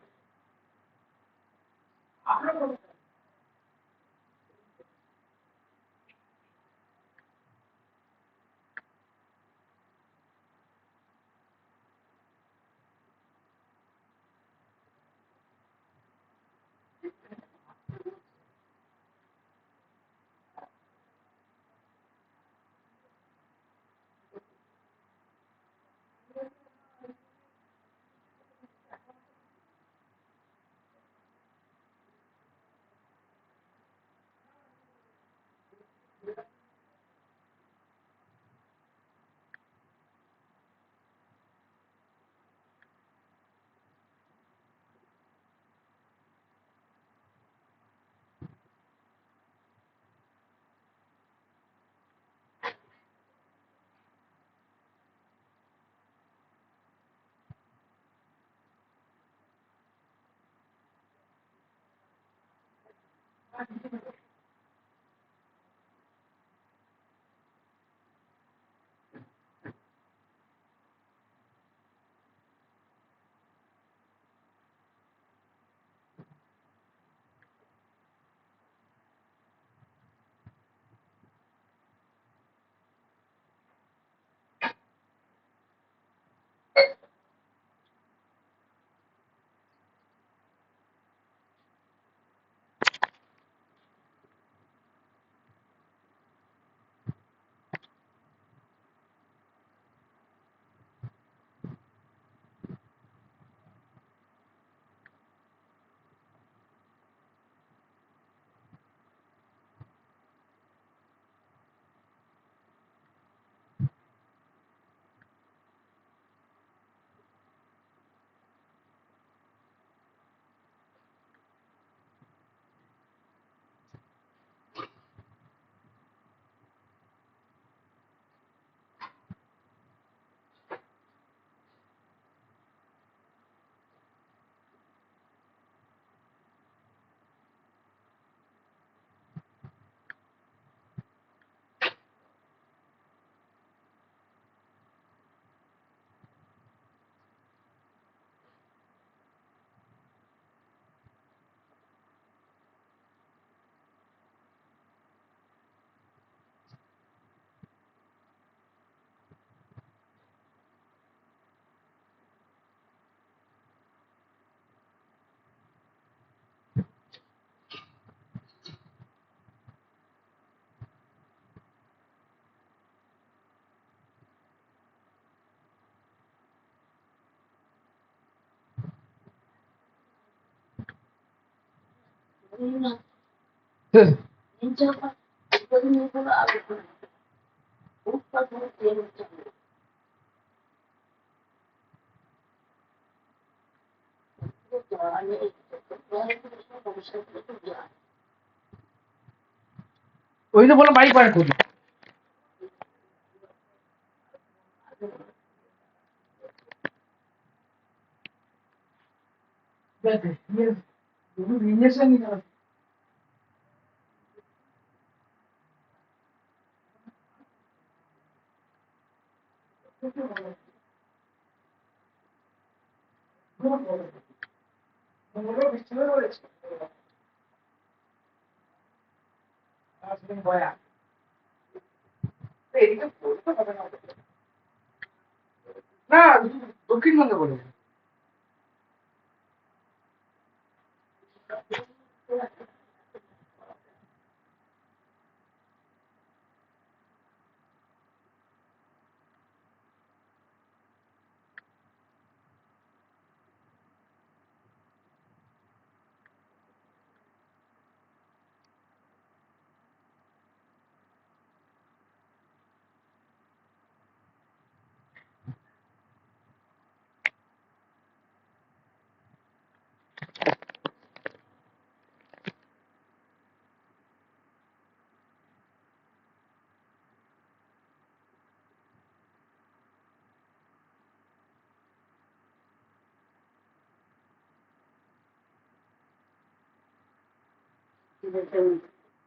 ওই তো বললাম বাইক বার করি। না, দক্ষিণবঙ্গে বলে।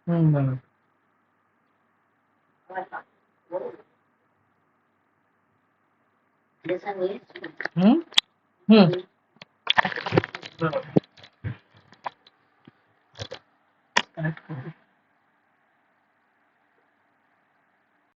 হুম। হুম হুম।